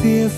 Be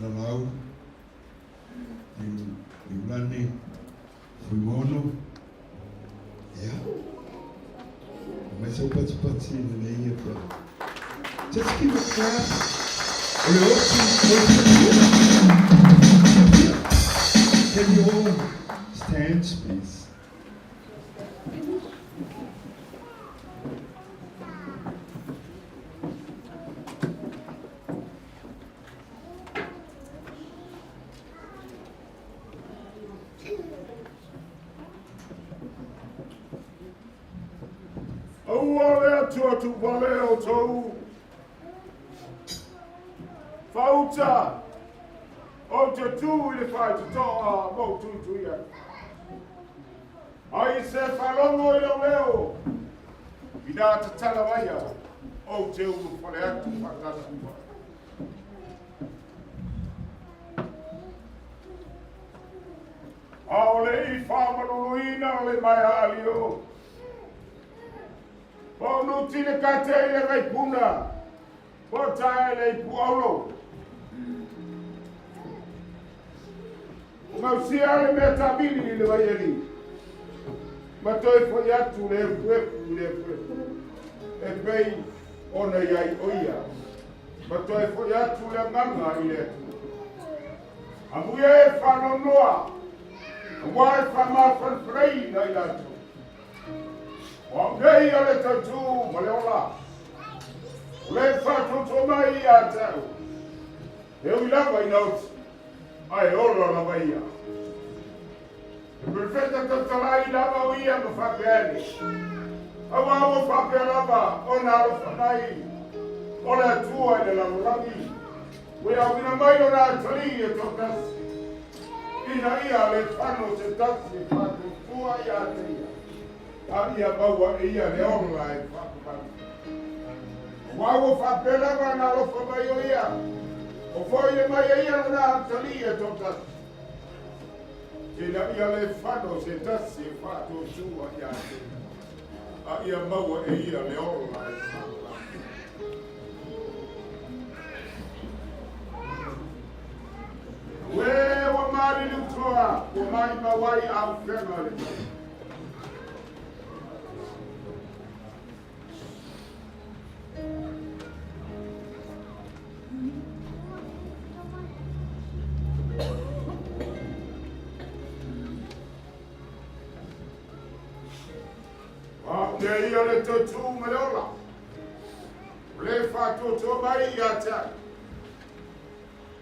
Lalau, Eulogy, Fuimaono, mas eu participei nem just give a clap. Can you all stand, please? Tu valeu tau Fauta o te tu le fai te toa mo tu ia ai se falongo i leo ida te talawaia o te ulu pole atu whakata ao le I whamanuluina le mai alio o no tine kate le vai puna o tae le puaulo o mausia le mea tabili le vai eri ma toi foi atu le e pei ona iai oia ma toi foi atu le nganga i le amuia e whanonoa wai whamawhanwhrei na i atu o nei ale tatu ma le ola le whatoto mai a tau e ui lava I nauti ai ora lava ia e perfetta tatalai lava o ia ma whapeani awa o whapea lava o na alo whanai o le atua i le lamurangi ue au ina mai o na atali e tokasi ina ia le whano te tasi e whatotua i a te ia a ia maua e ia le ola e whakapani. Wau o whapelava na lofa mai o ia. O whoi e mai e ia na atali e tō tasi. Ina ia le whano se tasi e whato tua i a te. A ia maua e ia le ola e whakapani. Ue wa mari lutoa, o mai mawai au whenare. Ne ia le tautu ma le ola. Le Faatoagaitoso mai ia te ai.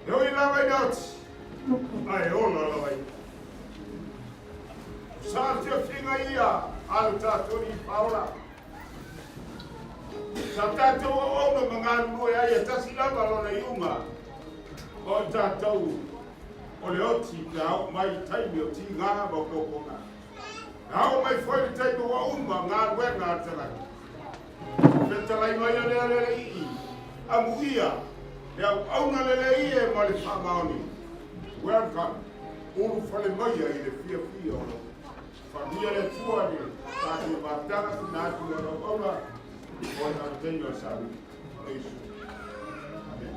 Ne oi lawa i nauti. Ai ola lawa i. Sa te whinga ia al tātou i paola. Sa tātou o ona mga lue ai e tasi lava lona iunga. O tātou o le oti te au mai taimi o ti ngā ma kokonga. Nau mai foi le taimi o umba ngā ruenga atalai. Fetalai mai o le alele ii. Amuia. Le au auna lele ie ma le Fuimaono. Welcome. Uru fale maia i le fia fia o Familia le tua ni tātou mātanga ki nā tu le auna. O nā tenyo sabi. Eisu. Amen.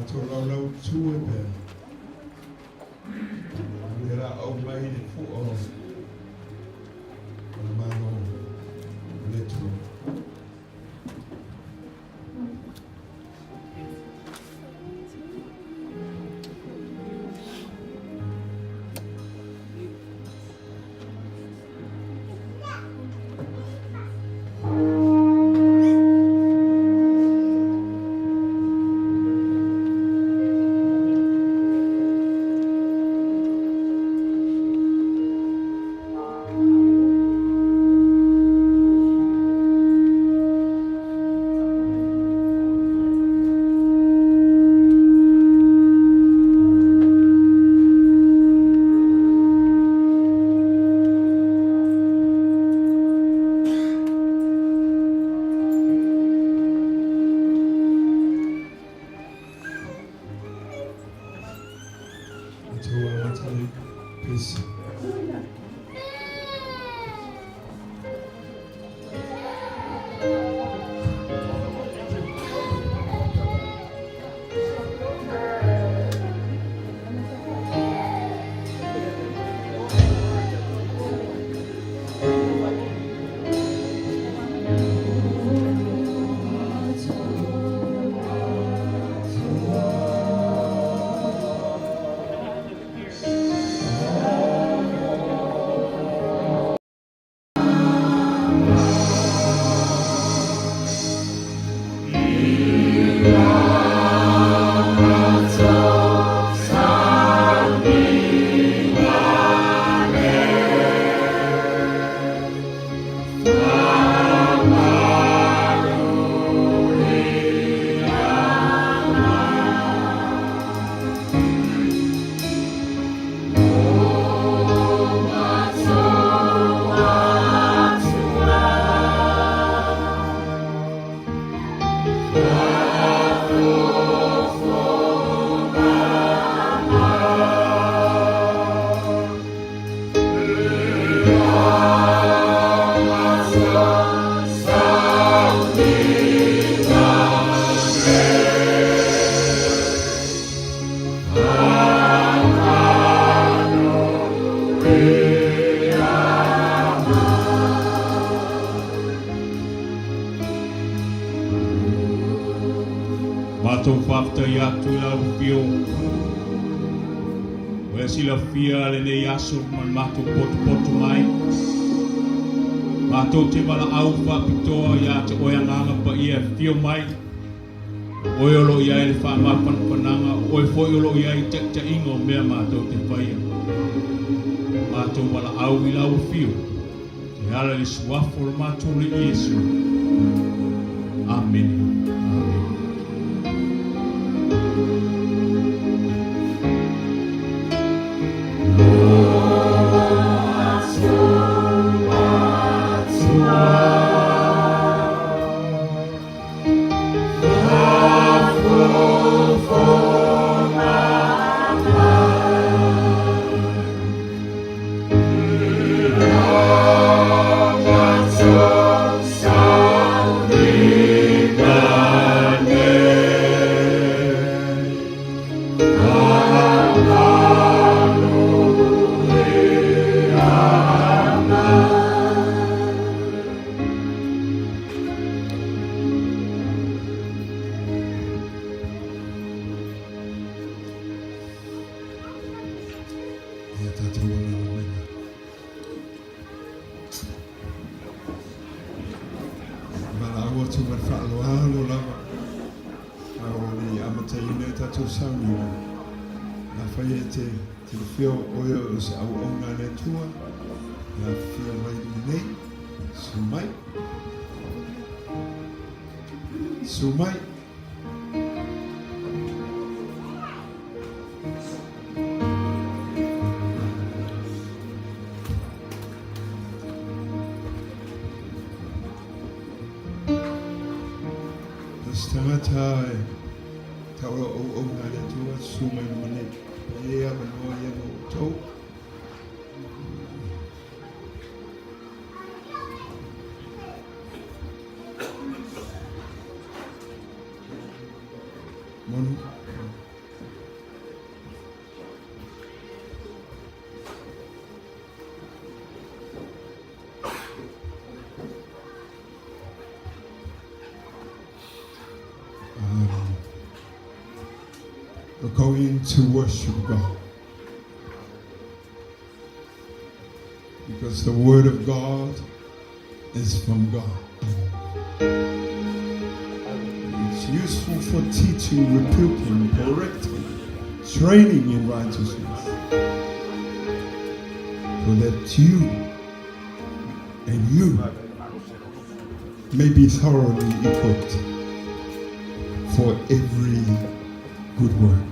to Lalau tua pe. Era au mai de fu o mano le tu. Mato whafta i atu la upio. Wea sila fia le nei aso man mato potu mai. Mato te wala au whapitoa i ate oia nganga pa ia fio mai. Oi olo ia ele wha mapananga, oi foi olo ia i te ingo mea mato te whaia. Mato wala au i lau fio. Te ala li suafo le mato le Iesu. Amen. We're going to worship God because the Word of God is from God. It's useful for teaching, rebuking, correcting, training in righteousness, so that you may be thoroughly equipped for every good work.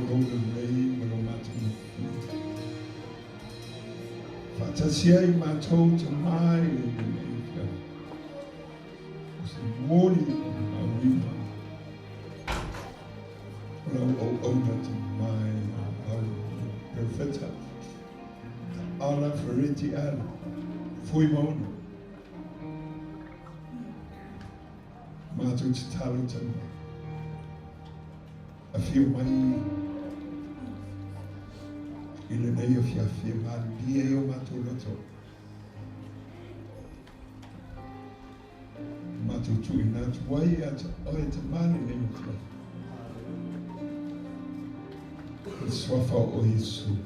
Maurona Rei, Maro Matana. Fatasiai Matou to my Maker. Mori Marina. Owner to my Perfetta. Taala Fereti Ala. Fuimaono. Matu te talo tama. A fio mai ile nei o fia mali dia o matu loto. Matu tu ina tu wai ata oi te mali nei o tla. Swafa o Yesu.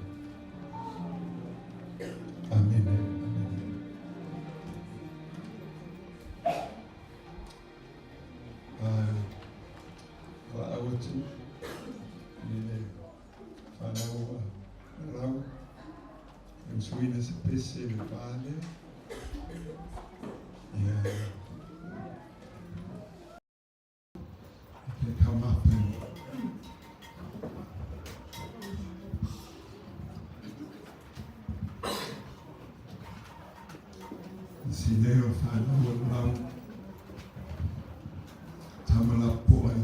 Amen. Lalau tu, ini Lalau, yang suina sepesi vale, ya, kita come up and Sineo Faatoagaitoso Tamala Poi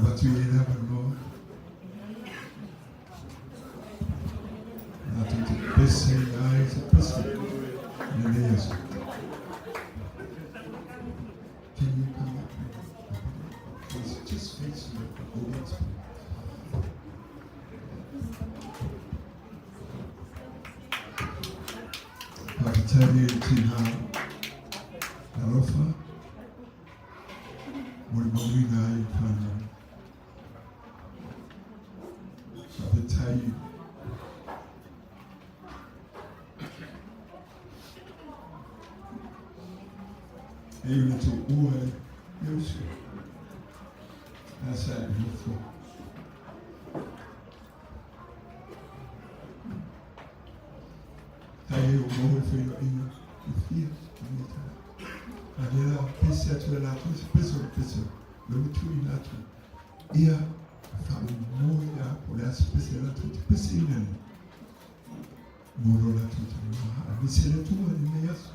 What you never know Not to busy eyes busy Yes. Can you come up? Please just face me. Tell you Tina Narofa Mulmawina Ifana Sabetai Even to Uwe Yosef That's that beautiful. Aí o morro foi indo e fia, ali ela pensei atuar lá, pessoa, não tinha nada. E a família morreu por essa pessoa lá tudo pessoa, morou lá tudo, a pessoa tudo ali mesmo.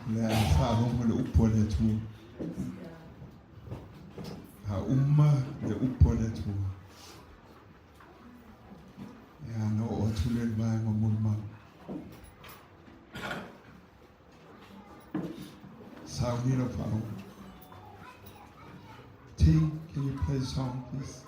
Le whaonga le upo le tua. Ha umma le upo le tua. Ea no o tule mai ngā mulma. Saunira whaonga. T, can you play the song, please?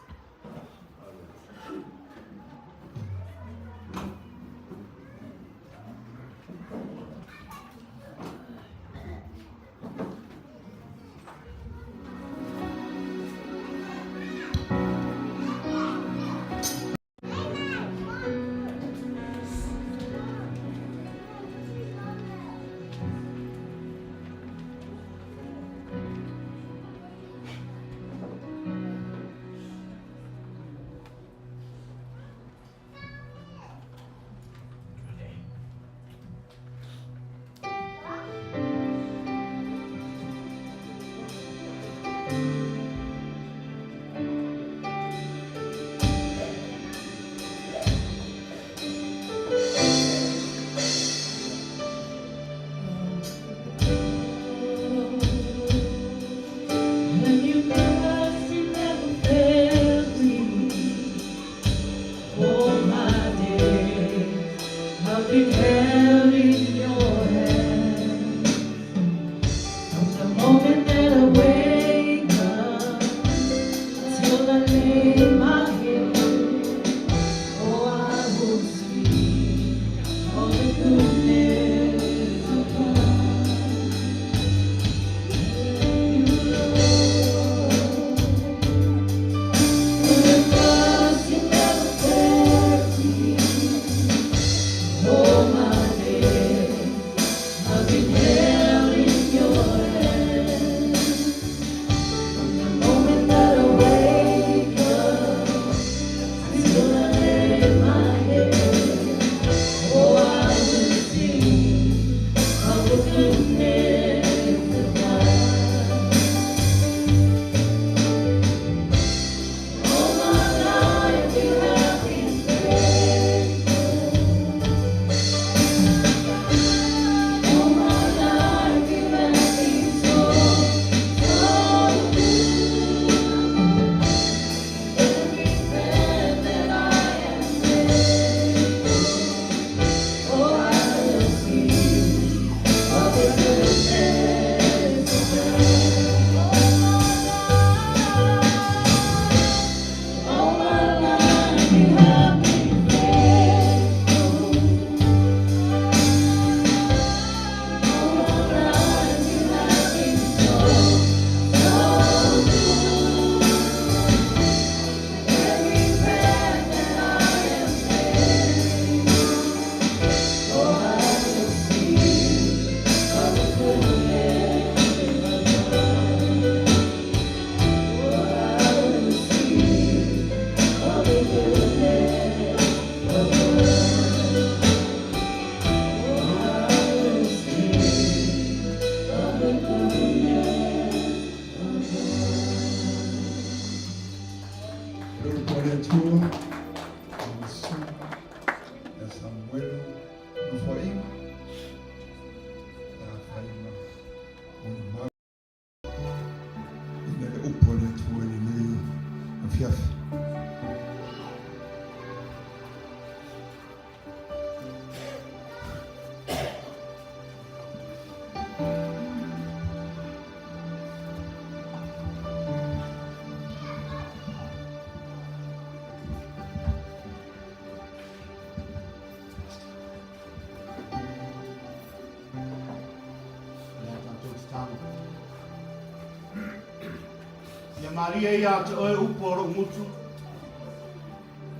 Maria ia te oe upo ro mutu.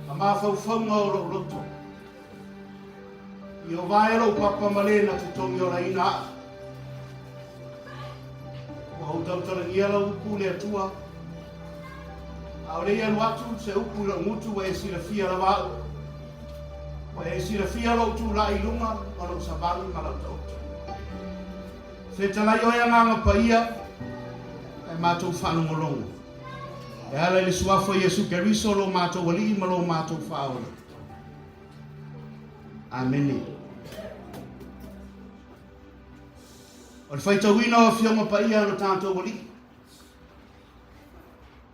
A mawhauwhaunga o ro roto. I o vaero papa malena te tongi o raina. O hau tautara ngiala upu le atua. A orei anu atu se upu ro mutu wa e sira fia la wau. Wa e sira fia lo tu la ilunga ma lo sabani ma lo tautu. Whetala i oe nganga pa ia e mātou whanongolongo. E ala le suafo Yesu Keriso lo mātou wali ma lo mātou whaola. Amene. O le whaitawina o fionga pa ia no tātou wali.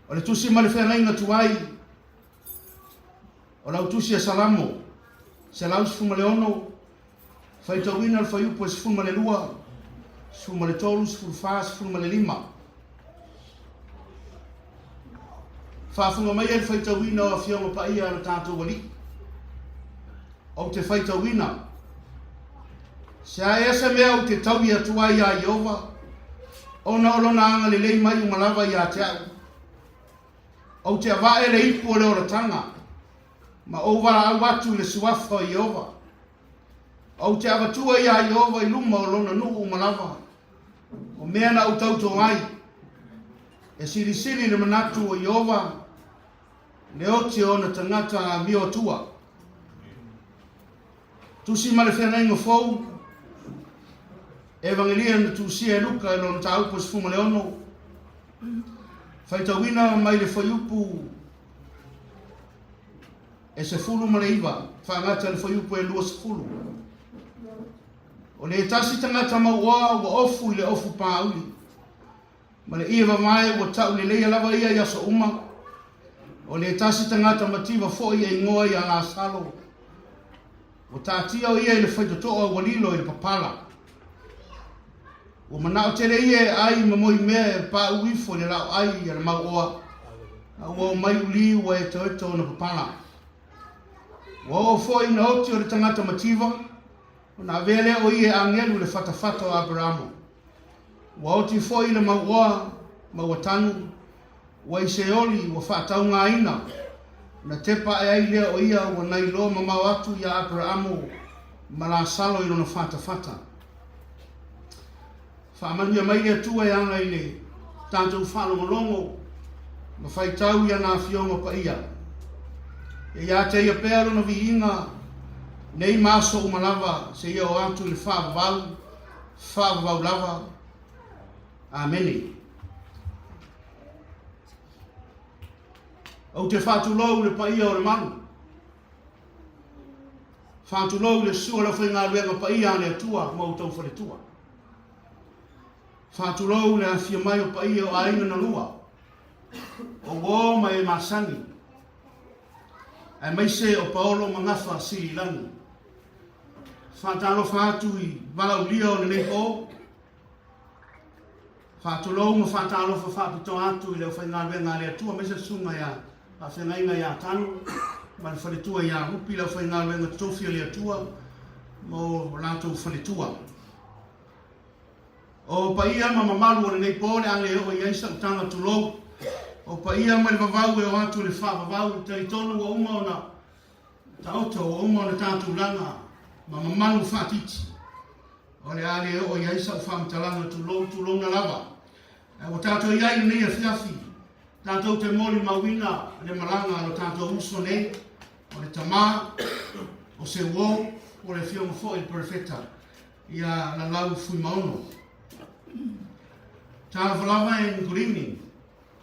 O le tusi ma le whengainga tuai. O lau tusi a salamo. Se lau sifuma le ono. Whaitawina le whaiupo e sifuma le lua. Sifuma le tolu, sifuma wha, sifuma le lima. Whaafunga mai e le whaitawina o fionga pa ia no tātou wali. O te whaitawina. Se a esa mea o te tau ia tua ia Iova, ona olona anga le lei mai umalawa ia te au. O te awae le ipu o le oratanga, ma ova au atu le suafa o Iova. O te awatua ia Iova i luma olona nuu umalawa, o mea na utauto ai, e siri siri le manatu o Iova, le oti o na tangata mio tua. Tusi ma le whenenga fau, Evangelia na tusia e luka e lona taupo sifuma le ono. Whaitawina mai le whaiupu e se fulu ma le iwa. Whaangata le whaiupu e lua se fulu. O le tasi tangata maua wa ofu i le ofu pāuli. Ma le iwa mai wa tau le leia lava ia yaso uma. O le tasi tangata mativa fo ia ingoa ia la salo. O tātia o ia i le whaitotoa walilo i le papala. O manao tere ie ai mamoi mea pa uifo le lau ai ia le mau oa. O mai uli ua e toeto na papala. O foi na oti o le tangata mativa. O na vele o ie angelu le fatafata o Abramo. O oti foi le mau oa, mau atanu. O i se oli o whaatau ngā ina. Na tepa e ai lea o ia o nai lo mamau atu ia Abramo. Ma la salo i lona fatafata. Whaamanuia mai lea tua e anga i le tātou whanongolongo ma whaitau ia nā fionga pa ia. E ia te ia pēro na vi inga nei maso umalawa se ia o atu le whaavavau lava. Ameni. Au te whātulou le pa ia o le manu. Whātulou le sua la whainga luenga pa ia ane atua mau tau whare tua. Whātulou le awhia mai o pa ia o aina na lua. O wō mai e masani. E mai se o paolo mangafa siri langi. Whātalo whātu i walau lia o le neho. Whātulou ma whātalo whapito atu i leo whainga luenga le atua. Mai se sunga ia a whengainga ia tanu. Ma le whaletua ia rupi leo whainga luenga tofia le atua. Mo lātou whaletua. O pa ia ma mamalu o le nei pōle ale o i aisa utanga tulou. O pa ia ma le vavau e o atu le whaavavau. Taritonu o uma o na taoto o uma o na tātou langa. Ma mamalu whaatiti. O le ale o i aisa whaamtalanga tulou na lava. O tātou iai nei a whiawhi. Tātou te moli mawina le malanga o tātou uso nei. O le tamā. O se wō. O le whionga fo i profeta. Ia Lalau Fuimaono. Taala and good evening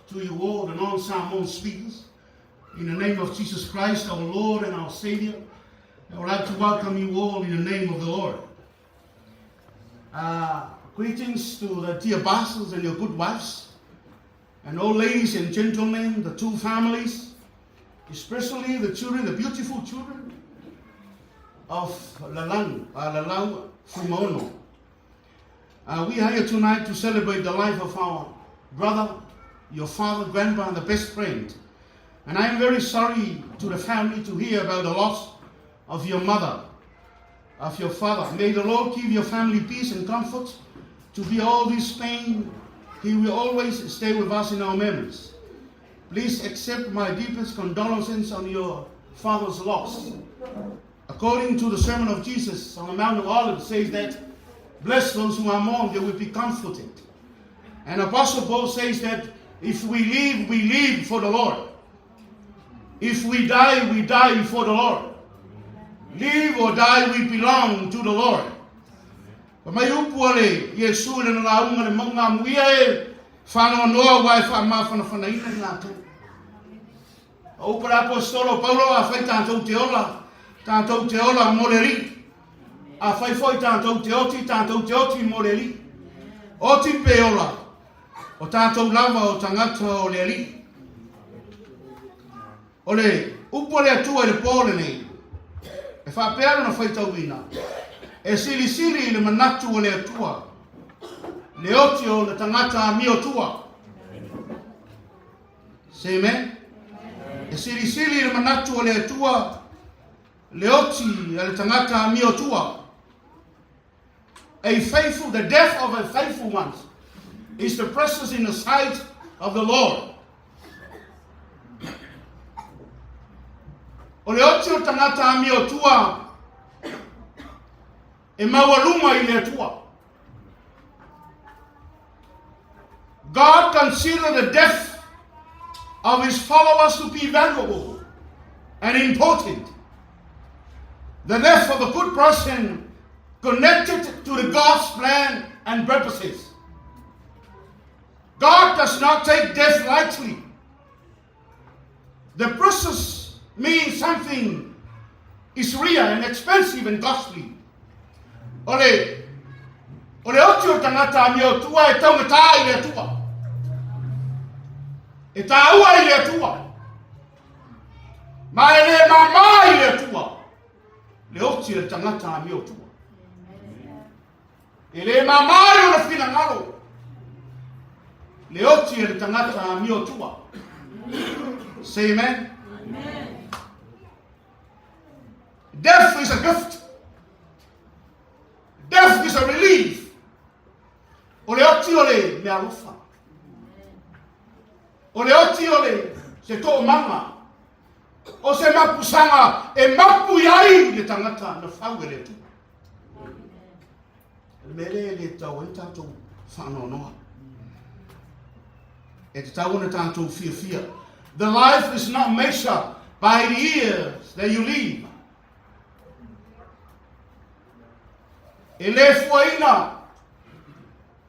to you all, the non-Samoan speakers. In the name of Jesus Christ, our Lord and our Savior, I would like to welcome you all in the name of the Lord. Greetings to the dear pastors and your good wives, and all ladies and gentlemen, the two families, especially the children, the beautiful children of Lalau Fuimaono. We are here tonight to celebrate the life of our brother, your father, grandpa, and the best friend. And I am very sorry to the family to hear about the loss of your mother, of your father. May the Lord give your family peace and comfort to bear all this pain. He will always stay with us in our memories. Please accept my deepest condolences on your father's loss. According to the sermon of Jesus on the Mount of Olives, says that bless those who are mourn, they will be comforted. And Apostle Paul says that if we live for the Lord. If we die for the Lord. Live or die, we belong to the Lord. Mai upuale Yesu le na launga le manga muia e whanau noa wai whamawhana ina ngā tō. O para apostolo Paulo a whai tātou te ola moleri. A whai foi tātou te oti moreri. O tipe ola. O tātou lava o tangata o le ali. O le upo le atua le pōle nei. E whapearo na whaitau ina. E sili sili le manatu o le atua. Le oti o le tangata mi o tua. Se me? E sili sili le manatu o le atua. Le oti le tangata mi o tua. The death of a faithful one is the precious in the sight of the Lord. O le oti o tangata mi o tua. E mawaluma I le atua. God considered the death of his followers to be valuable and important. The death of a good person connected to the God's plan and purposes. God does not take death lightly. The process means something is real and expensive and costly. Ole oti o tangata mi o tua e tau me tā I le atua. E tā ua I le atua. Ma e le mama I le atua. Le oti le tangata mi o tua. E le mama I o na whina ngaro. Le oti le tangata mi o tua. Say amen. Amen. Death is a gift. Death is a relief. O le oti o le me alufa. O le oti o le se tō manga. O se mapusanga e mapu iai le tangata na whau e le tu. Mele le tau e tātou whanonoa. E te tau na tātou fia. The life is not measured by the years that you live. E le fuaina,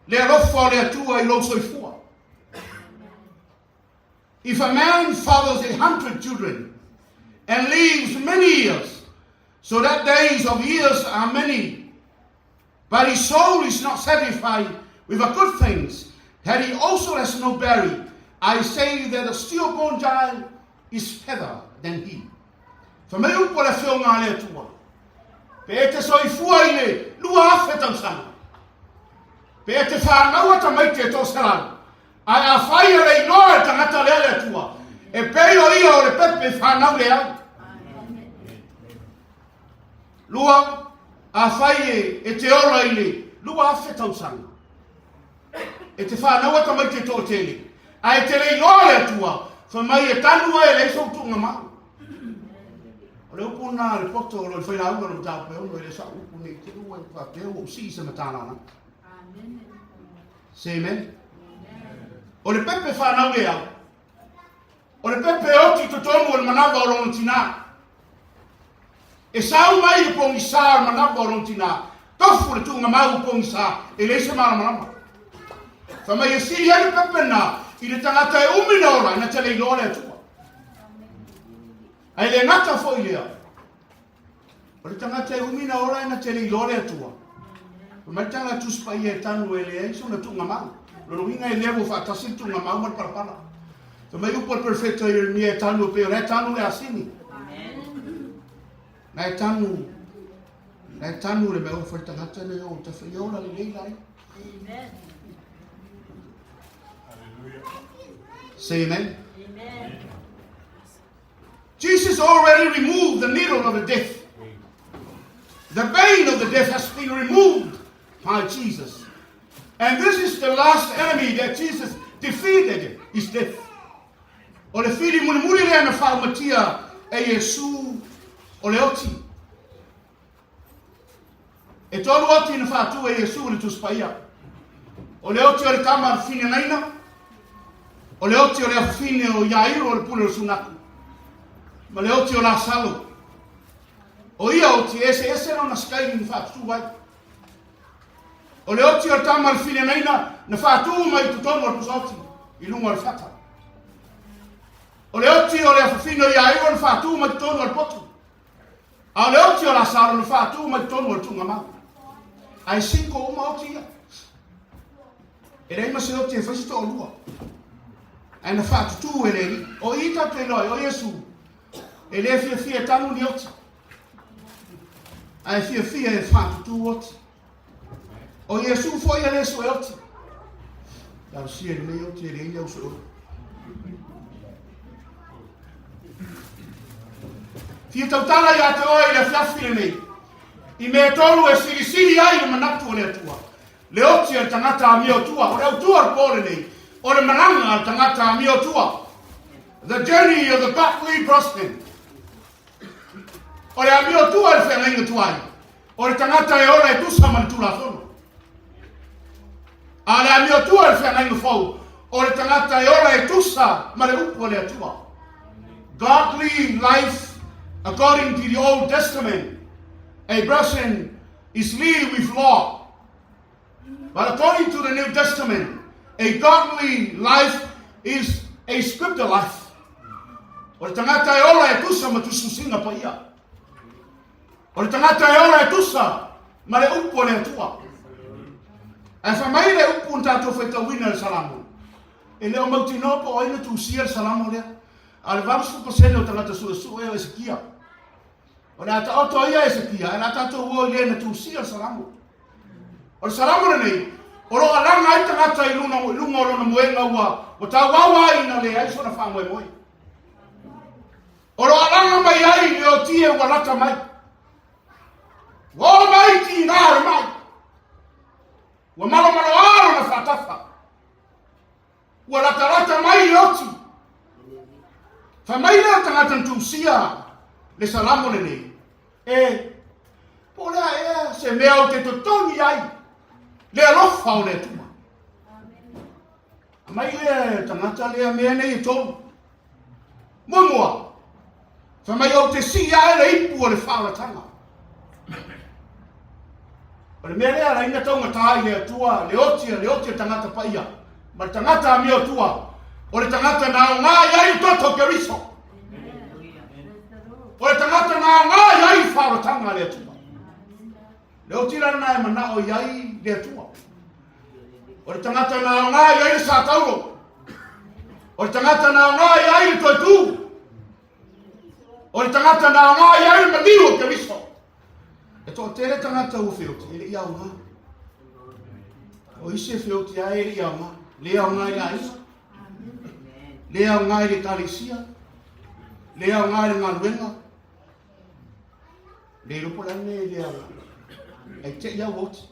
le arofa le atua I lo soifua. If a man fathers 100 children and lives many years, so that days of years are many, but his soul is not satisfied with the good things, that he also has no bearing, I say that a stillborn child is better than he. For me upo le whionga le atua. Pe e te soifua I le lua awhe tausanga. Pe e te whānaua ta mai te tō sarau. Ai a whai le inoa e tangata le ale atua. E pei o ia o le pepe whānau le au. Lua a whai e te ora I le lua awhe tausanga. E te whānaua ta mai te tō tele. Ai te le inoa le atua. Wha mai e tanua e le sautunga mau. O le upu nā le poto o le whaina aunga no tāpe ono e le sa upu nei te rua e whapeo o si se matana ana. Say amen. O le pepe whanau le au. O le pepe oti to tonu o le manawa o lono tina. E sau mai le pongi sa o manawa o lono tina. Tofu le tunga mau pongi sa e le se mara manama. Wha mai e siri ale pepe na I le tangata e umina ora ina te le ilo le atua. Ai le ngata fo I lea. O le tangata e umina ora ina te le ilo le atua. O mai tanga tuspa I e tanu e le eiso na tunga mau. Loro inga e levo whaatasi tunga mau mar parapara. O mai upo le perfecto I mi e tanu pe o le tanu le asini. Na e tanu le meo fo le tangata le o te whiola le leilai. Amen. Say amen. Amen. Jesus already removed the needle of the death. The pain of the death has been removed by Jesus. And this is the last enemy that Jesus defeated, is death. O le whiri muri rea na whaumatia e Yesu o le oti. E tolu oti na whātua e Yesu le tuspaia. O le oti o le kama whine naina. O le oti o le awhine o Iairu o le pule o sunaku. Ma le oti o la salo. O ia oti ese no na skairi ni whaatu wai. O le oti o le tama le whine naina na whaatu mai tutono o pusoti. I lunga le whata. O le oti o le awhine o Iairu na whaatu mai tutono o le potu. A le oti o la salo na whaatu mai tutono o le tunga mau. Ai sinko uma oti ia. E rei ma se o te fasi to lua. Ai na fatu tu e rei. O ita te loi, o Yesu. E le fia tanu ni oti. Ai fia e fatu tu oti. O Yesu foi e le so e oti. Dau sia ni me oti e rei au so. Fia tautala ia te oi le fiafi le nei. I me tolu e siri ai o manatu o le atua. Le oti al tangata a mio tua. O le autua al pole nei. O le mananga al tangata a mio tua. The journey of the godly prosper. O le a mio tua le whengainga tuai. O le tangata e ora e tusa manitula fono. A le a mio tua le whengainga fau. O le tangata e ora e tusa ma le upo le atua. Godly life according to the Old Testament. A person is lived with law. But according to the New Testament, a godly life is a scriptural life. O le tangata e ora e tusa ma tususinga pa ia. O le tangata e ora e tusa ma le upo le atua. E whamai le upo un tātou whaita wina le salamu. E leo mauti nopo o ina tusia le salamu lea. A le vamsu pasene o tangata su e o Ezekia. O le ata oto ia Ezekia, e la tātou uo i le na tusia le salamu. O le salamu le nei, o lo alanga ai tangata i lunga o lona moenga ua, o tā wawa ina le ai sona whangoe moe. O lo alanga mai ai le o tie ua lata mai. Ua mai ti ngāre mai. Ua malo aro na whatafa. Ua lata mai le oti. Whamai lea tangata ntusia le salamu le nei. E, po lea se mea o te totoni ai. Le alofa o le tuma. Mai lea tangata lea mea nei e tonu. Mua. Whamai o te si ai le ipu o le whaalatanga. O le mea lea raina taunga tāi le atua, le otia tangata paia. Ma tangata a mea tua. O le tangata na o ngā iai toto ke riso. O le tangata na o ngā iai whaalatanga le atua. Le o tira na e mana o iai le atua. O le tangata na o ngā iai le sātauro. O le tangata na o ngā iai le toitu. O le tangata na o ngā iai le maniwa ke riso. E tō tere tangata o whioti, e le iau ngā. O isi e whioti a e le iau ngā. Le au ngā i a isa. Le au ngā i le kalisia. Le au ngā i le ngā luenga. Le rupo lane e le au ngā. E te iau oti.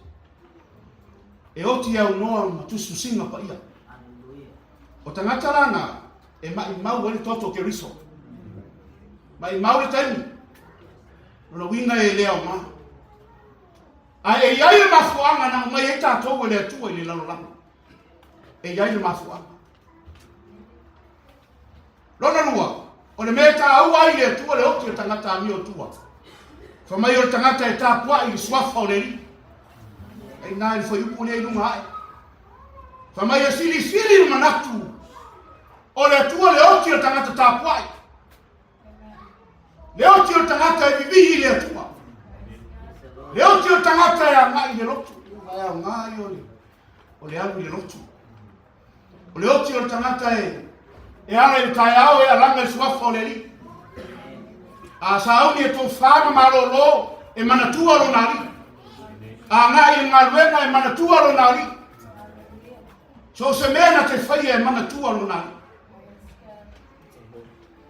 E oti au noa ma tusu singa pa ia. O tangata rana e mai mau wale toto ke riso. Mai mau le taimi. Nona winga e le au ngā. A e iai le mafuanga na mai e tātou e le atua i le lalolanga. E iai le mafuanga. Lona lua, o le mea tā au ai le atua le oti o tangata a mi o tua. Whamai o le tangata e tāpua i le suafa o le ri. E nā i whai upu nei lunga ai. Whamai o siri le manatu. O le atua le oti o tangata tāpua ai. Le oti o tangata e vivihi le atua. Le oti o tangata e a ngai le lotu. E a ngai o le alu le lotu. O le oti o tangata e ana i tai au e a langa i suafa o le li. A sauni e tō whama marolo e manatua lo nari. A ngai e ngaluenga e manatua lo nari. So se mena te whaia e manatua lo nari.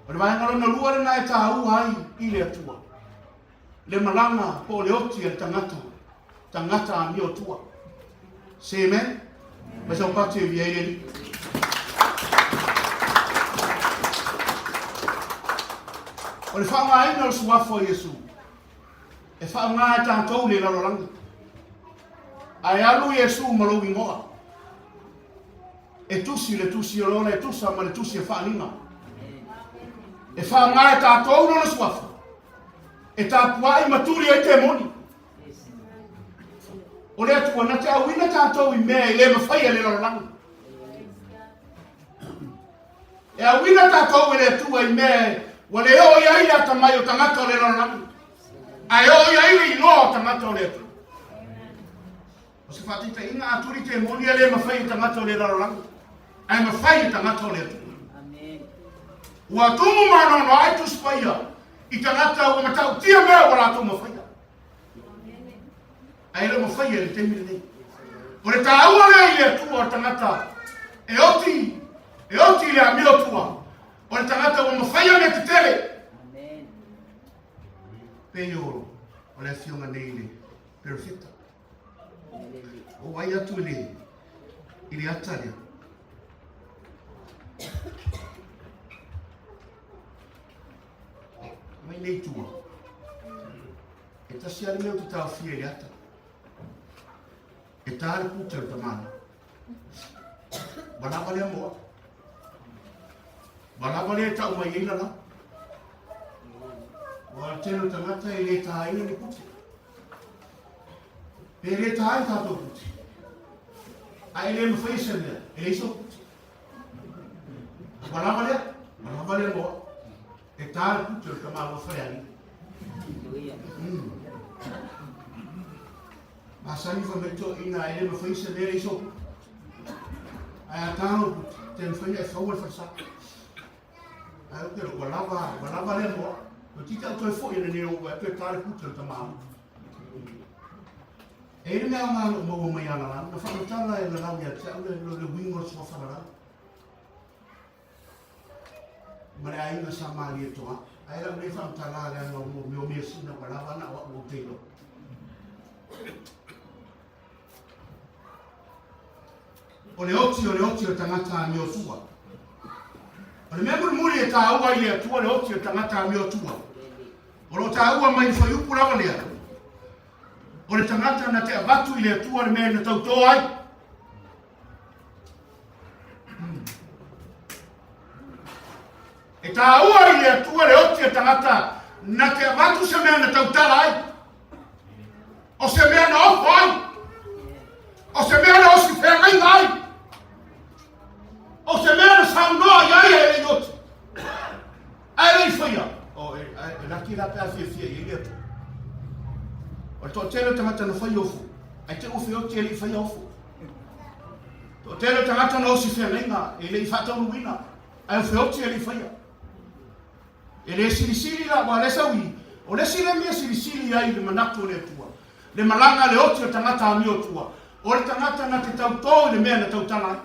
O le vaenga lona lua rena e tā au ai i le atua. Le malanga po le oti e tangata a mi o tua. Se amen? Mas au pati e viei e li. O le whaunga o suafo o Yesu. E whaunga e tātou le lalolanga. Ai alu Yesu malo ingoa. E tusi le tusi o lola e tusa ma le tusi e whaanina. E whaunga e tātou no suafo. E tāpua i maturi e te moni. O le atua na te awina tātou i mea i le mawhaia le lalolanga. E awina tātou i le atua i mea wa le o ia ia tamai o tangata o le lalolanga. Ai o ia ia inoa o tangata o le atua. O se whatita inga aturi te monia le mawhai tangata o le rarolangu. Ai mawhai tangata o le atu. Ua tumu manono ai tu spaia. I tangata o matau tia mea wala tu mawhai. Ai le mawhai e le temile nei. O le tāua lea i le atua o tangata. E oti le amio tua. O le tangata o mawhai me te tele. Pe oro. O le fionga nei le. Perfecta. O vai atu le. I le atarea. Mai nei tua. E tasi ale meu te tau fia i ata. E tāre puta o tamana. Wanapa lea moa. Wanapa lea tau mai eila la. Wa tēnu tangata e le tāina ni puta. E le tāina tātou puta. Ai le mwhaisa lea. E le iso puta. Wanapa lea moa. E tāre puta o tamana o whareani. Masani fa meto ina ele me foi se dele iso. Ai atano ten foi e fawal fa sa. Ai o que walava le mo. O tita to foi ele no o pe tare puto tamam. Ele me ama mo mai ana na fa tala e la mia tsa le wingo so fa la. Mare ai na sa mari to. Ai la me fa tala le no mo me sina walava na o telo. O le oti o tangata mi o tua. O le mea muri e tāua i le atua le oti o tangata mi o tua. O lo tāua mai whai upu rawa lea. O le tangata na te abatu i le atua le mea na tautoa ai. E tāua i le atua le oti o tangata na te abatu se mea na tautala ai. O se mea na ofo ai. O se mea na osi whengai ai. O se mea saunoa i ai e yoti. Ai rei whaia. O e naki la pēr fia i lea tu. O tō tēle tangata na whai ofu. Ai te uwhi o tēle i whai ofu. Tō tēle tangata na osi whenenga. E le i whatau wina. Ai uwhi o tēle i whaia. E le sirisiri la wa le sawi. O le sile mea sirisiri ai le manako le tua. Le malanga le oti o tangata ami o tua. O le tangata na te tautō le mea na tautala ai.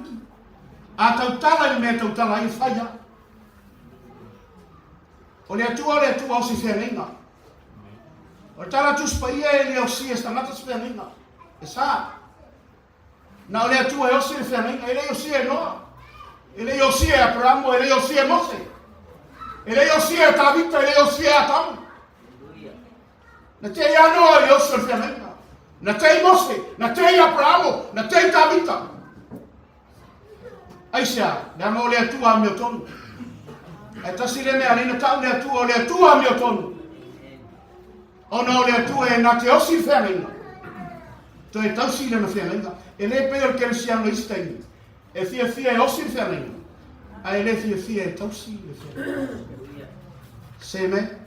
A tautala i mea tautala i whaia. O le atua o si whenenga. O le tala tuspa ia e le o si e stangata si whenenga. E sā. Na o le atua e o si e whenenga. E le o si e noa. E le o si e apramo. E le o si e mose. E le o si e tavita. E le o si e atamu. Na te ia noa e o si e whenenga. Na te i mose. Na te i apramo. Na te i tavita. Aisha, le ama o le atua mi o tonu. E tasi le mea rina tau le atua o le atua mi o tonu. Ona o le atua e na te osi whenenga. To e tausi le na whenenga. E le peo le keresiano istaini. E fia e osi whenenga. A e le fia e tausi le whenenga. Se me?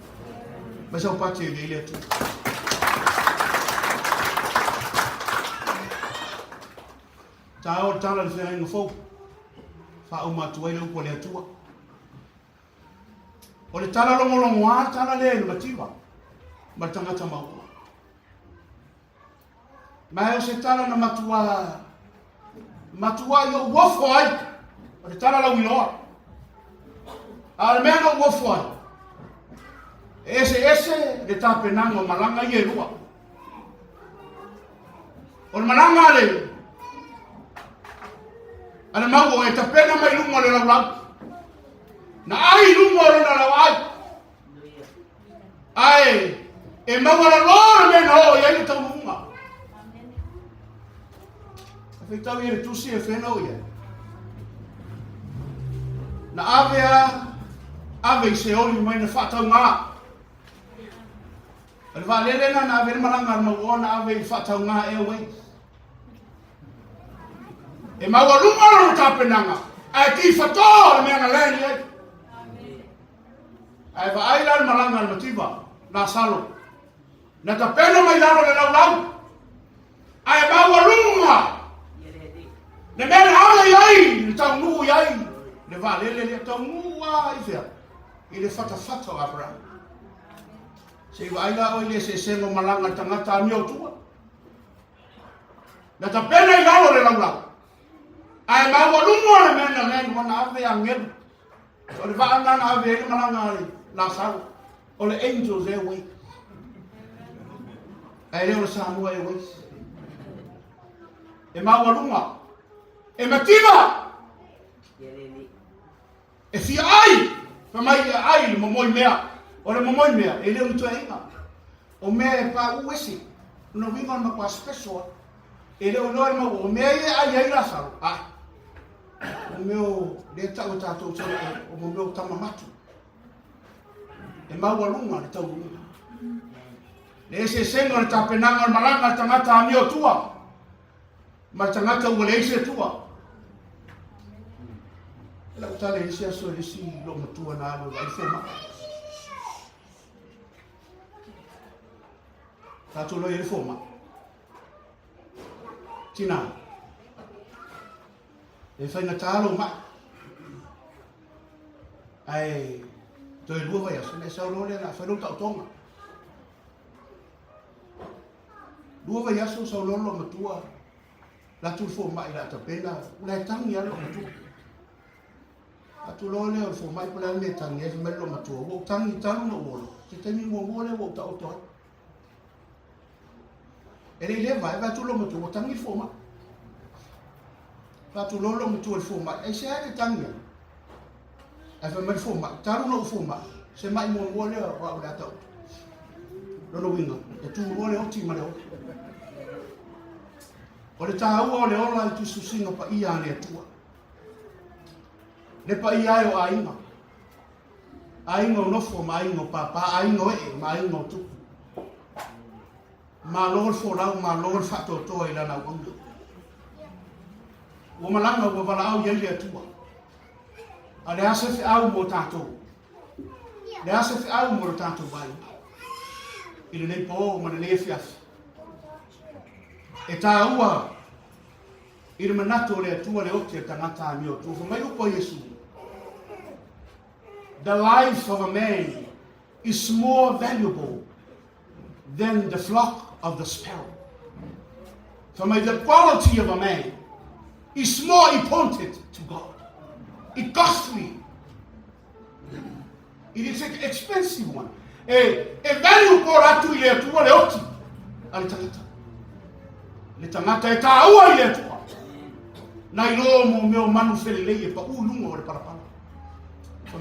Ma sau pati e le atua. Tāo le tala le whenenga fau. Whao matu ai upo le atua. O le tala longolongo a tala le le matiwa. Ma tangata maua. Ma o se tala na matua. Matua i o wofo ai. O le tala la wiloa. A le mea no wofo ai. Ese le tapenanga o malanga i e rua. O le malanga le. Ana mau e tapena mai lungo le lau. Na ai lungo le lau ai. Ai e mau la lora me no e ai tau lunga. Afi tau e tusi e feno ia. Na ave se oli mai na fatau nga. Al valele na ave malanga mo na ave fatau nga e wei. E maua lunga no tapenanga. Ai ki whatoa le mea na leni ai. Ai wa ai lani malanga le matiba. Na salo. Na tapena mai lano le lau lau. Ai maua lunga le va le tonga i fia i le fata o Abraham se vai la o le se sengo malanga tangata mi o tua na ta pena i galo le laula ai ma wo lungo le mena le wana ave angel o le va na ave le malanga la sa o le angels there wait ai le o Samoa e wait e ma wo lunga e mativa e fia ai fa mai ai le momoi mea o le momoi mea e le unto inga o me pa uesi no vinga ma kwa special e le ono ma o me ai la sa o meu le ta o tato o meu tamamatu e ma walunga le tau le se sengo le tapenanga malanga tangata amio tua ma tangata o le se tua la utale isi aso isi lo matua na lo vai foma tato lo ele foma tina e fai na talo ma ai to e lua vai aso ne sa lo le na fa lo tonga lua vai aso sa lo matua la tu foma ila ta pena la tangi lo matua atu lo le fo mai pula me tangi e me lo matua wo tangi tanu no wo te temi mo le wo ta o to e le vai tu lo matua tangi fo ma fa tu lo matua fo ma e se ai tangi e fa me fo ma tanu no fo ma se mai mo le wa da to lo winga e tu wo le o ti ma le o le ta o le ola tu su singa pa ia le tua le pa ia o ainga no fo mai no papa ainga e mai no tu ma lo fo la ma lo fa to to ila na wangu o malanga o vala au yele tua ale asa fi au mo tato le asa fi au mo tato vai ile le po mo le fi af e ta ua ile manato le tua le ote tangata mi o tu fo mai o Yesu. The life of a man is more valuable than the flock of the sparrow. The quality of a man is more important to God. It's costly. It is an expensive one. A valuable atu ile tua le oti. Alitangata. Le tangata e taua ile tua. Na ilo mo meu manu felele e pa ulungo le parapara.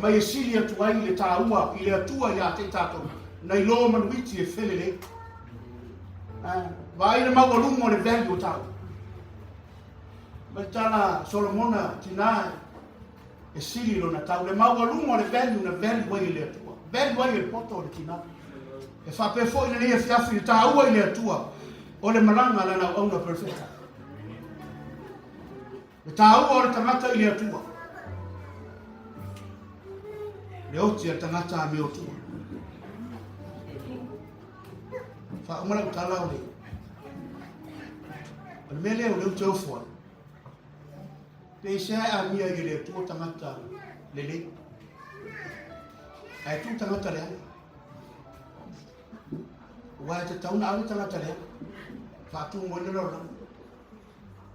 Mai silia tua ile taua ile atua ya te tato na ilo manuiti e felele vai le magolumo le value tau Tala Solomona tina e sililo na tau le magolumo le value na value ile atua value ile poto le tina e fa pe fo ile le fiafi taua ile atua o le malanga la na ona perfecta le taua o le tamata ile atua le oti tangata mi o tu fa umala Taala o le mele o le tau fo pe sa a mi ai le tu tangata le ai tu tangata le wa te tau na tangata le fa tu mo le lo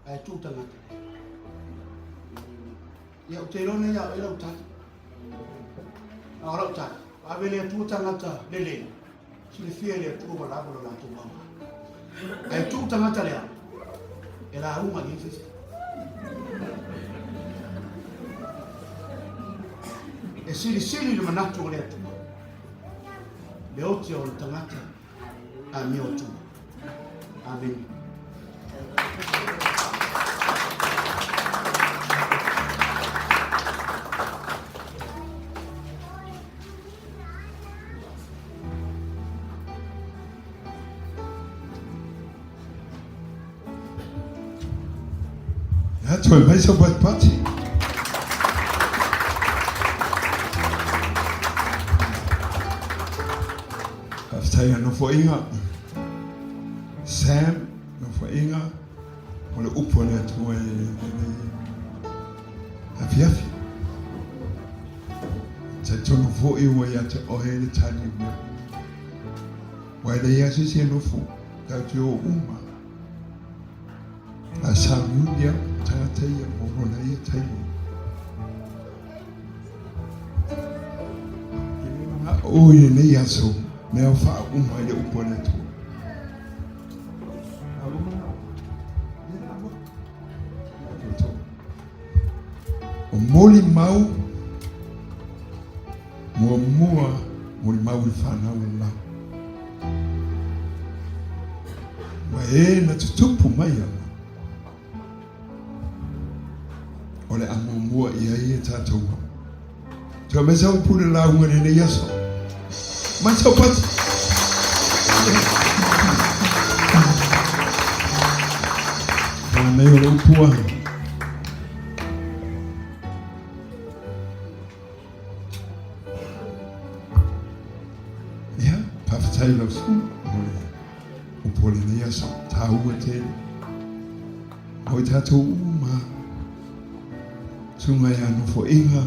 ai tu tangata ya o te lo ne ya e lo ta ora ta avele tu tangata lele si le fiele tu wala wala tu mama ai tu tangata le era uma ni fisi e si le manato le tu le oti o tangata a mi o tu amen. Toll, vai so bad party. After you no for inga. Sam no for inga. Ole upone to afiafi. te tono fo e wa ya te o he le tani me. Wa le ya se no fo ka te o uma. A sa mulia ta te ya mo na ya te. O ye ne ya so me o fa uma le upona tu. O moli mau mua moli mau I whanau e lau. Ma e na tutupu mai ana. O le amo mua ia I e tātou. Tua me sau pule lau ngane ne yaso. Mai sau pati. Wana nei o le upuanga. Taylor o pole ne yaso tau te o tatu uma sunga ya no fo inga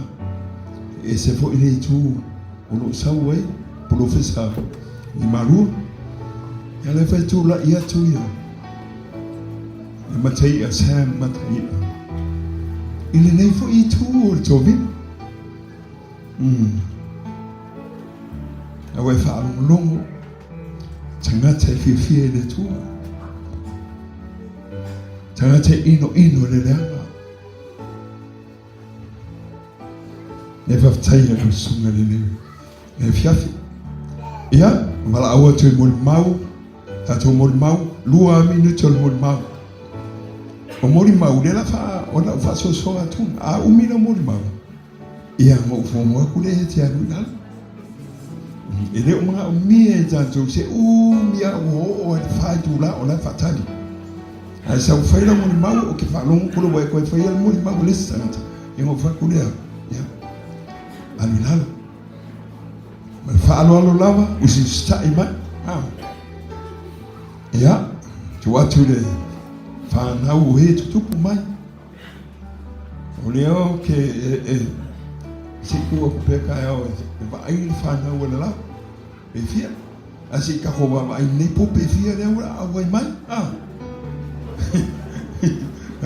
e se fo ile tu o no sawe professor I maru ya le fa tu la ia tu ya e matai a sam matai ile nei fo I tu o tobi awe fa longo tangata fie le tua tangata ino le leanga ne fa taia no sunga le ne fiafi ia mala awa tu mol mau tato mol mau lua minuto mol mau o mol mau le la fa ona fa so atu a umina mol mau ia mo fo mo ku le te anu na ele uma mie tanto se mia o fa tu la ona fatali ai sa fa la mo mau o ke fa long ko lo ko fa mo mau le santa e mo fa ku le ya alilala ma fa lo lava o si sta ima ya tu atu le fa na o he tu pu mai o le o ke se ku o pe ka o va ai fa na o la e fia asi ka ko va ai ne po pe fia le ora a vai mai a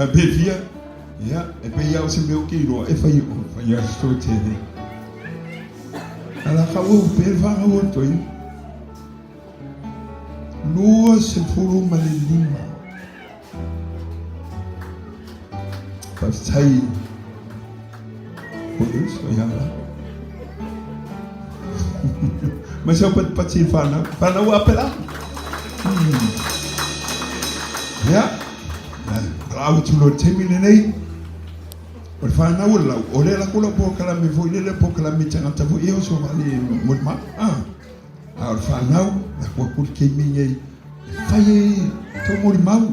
pe fia ya e pe ya o se meu ki ro e fa ya sto te ne ala ka o pe va o to i lo se furu malima pa sai o isso ya la mas eu pode se falar para o apelar ya claro tu lo termine nei o fa na o le la ko po kala me foi le po kala me tanga ta foi eu so vale muito mal o fa na la ko que me nei fai to mo mal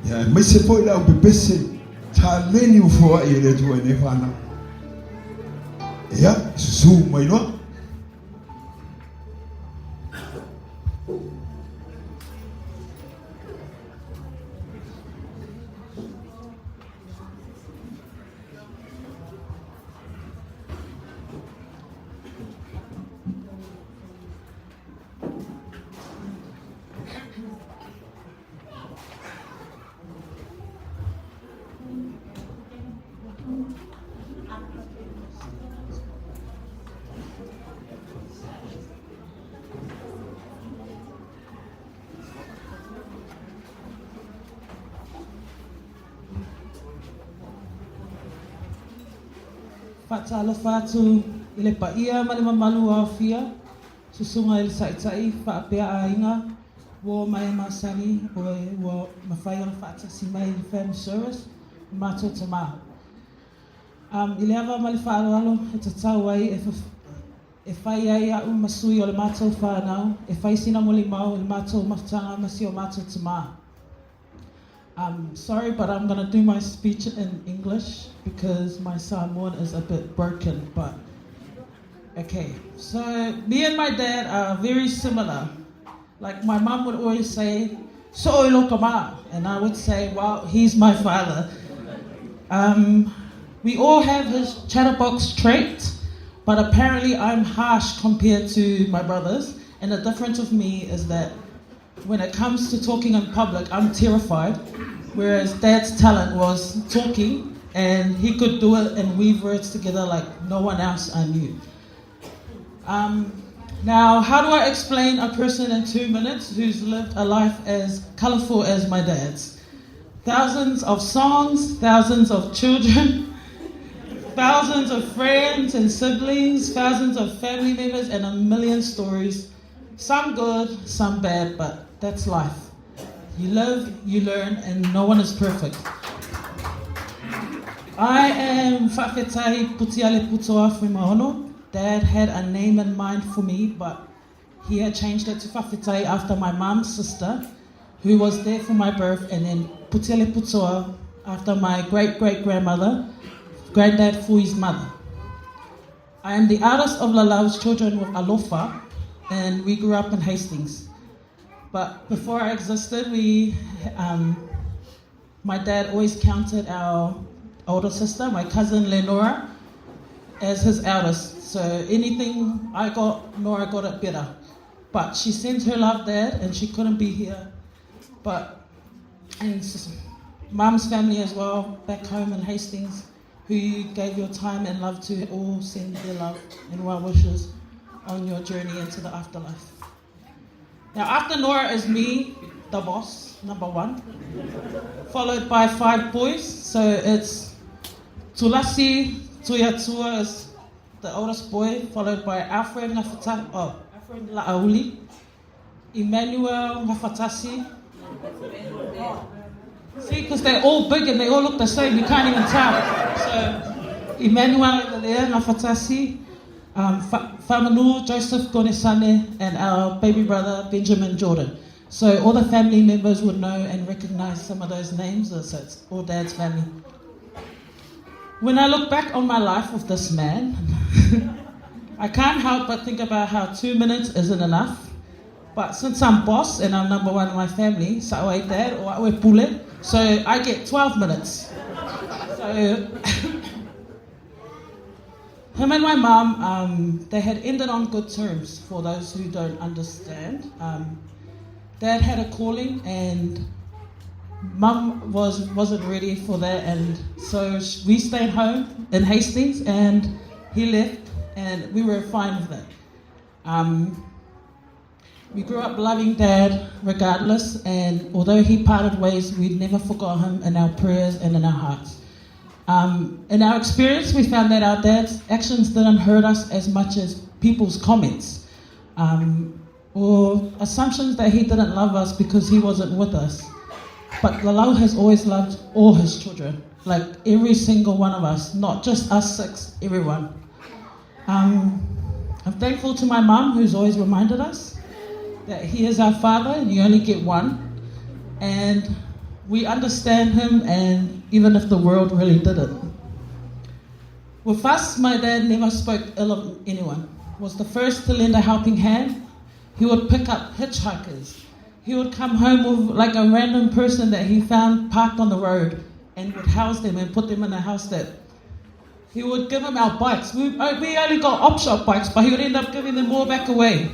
ya mas se foi lá o pepese ta leni o fo e le tu ne fa na ya su mai no Taala fatu ile paia ma le mamalu a fia susunga ile sai faapea ainga wo mai masani wo mafai ona fata si mai family service mato tama ile ava ma le faalo e tatau ai e fai ai a masui o le mato fanau e fai sina mo le mau le mato matanga masi o mato tama. Sorry, but I'm going to do my speech in English because my Samoan is a bit broken, but okay. So me and my dad are very similar. Like my mom would always say, "So lokama," and I would say, "Well, he's my father." We all have his chatterbox trait, But apparently I'm harsh compared to my brothers. And the difference with me is that when it comes to talking in public, I'm terrified. Whereas Dad's talent was talking, and he could do it and weave words together like no one else I knew. Now, how do I explain a person in 2 minutes who's lived a life as colourful as my dad's? Thousands of songs, thousands of children, thousands of friends and siblings, thousands of family members, and a million stories. Some good, some bad, but that's life. You live, you learn, and no one is perfect. I am Faatoagaitoso Putiale Putoa Fuimaono. Dad had a name in mind for me, but he had changed it to Faatoagaitoso after my mom's sister, who was there for my birth, and then Putiale Putoa after my great-great-grandmother, Granddad Fui's mother. I am the eldest of Lalau's children with Alofa, and we grew up in Hastings. But before I existed, my dad always counted our older sister, my cousin Lenora, as his eldest. So anything I got, Nora got it better. But she sent her love, Dad, and she couldn't be here. And Mum's family as well, back home in Hastings, who you gave your time and love to, all send their love and well wishes on your journey into the afterlife. Now, after Nora is me, the boss, number 1, followed by 5 boys. So it's Tulasi Tuyatua is the oldest boy, followed by Alfred Laauli, Emmanuel Ngafatasi. See, because they're all big and they all look the same, you can't even tell. So Emmanuel over there, Ngafatasi, Whamanu, Joseph Gonesane, and our baby brother, Benjamin Jordan. So all the family members would know and recognize some of those names, so it's all Dad's family. When I look back on my life with this man, I can't help but think about how 2 minutes isn't enough. But since I'm boss and I'm number 1 in my family, so I Dad or I Pule, so I get 12 minutes. So him and my mum, they had ended on good terms, for those who don't understand. Dad had a calling and Mum wasn't ready for that, and so we stayed home in Hastings and he left and we were fine with that. We grew up loving Dad regardless, and although he parted ways, we never forgot him in our prayers and in our hearts. In our experience, we found that our dad's actions didn't hurt us as much as people's comments or assumptions that he didn't love us because he wasn't with us. But Lalau has always loved all his children, like every single one of us, not just us 6, everyone. I'm thankful to my mum, who's always reminded us that he is our father and you only get one. And we understand him, and even if the world really didn't. With us, my dad never spoke ill of anyone. Was the first to lend a helping hand. He would pick up hitchhikers. He would come home with like a random person that he found parked on the road and would house them and put them in a house that he would give them our bikes. We only got op-shop bikes, but he would end up giving them all back away.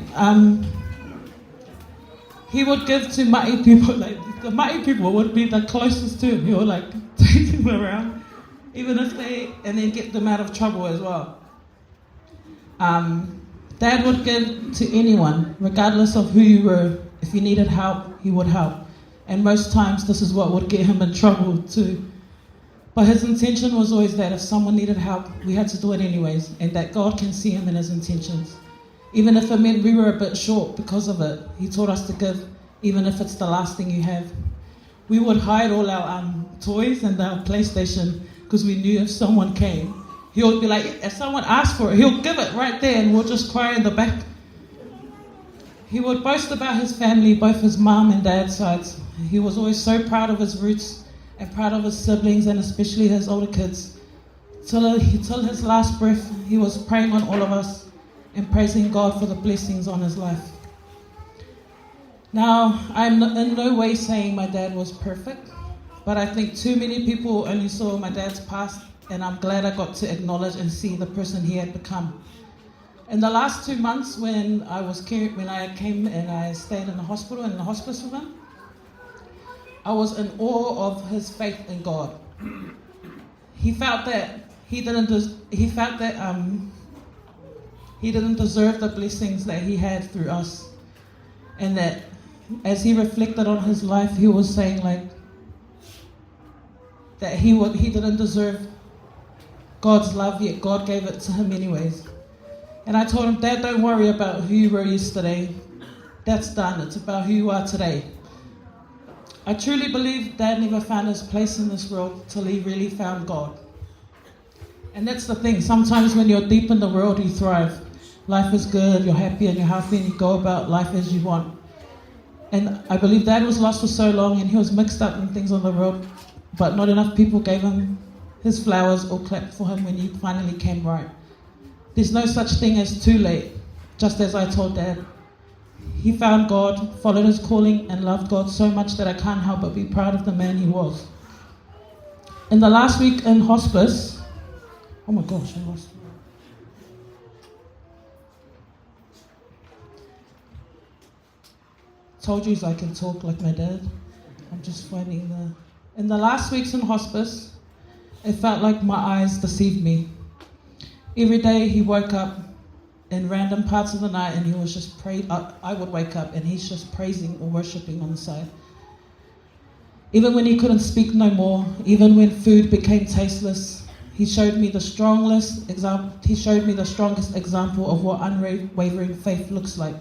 He would give to Ma'i people, like the Ma'i people would be the closest to him. He would like take them around, even if and then get them out of trouble as well. Dad would give to anyone, regardless of who you were. If you needed help, he would help. And most times this is what would get him in trouble too. But his intention was always that if someone needed help, we had to do it anyways, and that God can see him in his intentions. Even if it meant we were a bit short because of it, he taught us to give, even if it's the last thing you have. We would hide all our toys and our PlayStation because we knew if someone came, he would be like, if someone asked for it, he'll give it right there, and we'll just cry in the back. He would boast about his family, both his mom and dad's sides. He was always so proud of his roots and proud of his siblings, and especially his older kids. Till his last breath, he was praying on all of us and praising God for the blessings on his life. Now, I'm in no way saying my dad was perfect, but I think too many people only saw my dad's past and I'm glad I got to acknowledge and see the person he had become. In the last 2 months, when I came and I stayed in the hospital and in the hospice with him, I was in awe of his faith in God. He felt that he didn't deserve the blessings that he had through us, and that as he reflected on his life, he was saying that he didn't deserve God's love, yet God gave it to him anyways. And I told him, Dad, don't worry about who you were yesterday. That's done. It's about who you are today. I truly believe Dad never found his place in this world till he really found God. And that's the thing. Sometimes when you're deep in the world, you thrive. Life is good, you're happy and you're healthy, and you go about life as you want. And I believe Dad was lost for so long and he was mixed up in things on the road, but not enough people gave him his flowers or clapped for him when he finally came right. There's no such thing as too late, just as I told Dad. He found God, followed his calling, and loved God so much that I can't help but be proud of the man he was. In the last week in hospice, oh my gosh, I lost. Told you I can talk like my dad. I'm just finding In the last weeks in hospice, it felt like my eyes deceived me. Every day he woke up in random parts of the night and he was just praying. I would wake up and he's just praising or worshipping on the side. Even when he couldn't speak no more, even when food became tasteless, he showed me the strongest example of what unwavering faith looks like.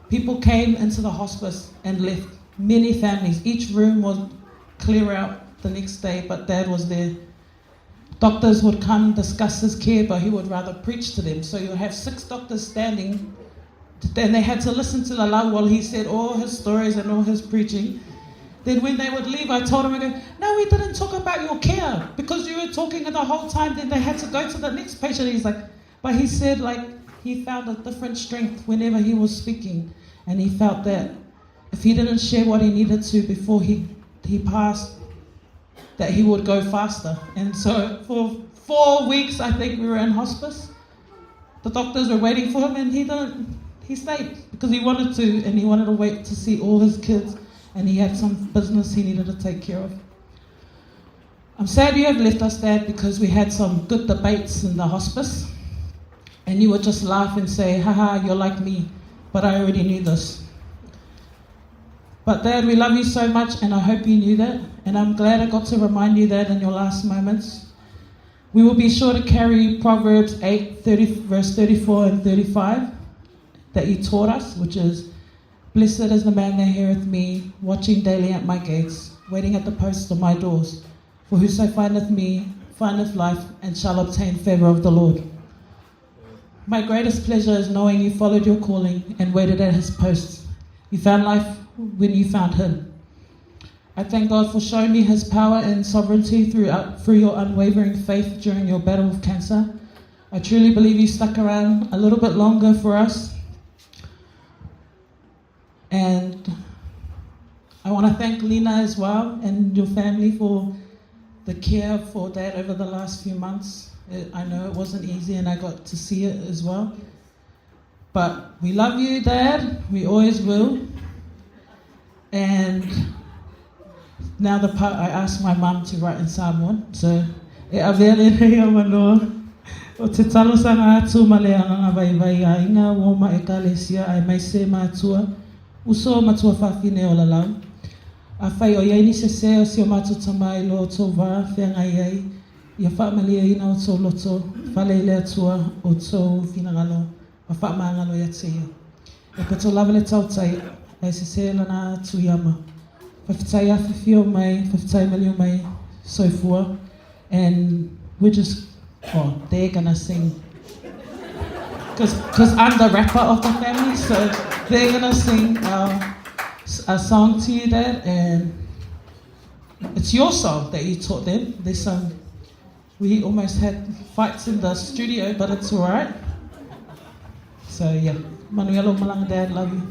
People came into the hospice and left. Many families. Each room would clear out the next day, but Dad was there. Doctors would come discuss his care, but he would rather preach to them. So you have 6 doctors standing, and they had to listen to Lalau while he said all his stories and all his preaching. Then when they would leave, I told him, I go, no, we didn't talk about your care, because you were talking the whole time. Then they had to go to the next patient. He's like, but he said he found a different strength whenever he was speaking, and he felt that if he didn't share what he needed to before he passed, that he would go faster. And so for 4 weeks, I think we were in hospice. The doctors were waiting for him, and he stayed because he wanted to, and he wanted to wait to see all his kids, and he had some business he needed to take care of. I'm sad you have left us, Dad, because we had some good debates in the hospice, and you would just laugh and say, haha, you're like me, but I already knew this. But Dad, we love you so much, and I hope you knew that, and I'm glad I got to remind you that in your last moments. We will be sure to carry Proverbs 8, verse 34 and 35 that you taught us, which is, blessed is the man that heareth me, watching daily at my gates, waiting at the posts of my doors. For whoso findeth me findeth life, and shall obtain favour of the Lord. My greatest pleasure is knowing you followed your calling and waited at his posts. You found life when you found him. I thank God for showing me his power and sovereignty through your unwavering faith during your battle with cancer. I truly believe you stuck around a little bit longer for us. And I want to thank Lena as well and your family for the care for Dad over the last few months. I know it wasn't easy, and I got to see it as well. But we love you, Dad. We always will. And now the part I asked my mum to write in Samoan. So, e avele rei manoa. O te talo sanga atu maleanga ngā vai a inga woma e kalesia ai mai se mātua. Uso matua whawhine o Lalau. A whai o iei ni se o si o mātua tamai lo o tō wā, whenga iei. Ia whaamalia ina o tō loto, whale lea tua o tō whinangalo, a whaamangalo ia te ia. E kato lawale tautai, ai se lana atu iama. Whawhitai awhiwhi o mai, whawhitai mali o mai, soifua. And we're just, they're gonna sing. Because I'm the rapper of the family, so they're gonna sing a song to you, Dad, and it's your song that you taught them. They sung. We almost had fights in the studio, but it's all right. So yeah, Manuelo Malang, Dad, love you.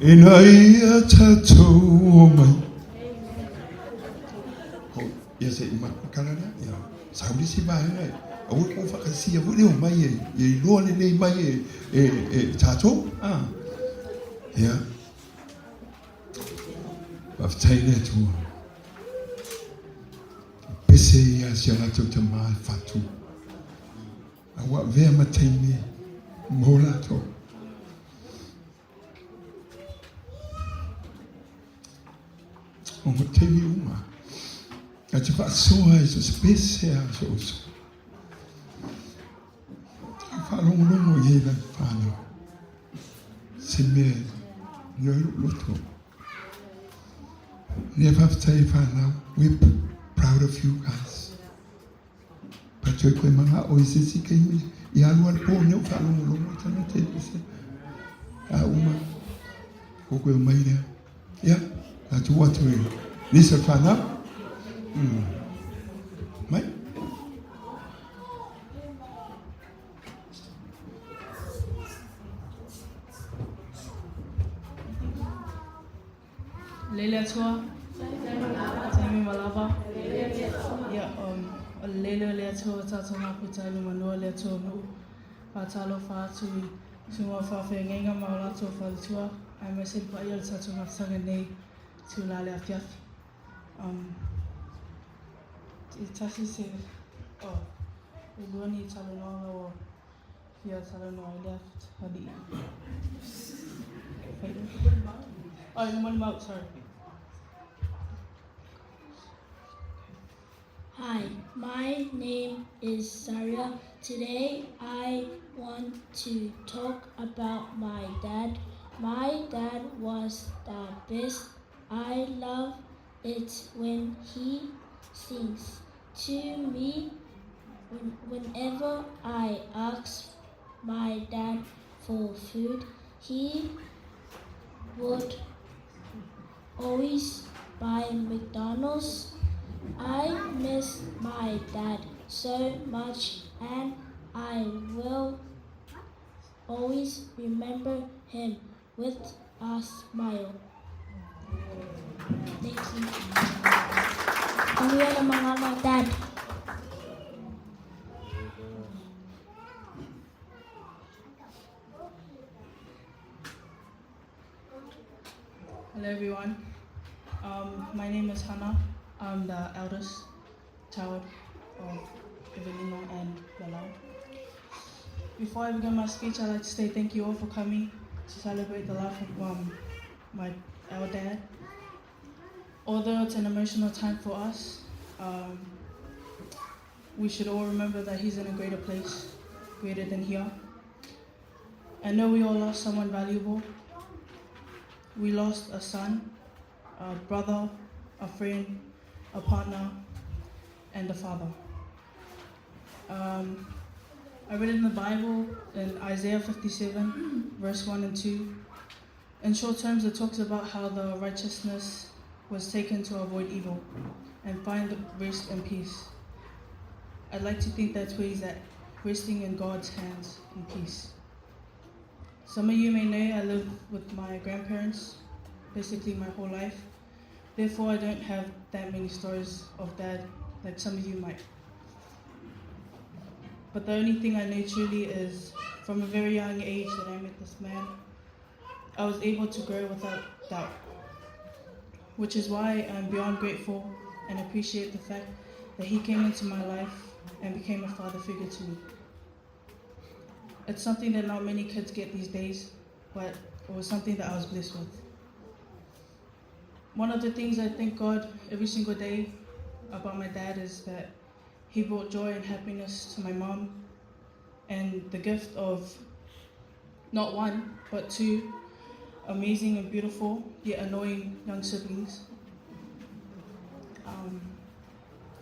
Ina ia tatou mai. Ia se ima kalana ia. Saudi si vai ai. Au ko fa kasi au le mai e lo le mai e tatou. Ah. Ia. Wa ftaile tu. Pese ia si ala tu tama fatu. Awa ve mataini mola to. O te uma. A te whaasoa e so spesea so so. Whalongongo i hei whanau. Se mea nio loto. Nia whaftai whanau. We're proud of you guys. Patoi koe manga o i sisi kei me. I alua le po neo whalongongo tana te se. A uma. Ko koe mai rea. Ia. La tu watu e. Nisa whanau. Mai. Lele atua. Taimi malava. Yeah, lele le atua tata mapu tailu manua le atua mu. Fatalo fatui. Suma fafe ngenga maulato falatua. Ai mesil pa ia tata matanga nei. Tula le afiafi. Tasi se. Oh. Uguani talo noa o. Fia talo noa left. Hadi. Oh, you want him out, sorry. Hi, my name is Saria. Today I want to talk about my dad. My dad was the best. I love it when he sings to me. Whenever I ask my dad for food, he would always buy McDonald's. I miss my dad so much and I will always remember him with a smile. Thank you. Ang yan ang mga dad. Hello everyone. My name is Hannah. I'm the eldest child of Evelina and Lalau. Before I begin my speech, I'd like to say thank you all for coming to celebrate the life of our dad. Although it's an emotional time for us, we should all remember that he's in a greater place, greater than here. I know we all lost someone valuable. We lost a son, a brother, a friend, a partner, and a father. I read in the Bible in Isaiah 57, verse 1 and 2. In short terms, it talks about how the righteousness was taken to avoid evil and find rest and peace. I'd like to think that's where he's at, resting in God's hands in peace. Some of you may know I live with my grandparents, basically my whole life. Therefore, I don't have that many stories of dad like some of you might. But the only thing I know truly is from a very young age that I met this man, I was able to grow without doubt, which is why I'm beyond grateful and appreciate the fact that he came into my life and became a father figure to me. It's something that not many kids get these days, but it was something that I was blessed with. One of the things I thank God every single day about my dad is that he brought joy and happiness to my mom and the gift of not one, but two amazing and beautiful, yet annoying young siblings.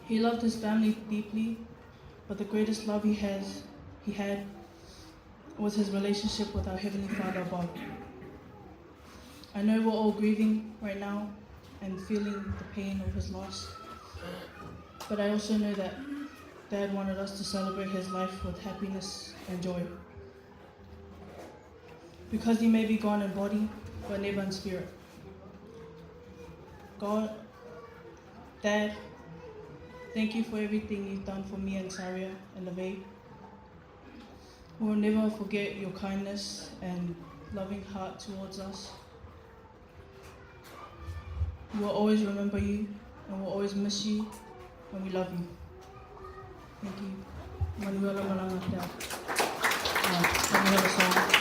He loved his family deeply, but the greatest love he had was his relationship with our Heavenly Father above. I know we're all grieving right now and feeling the pain of his loss, but I also know that Dad wanted us to celebrate his life with happiness and joy. Because he may be gone in body, but never in spirit. God, Dad, thank you for everything you've done for me and Saria and the babe. We'll never forget your kindness and loving heart towards us. We'll always remember you and we'll always miss you and we love you. Thank you. Manuela Malanga Dad. Let me have a song.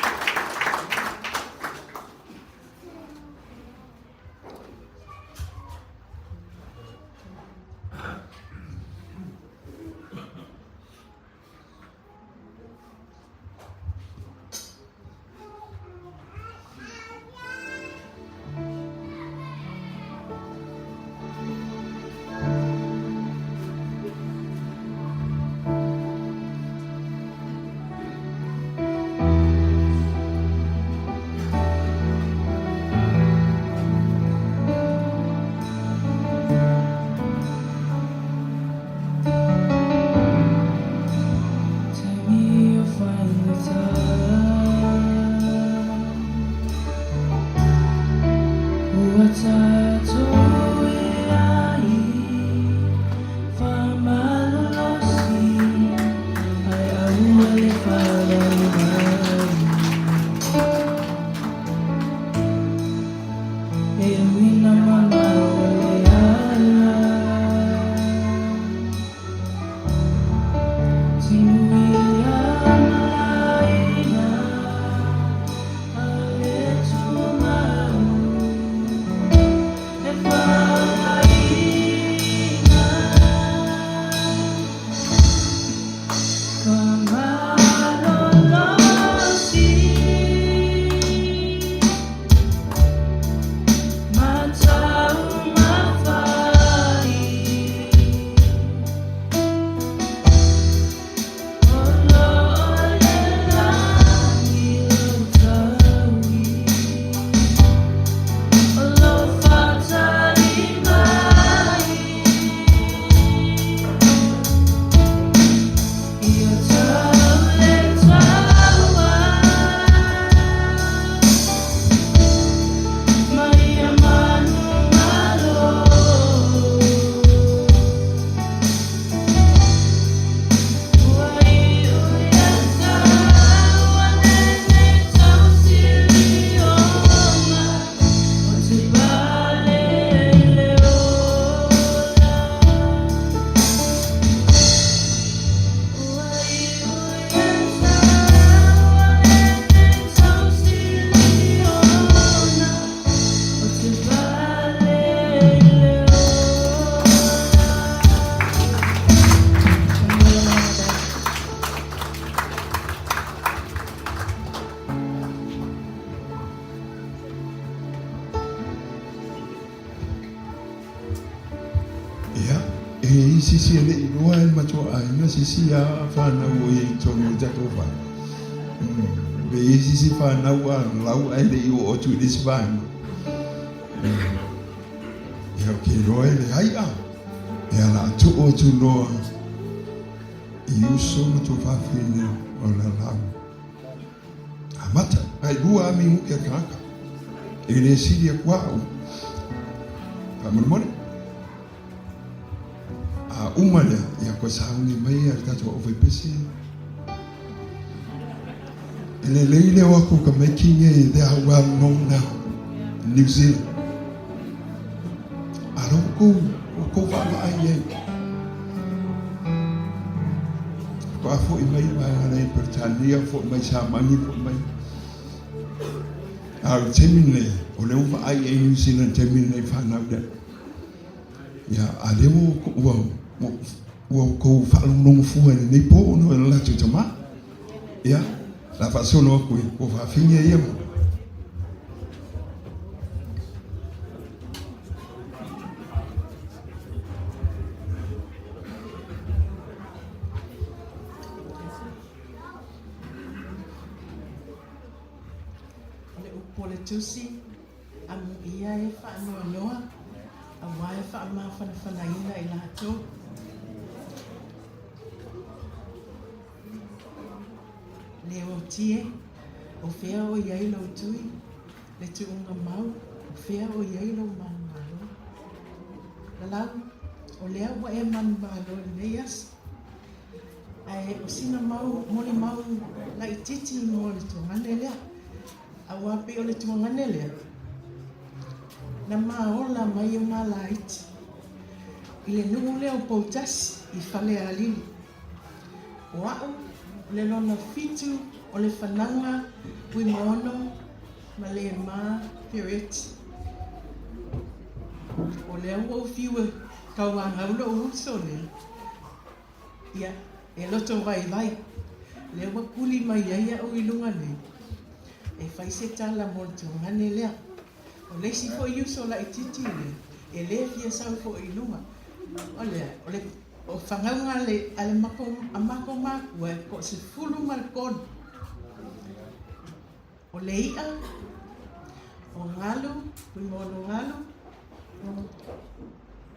sisi ele inoa e matua ai sisi a whanau e tono jatova be sisi whanau a lau ai le i o tu this van ia ke roe le hai a ia la tu o tu noa i uso matu whawhine o Lalau amata ai rua ami muke kaka e le siri a kwao Pamone a umale ia ko sauni mai ar tato o pesi ele leile wa ko ka making it they are well known now in New Zealand aroko ko va ai ko afo i mai mai pertania fo mai sa mani fo mai a temine o le uva ai e New Zealand temine fa na da ya alemo wo ko fa no fu ni po no la tama ya la façon no ko fa finir ia Tusi amu ia e fa noa a mai fa ma fa ina ila to le o tie o fea o ia ilo tui le tu unga mau o fea o ia ilo man malo Lalau o lea wa e man malo leias ai o sina mau moli mau la ititi mo le tu ngane lea awa pe o le tu ngane lea na maola mai o malaiti i le nungu leo poutasi i fale alili o au le lona fitu o le whananga Fuimaono ma le ma Fereti o le au fiua kauanga ulo uso le ia e loto vai le wa kuli mai ia o ilunga le e fai se tala mo le ngane lea o le si fo yuso la ititi le e le fia sau fo ilunga o le o whangaunga le ale mako maku e ko se fulu malkon o le ia o ngalu Fuimaono ngalu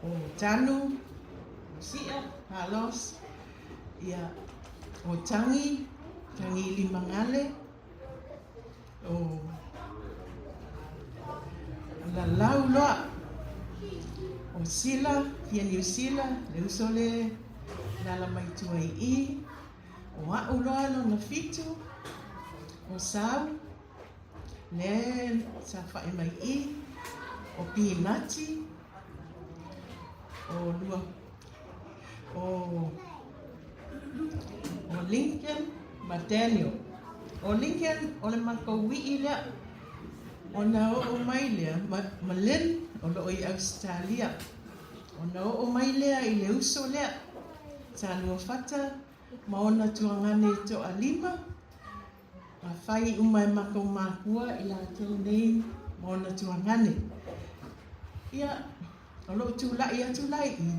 o tanu o sia halos ia o tangi limangale o Lalau loa o sila fia New Zealand le uso le nala mai tuai i o au loa lo na fitu o sau le sa fai mai i o pinati o lua o Lincoln ma Daniel o Lincoln o le makawi i lea o na o mai lea ma len o lo i Australia o na o mai lea i le uso lea sa lua fata ma ona tuangane to alima ma fai umai makau makua i la tau nei ma ona tuangane ia o lo tulai i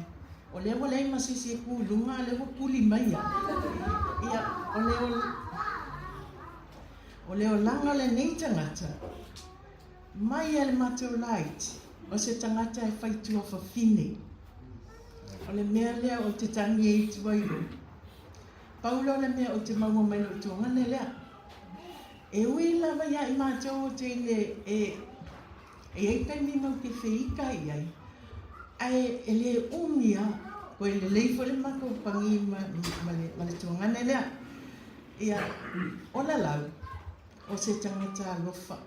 o le wale masisi e kulunga le wa kuli mai ia o le o langa le nei tangata mai ele matau light o se tangata e fai tua whawhine o le mea lea o te tangi e tuairo paulo le mea o te maua mai lo tuangane lea e ui lava ia i matau o te ile e eikai mi mau ke whiika i ai ai ele umia ko ele leifo le mako pangi ma le tuangane lea ia o Lalau o se tangata lofa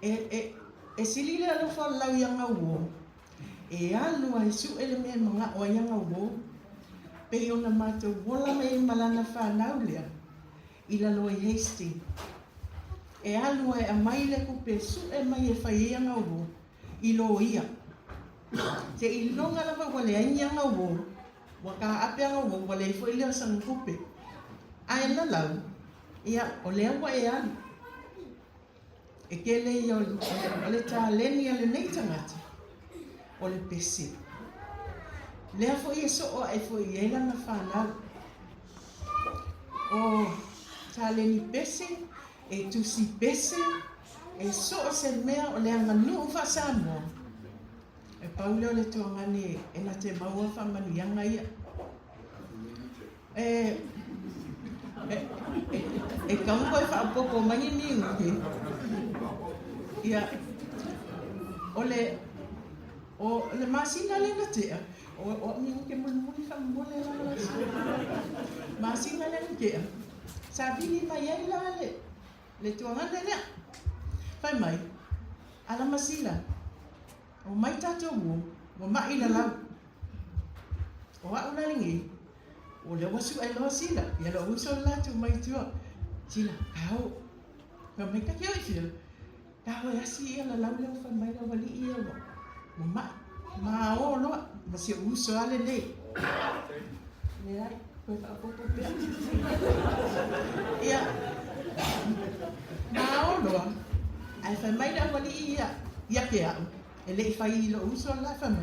e silile alofa lau yanga uo e alu ai su ele me mga o yanga uo pe ona mato wola me malana whanau lea i lalo e Hastings e alu ai a mai le kupe su e mai e whai yanga uo i lo ia te i longa lava wale ai yanga uo waka ape anga uo wale i fo ilea sang kupe ai Lalau ia o lea wa e alu e kele i o le tā leni ale nei tangata o le pese Lea fo ia so o ai fo ia la na whanau. O taleni pese, e tusi pese, e so o se mea o lea nganu ufa Samoa. E paule o le tuangani e na te maua whamanianga ia. E kaungo e whaapoko mangi ni uke. Ia, o le masina le na tea. O mi uke muli whamole la la so. Masina le na tea. Sabini mai ai la le tuangani lea. Whai mai, ala masila. O mai tātou o mai Lalau. O au laringi. O le wasu ai loa sila. Ia lo uso latu mai tua. Sila, kau. Ka mai ka kio i fia. Kau e asi ia Lalau leo wha mai la wali ia wa. O mai. Ma o loa. Ma si uso ale le. Le ai. Koe wha popo pia. Ia. Ma o loa. Ai wha mai la wali ia. Ia ke au. E le fai lo uso la fama.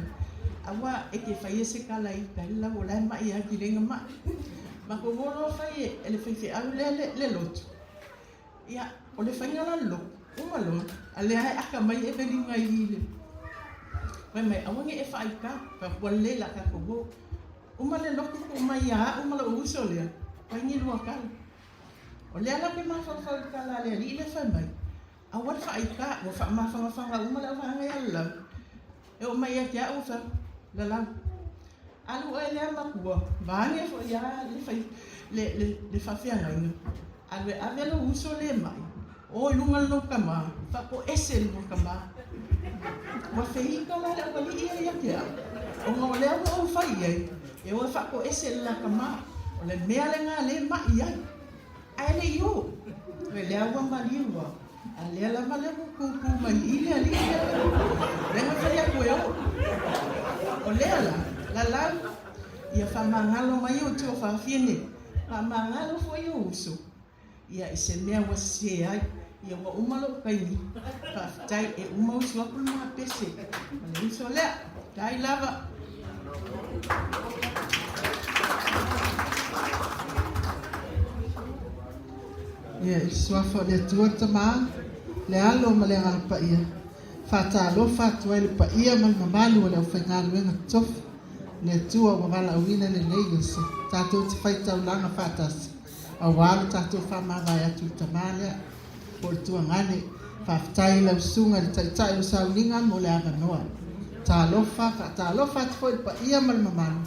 Awa e ke fai se kala i pela o la mai a ki lenga ma. Ma ko volo fai e le fai au le lotu. Ia o le fai ngala lo. Uma lo. Ale ai aka mai e veli ngai ile. Mai awange e fai ka pa wale la ka ko go. Uma le loku ko mai a uma lo uso le. Pai ni lo ka. O le ala ke ma fa kala le ile fai mai. Awal fa ika wa fa ma fa uma la fa ngai ala e o mai ke au fa Lalau alu e le ma ku ba nge fo ya le fa le fa fia ngai alu ave lo uso le mai o lunga lo kama fa ko esel lo kama wa fe ika la la li ia ke o mo le o fa ia e o fa ko esel la kama o le mea le nga le mai ia ai le yo le awa maliwa ale la male ku mai ile ali renga faria ko yo o le la ia fa mangalo mai o tu fa fine fa mangalo fo yo uso ia ise mea wa se ai ia wa umalo kai ni fa tai e uma uso ku ma pese ale uso le dai lava ia iswa le tua tama le alo ma le alpa ia fatalo fatwa le pa ia mal mamalu le ofengal wenga tof le tua wa vala wina le leis tato te fai tau langa fatas awal tato fama vai atu tamale por tua ngane faftai la sunga le tai usaulinga mo le avanoa talo fatwa pa ia mal mamalu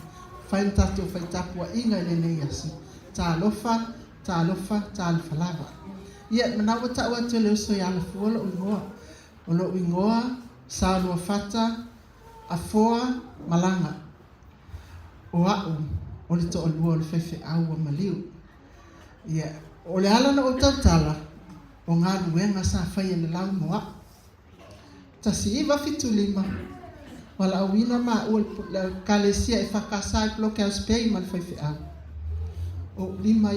fai tato fai tapua inga le leis talo falava ia manawa tawa te le so ya le fuolo o ingoa sa lo fata afoa malanga o o le to o le fefe au maliu ia o le ala na o Taala o ngā luenga sa fai le lau moa ta si iwa fitulima wala awina ma o le kalesia e whakasai bloke au spei ma le fefe au o lima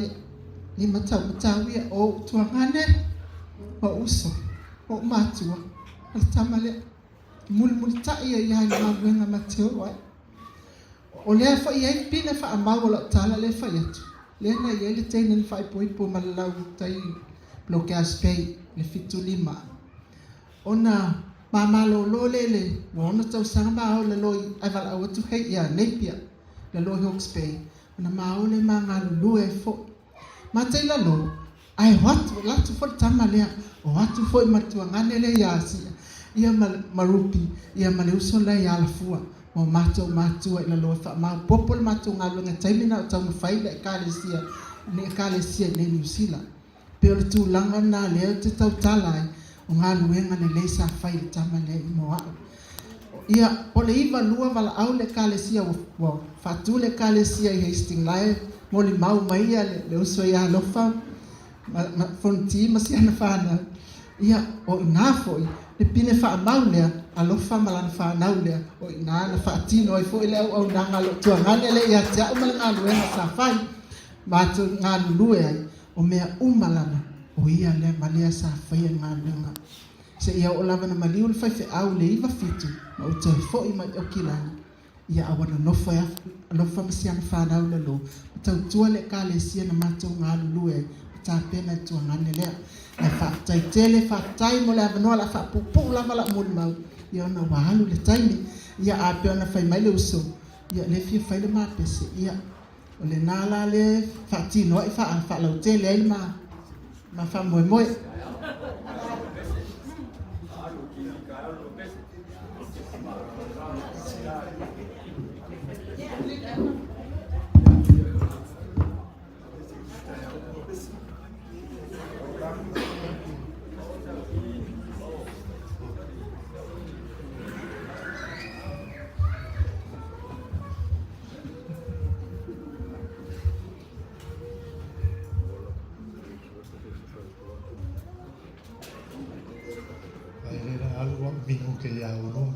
tawia o tuangane o uso o matua o tamale mul tai ia ia wenga mateo wai o le fa ia pina fa amau la Taala le fa yatu le na ia le tena le fa po malau tai bloke aspei le fitulima ona mama lo le ona tau sanga o le loi ai vala o tu hei ia nepia le loi Hawke's ona mau le manga lu e fo Matei la lo, ai watu latu fo tamalea, o watu fo matuangane le yasi, ia marupi, ia maleuso la ia alafua, mo matua ila lo fa ma popol matu ngalo nga taimina o tau mawhai la ekalesia le New Zealand. Pero tu langa na leo te tau talai, o ngā luenga le leisa whai le tamalea I moa. Ia, o le iwa lua wala au le ekalesia, fatu le ekalesia I Hastings lai, moli mau mai le uso ia lofa ma fonti masi ana fana ia o ina foi le pine fa mau le alofa malana fa nau le o ina na fa tino I foi le au nanga lo tua ngane le ia tia umal ngalu e sa fai ma tu ngalu lue ai o mea umalana o ia le malea sa fai ngalu se ia o lava na maliu le fai fe au le iwa fitu ma o te foi ma o kilani ia awana nofa masiana whanau le lo. Tau tua le ka le sia na matou ngā lulu e ta pena tua ngane lea. Le whaatai tele, whaatai mo le avanoa la whaapupu lava la muli mau. Ia ona wahalu le taimi. Ia a pe ona whai mai le uso. Ia le fia whai le mapese. Ia o le nala le whaatino e whaalau tele ai ma wha moe moe. Bingung ke Eulogy.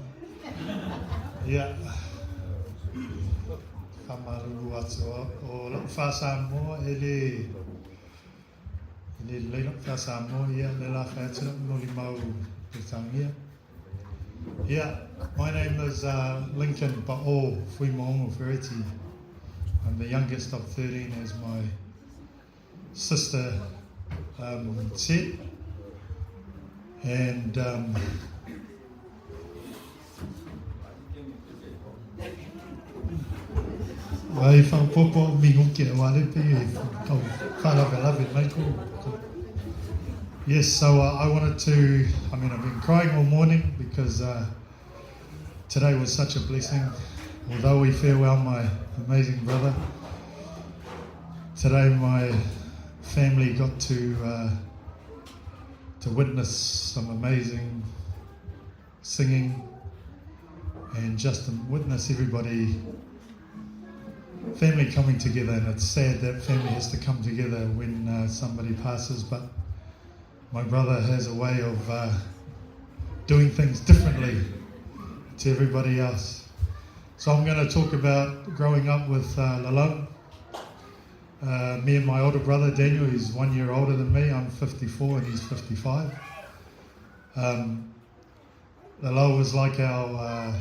Ya, kamaru atso o lo fasamo ele le fasamo ya le la fetsa no limau petangia. Yeah, my name is Lincoln Pa'o Fuimaono Fereti. I'm the youngest of 13, as my sister said. And ai whaupopo mingo ke wale pe kau whalawe mai ko. Yes, so I wanted to, I've been crying all morning because today was such a blessing. Although we farewell my amazing brother, today my family got to witness some amazing singing and just to witness everybody, family coming together. And it's sad that family has to come together when somebody passes, but my brother has a way of doing things differently to everybody else. So I'm going to talk about growing up with Lalau. Me and my older brother Daniel, he's 1 year older than me. I'm 54 and he's 55. Lalau was like our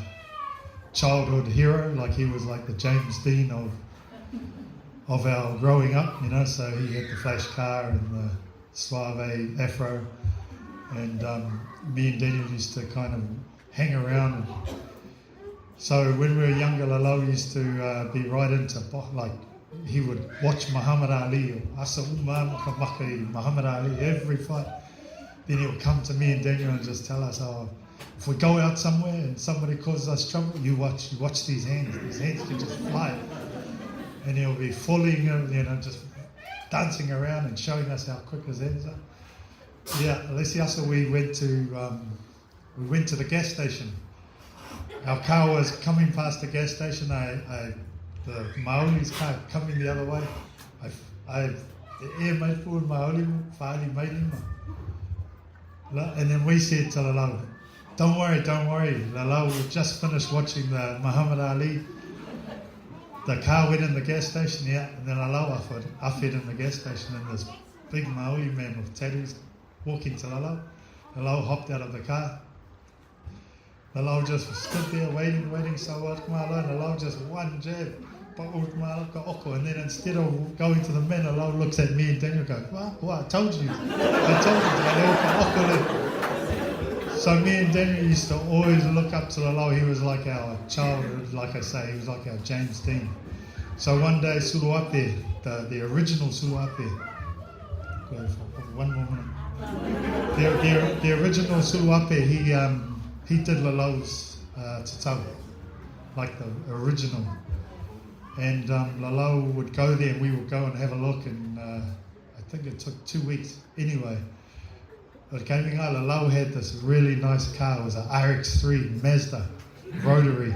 childhood hero, like he was like the James Dean of our growing up, so he had the flash car and the suave afro, and me and Daniel used to kind of hang around. So when we were younger, Lalau used to be right into, like, he would watch Muhammad Ali or Asa Umar Makamaki, Muhammad Ali every fight. Then he would come to me and Daniel and just tell us, if we go out somewhere and somebody causes us trouble, you watch these hands can just fly. And he'll be falling, just dancing around and showing us how quick his hands are. Yeah, Alessiasa, we went to the gas station. Our car was coming past the gas station. The Maoli's car coming the other way. And then we said to Lalau, don't worry, Lalau, we just finished watching the Muhammad Ali. The car went in the gas station, and then Lalau afed in the gas station, and this big Maori man with tattoos walking to Lalau. Lalau hopped out of the car. Lalau just stood there waiting, so Lalau just one jab. And then instead of going to the men, Lalau looks at me and Daniel goes, I told you. So me and Daniel used to always look up to Lalau. He was like our childhood, like I say, he was like our James Dean. So one day, Suluape, the original Suluape, one more minute. The original Suluape, he did Lalau's tatau, like the original. And Lalau would go there and we would go and have a look, and I think it took 2 weeks. Anyway, Lalau had this really nice car. It was an RX-3 Mazda rotary.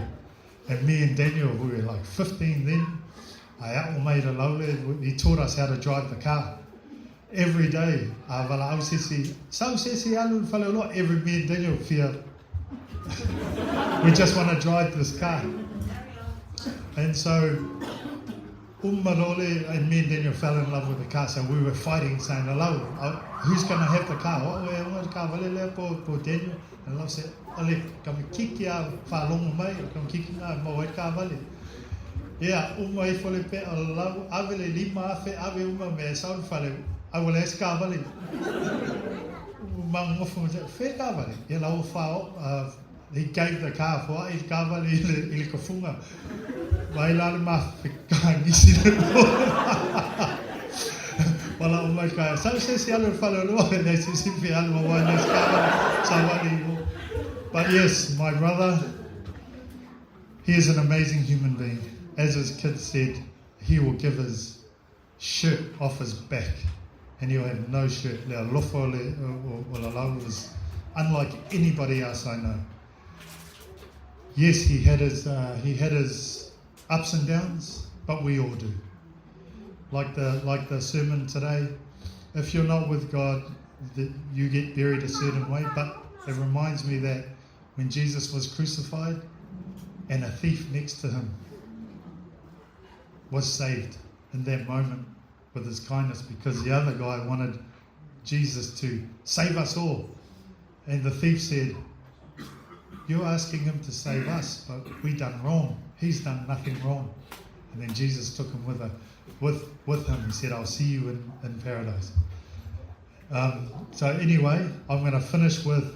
And me and Daniel, we were like 15 then. He taught us how to drive the car. Every day, every me and Daniel feel we just want to drive this car. And so Malole and me and Daniel fell in love with the car, so we were fighting, saying, Lalau, who's going to have the car? Oh, the car, po Daniel. And Lalau said, Ole, kami kiki a whalongo mai, kami kiki ngā mo kaa vale. Yeah, e fole pe a Lalau, avele lima afe, ave me saun whale, awele es kaa vale. Mang ngofu said, fe kaa vale. Yeah, Lalau whao, he gave the car for I kaa vale ili kafunga. Vai lá no mar ficar nesse Wala o mai kai. Sabe se alo fala lo ne se fi alo wa ne ska. But yes, my brother, he is an amazing human being. As his kid said, he will give his shirt off his back and he'll have no shirt. Le lofo le Lalau was unlike anybody else I know. Yes, he had his ups and downs, but we all do. Like the sermon today, if you're not with God, you get buried a certain way. But it reminds me that when Jesus was crucified, and a thief next to him was saved in that moment with his kindness, because the other guy wanted Jesus to save us all, and the thief said, "You're asking him to save us, but we done wrong. He's done nothing wrong." And then Jesus took him with him. He said, "I'll see you in paradise." So anyway, I'm going to finish with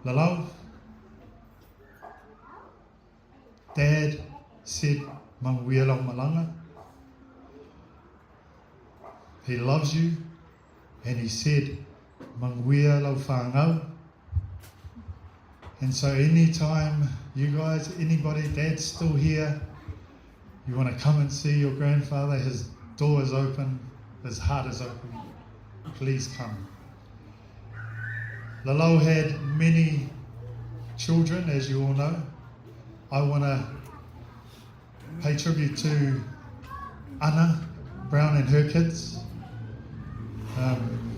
Lalau. Dad said, "Manguela malanga." He loves you, and he said, "Manguela whangau." And so anytime you guys, anybody, Dad's still here, you want to come and see your grandfather, his door is open, his heart is open, please come. Lalau had many children, as you all know. I want to pay tribute to Anna Brown and her kids,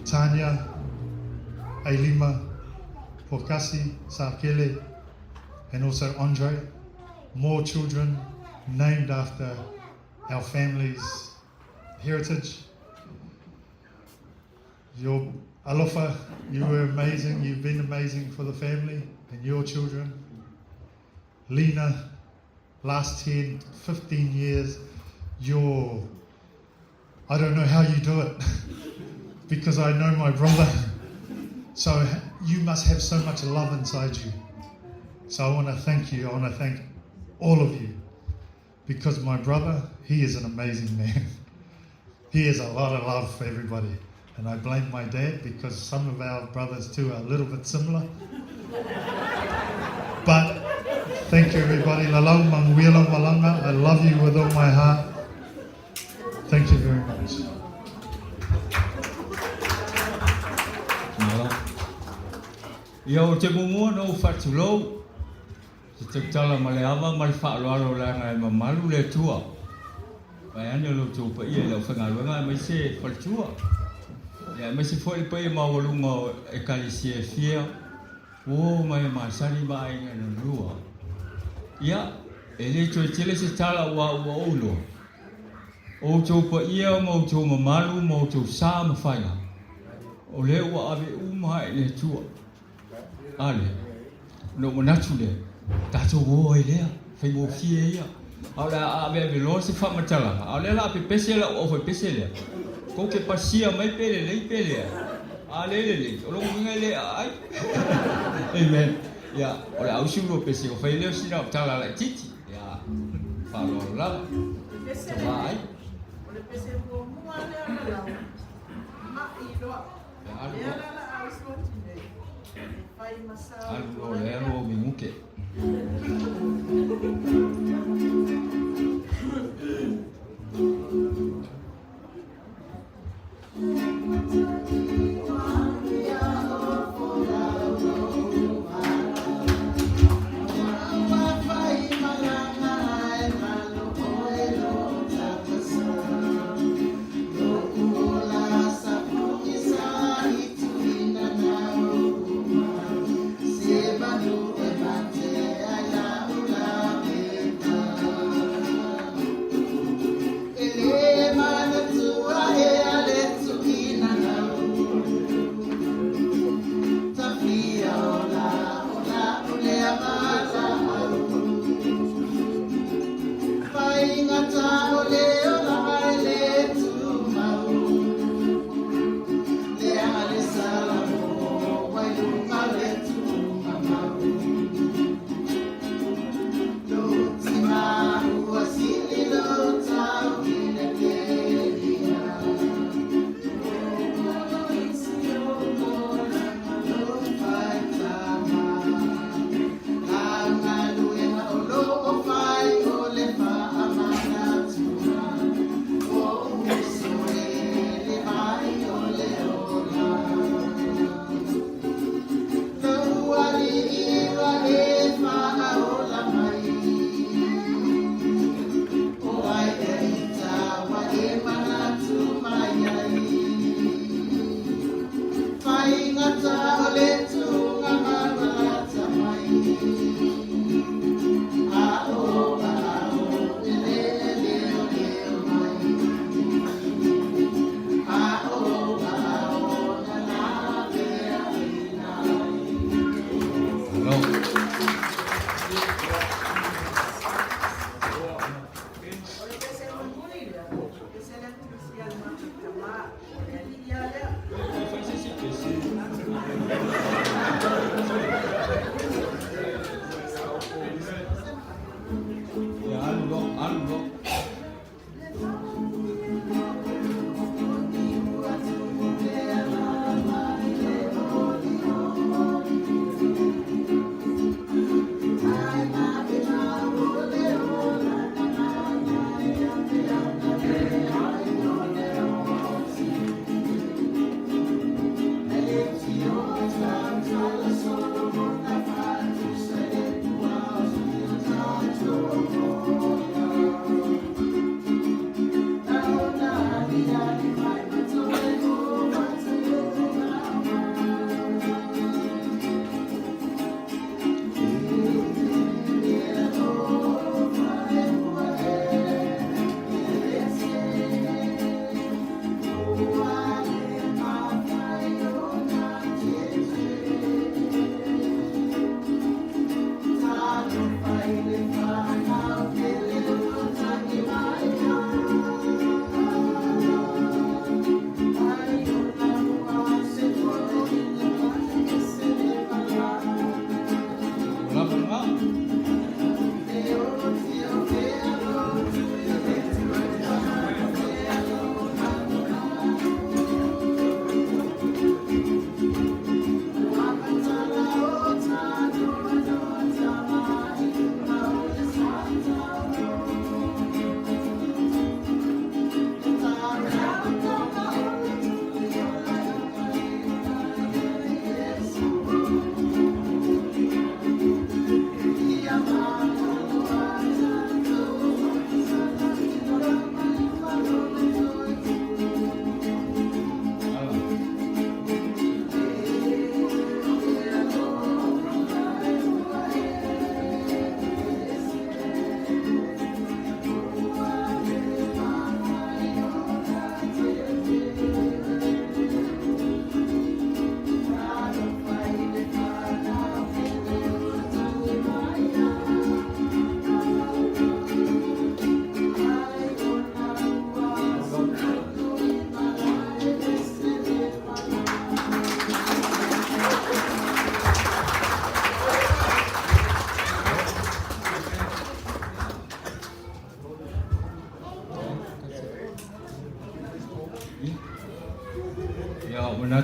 Tanya, Ailima, Pokasi, Sakele, and also Andre. More children named after our family's heritage. Your Alofa, you were amazing. You've been amazing for the family and your children. Lena, last 10, 15 years, I don't know how you do it because I know my brother. So you must have so much love inside you. So I want to thank you. I want to thank all of you, because my brother, he is an amazing man. He has a lot of love for everybody. And I blame my dad, because some of our brothers too are a little bit similar. But thank you everybody. Lalau manguela malanga. I love you with all my heart. Thank you very much. Ia o te mumua no whatulou, te tala ma le awa ma le whaaloalo langa e mamalu le tua. Pai ane lo tōpa ia leo whangaluenga e mai se whaltua. Ia mai se fwoi pai e mawalunga e kalisi e fia, o mai maasari mai inga na lua. Ia, e le tō tele se tala ua ulo. O tōpa ia ma o tō mamalu ma o tō sā ma whainga. O le ua ave uma e le tua. Ale, no manatu le, tato wo e lea, whai mo fie ia. Au la ave lo se whamatala, au le la pe pese la o fai pese lea. Ko ke pasia mai pele lei pele. Ale le, o lo ngai le ai. Amen. Ya, o la au suru pese o fai leo sina tala la titi. Ya, falo la. Vai. O le pese mo mo ale la. Ma i do. Ya, la au suru. Algo lero minuke.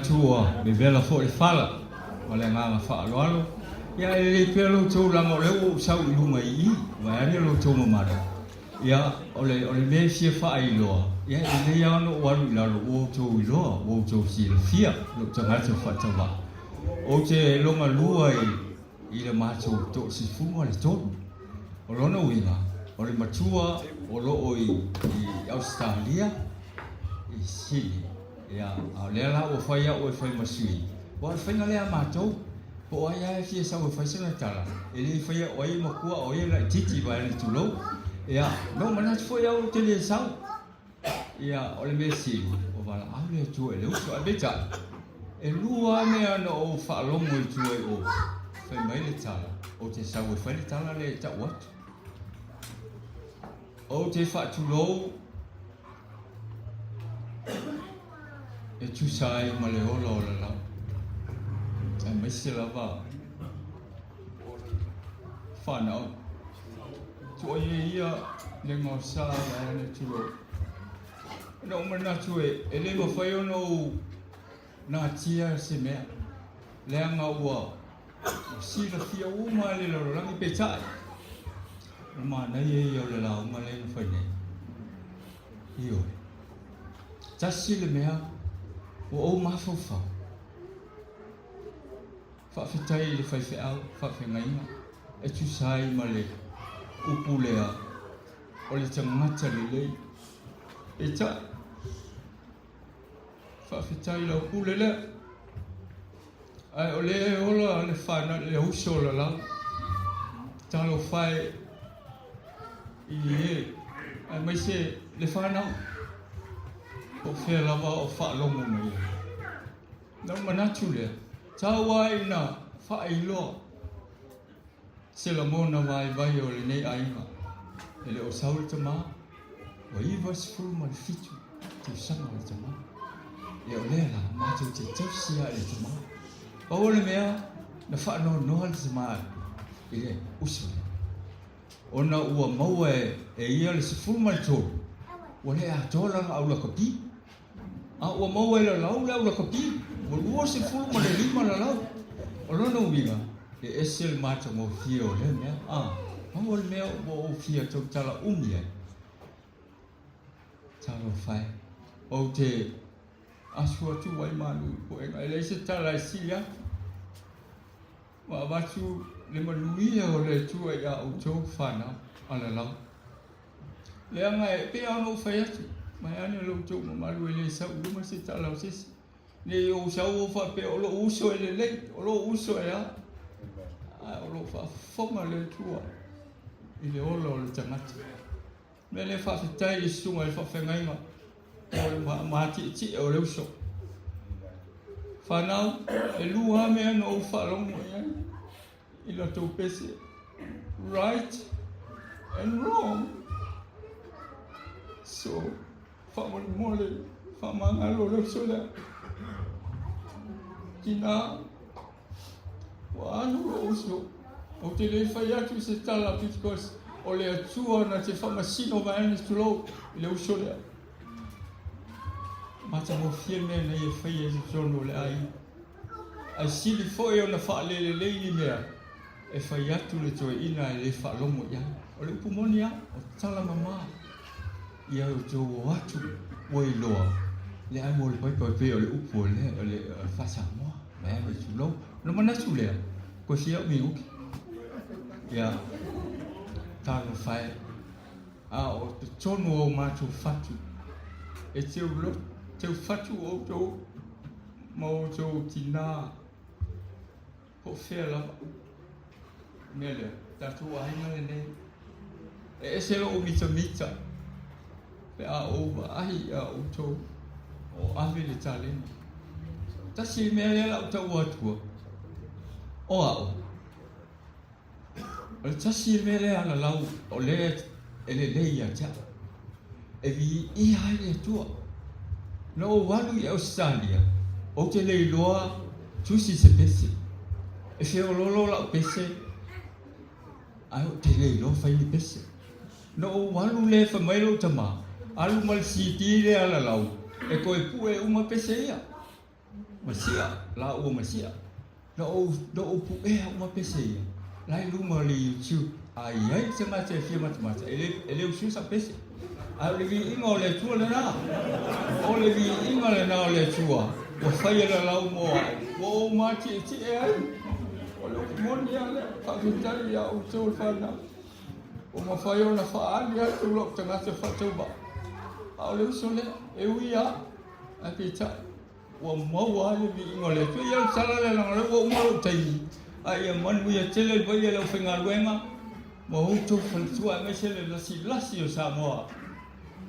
Tua me vela fo e fala wala nga fa alo ya le pelo tu la mo le sa u lu mai wa ya lo tu mo mara ya ole me si fa ai lo ya le ya no wa lu la lo tu lo wo tu si le fia lo tu nga tu fa ta ba o te lo ma lu ai i le ma tu to si fu mo le to o lo no winga o le matua o lo o i Australia i si ya alela o fai masui o fai na le matou po ai fi sa o fai sena tala ele fai o ai makua o ia titi vai le tulo ya no mana foi o tele sa ya o le mesi o vala ale tu ele o abeta e lua me ana o fa lo mo tu e o fai mai le tala o te sa o fai le tala le ta what o te fa tulo e tu sai ma le olo la e mai se lava fa no tu ia le ngo sa la ne tu no ma na tu e le mo fai ono na tia se me le nga wa si la fia u ma le lo la mi petai ma na ye yo le la ma le fai ne io tassi le mea o mafofa fa fitai le fai au fa fengaina e tu sai male upulea o le tangata le e ta fa fitai la upulele ai o le ola le fana le uso la talo fai i ai mai se le fana o fea lava o wha longo mai. Nau manatu lea, tawa ina wha iloa. Se la mona vai o le nei ainga. Ele o sauri tama, o iwa sifuru ma le fitu, te usanga le tama. le o le la ma tu te sia le te ma o le mea na fa no le ma ile uso ona ua maua ia le sifuru mai tō o le a tōla au la kapi a ua maua le lau le au la kapi o lua sifuru ma le lima la lau o lona uinga e ese le mata mo fia o le mea maua le mea o fia tō tala umi ai tala whai o te asua tu wai manu po e ngai leise tala e si atu ma watu le manuia o le tua ia o tō whana ala lau. Le anga e pe ano whai atu, mai ane lo tō mamalu e le sau luma se tala o sisi. Ne o sau o wha pe o lo uso e le lei, o lo uso e a. O lo wha whonga le tua i le ola o le tangata. Me le wha whitai e sunga e wha whengainga o le maati ti e o le uso. Whanau e lua mea no o whalongo e ai. Ila tō pese, right and wrong. So, whamoni mole, whamangalo leo sola. Kina, wa anu lo uso. O te le whai atu se tala, because o le atua na te whamasino maene tulo, le uso lea. Mata mo fie mea na ia whai e se tono le ai. Ai sili foi o na whaalele leini mea. E whai atu le toi ina e le whaalomo ia. O le upumoni ia, o tala mama. Ia o tō o atu, o i loa. Le ai mo le pai o le upu o le whasamoa. Mea me tulo. No manatu lea. Ko fia o mi uki. Ia, tāna whai. O te tono o mātou whatu. E teo lo, teo whatu o tō. Mo tō tina. Ko whea lava. Mele, tatu ahinga le nei. E ese lo o mita. Pe a ova ahi a o tō. O ahi le tālena. Tasi mele la o tau atua. O ao. O le tasi mele ala lau o le ele leia tia. E vi I hai le tua. No o walu I Australia. O te leiloa tusi se pese. E feo lolo la o pese. Ai te leilo fai ni pese. No o walu le fa mailo tama. Alu mal siti le ala lau. E koe pu e uma pese ia. Masia, la o masia. No o pu e uma pese ia. Lai luma le YouTube. Ai se mate fia mata. Ele usu sa pese. Ai le vi ingo le tua le na. O le vi ingo le na le tua. O fai la lau mo. O mati ti e ai. O le monia le whakitari a o tō whana. O mawhai o na whaali a tō lok tangata whatauba. A o le uso le, e ui a pita. O maua le vi ingo le. Tui au tala le langa le o umaro taini. A ia manu ia tele le vai e lau whenga luenga. Ma o tō whalitua me se le lasi o Samoa.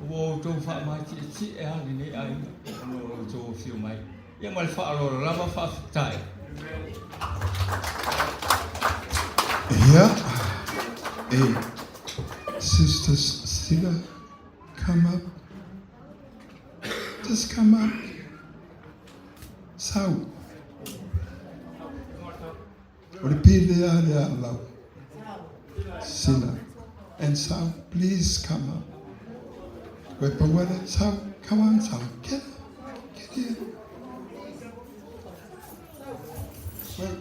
O tō whaamati ti e hali nei aina. O tō whio mai. Ia mai whaarora lama whaafitai. Yeah. Hey, Sister Sila, come up. Just come up. Sau. Or the people there allow. Sila. And Sau, please come up. Wait, but what? Sau, come on, Sau. Get here. Well,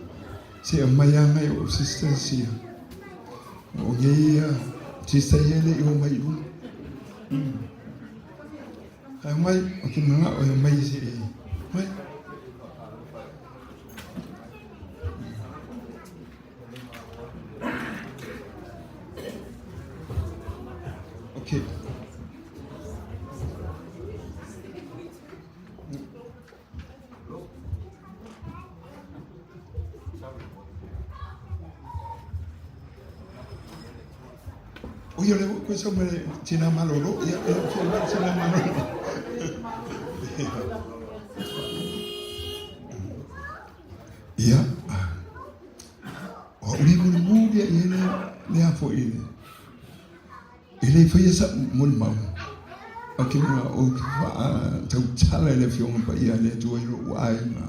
si mayanga o sister si o ngia sister yele o mai u ai mai o ki nga o mai si mai okay. Yo le questo me tina malolo ya tina malolo ya o ri ko mu dia ele le a fo ele foi essa mol mau Okay, o tau tala le fionga pa ia le tua ilo wai ma.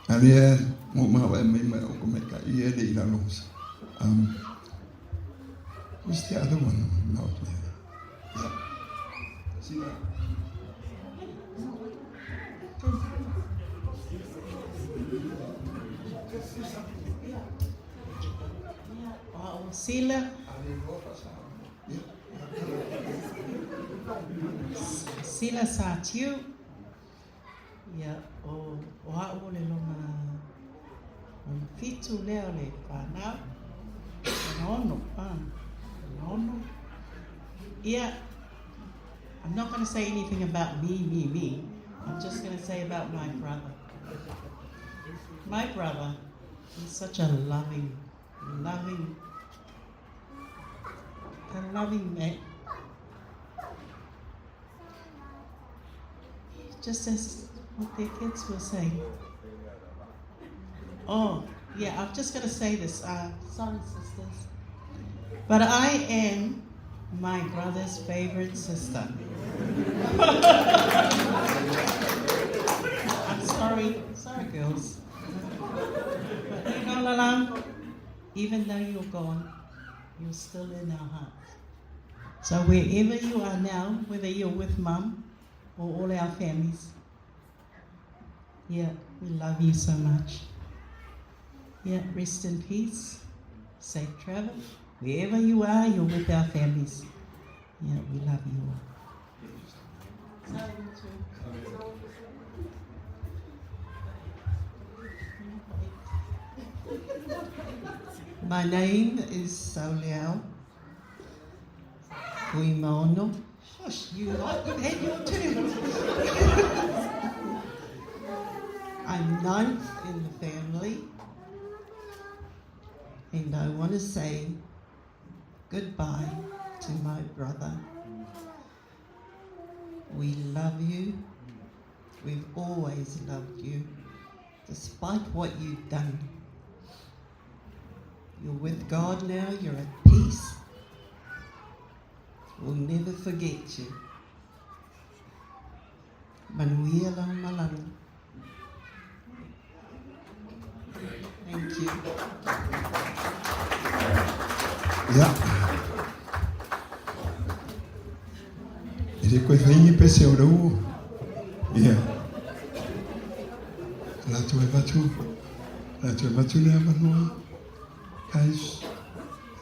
Ale mo ma wa mai mai o me ka ia le ila los. Who's the other one? No. Yeah. See that? Sila. Sila sa tiu. Ya o hao le longa fitu leo le whanau. Nono. Yeah. I'm not going to say anything about me. I'm just going to say about my brother. My brother is such a loving man. Just as what their kids were saying. Oh, yeah, I'm just going to say this. Sorry, sisters. But I am my brother's favorite sister. I'm sorry, girls. But you know, Lalau, even though you're gone, you're still in our hearts. So wherever you are now, whether you're with Mum or all our families, yeah, we love you so much. Yeah, rest in peace, safe travel. Wherever you are, you're with our families. Yeah, we love you all. My name is Lalau. Fuimaono. Shush, you had your turn. I'm ninth in the family. And I want to say goodbye to my brother. We love you. We've always loved you, despite what you've done. You're with God now, you're at peace. We'll never forget you. Manuia Malang. Thank you. Yeah. Ele koe whaingi pese o rau. Yeah. Latu e watu nea manua. Guys,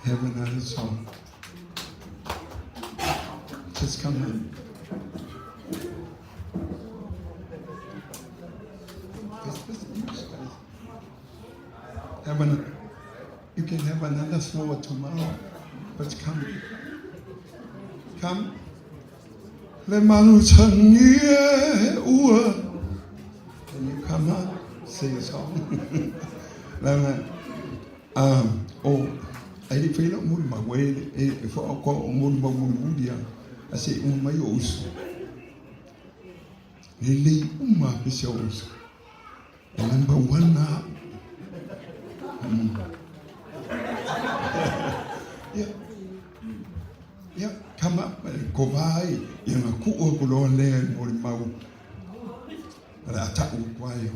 have another song. Just come in. You can have another floor tomorrow, but come. Come. Le manu changie ua. Can you come up? Sing a song. Ai le whaila muri ma wele e whaoko o muri ma murudia a se mai o usu. Le lei pese o usu. E number one na. Yeah, come up. Ko vai i ngā ku'o kuloa lea muri mau. Ra atau kwai.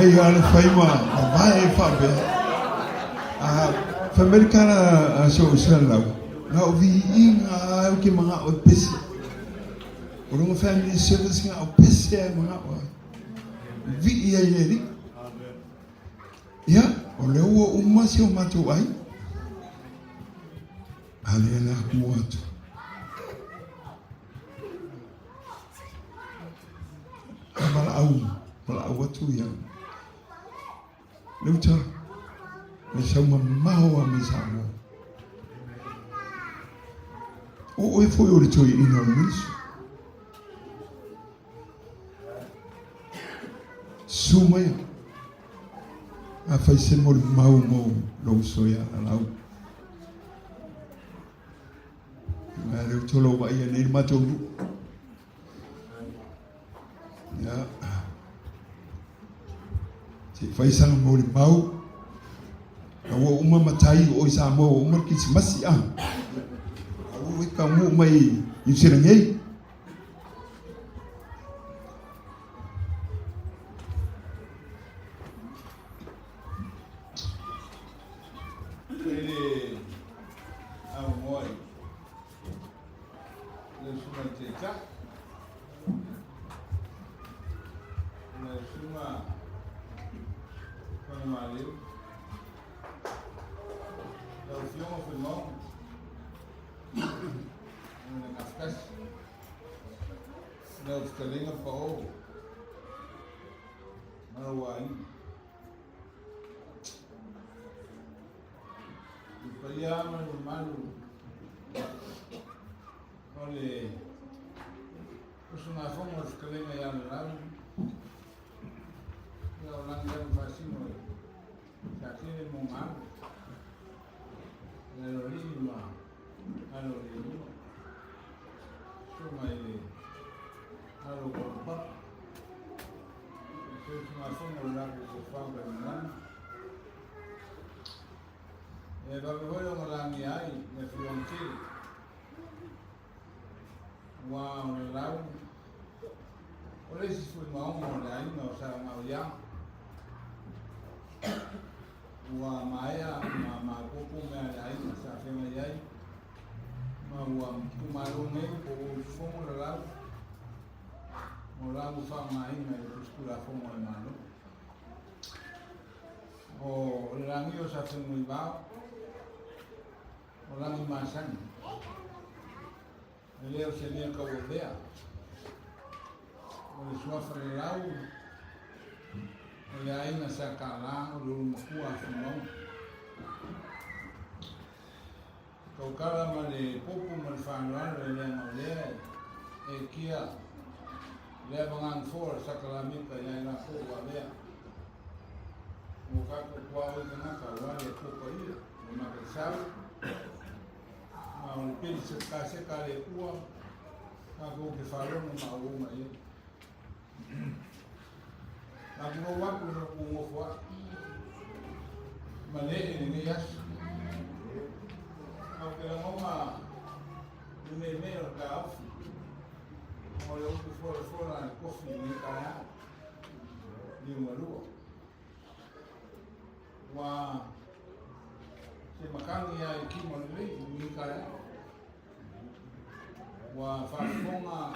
ngai ale faima vai fabe famerikana so Lalau na ovi inga o ke mga o pesi o runga family service nga o pesi mga o vi ia ineri ya o leo uma si o matu ai ale na kuatu Lalau tu yang luta mesama mau mesama o foi o to ina miso sumaya a faise mo mau lo soya Lalau ngale tolo wa ia nei mato ya si faisang mo mau na uma matai o isa mo uma Krismasi o ka mo mai yusirangei Lalau oleh si Fuimaono dai no sa ngauya wa maya ma kuku me dai sa fema yai ma wa kumarume ko fomo Lalau Lalau fa mai me skula fomo mano o langio sa femo ba o langi masan Leo se lia ka wobea. O suafa Lalau. O le aina sa Taala o le makua Fuimaono. Kau kala ma le popo ma le whanoana le lea maulea e kia lea mangang fora sa kalamika ia ina ko wabea. O kako kua o kanaka wale popo ia. O makasau. O pili se kase kare ua ako ke wharono ma o ma ia ako no waku no kungofua ma le e ni yasu ako ke la ngoma lume meo ka afu o le uku fora na kofi ni kaya ni umarua wa se makangi ya ikimo ni kaya wa whafonga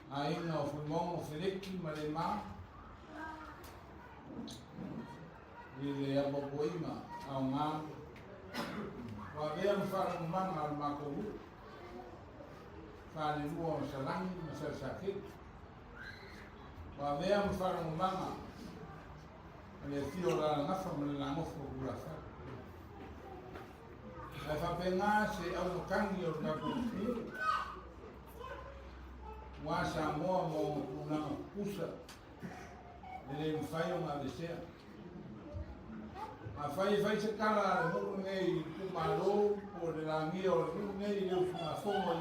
aina o Fuimaono Fereti malema i le abapoima au ngā wa vea mwharamumanga al makoru whare lua o salangi masasake wa vea mwharamumanga le fio la ngafa mele la ngofo kurafa e whapenga se au makangi o tapu wa Samoa mo una kusa ele fai uma desea a fai se kala mo nei kumalo o de la mia o nei eu uma fomo a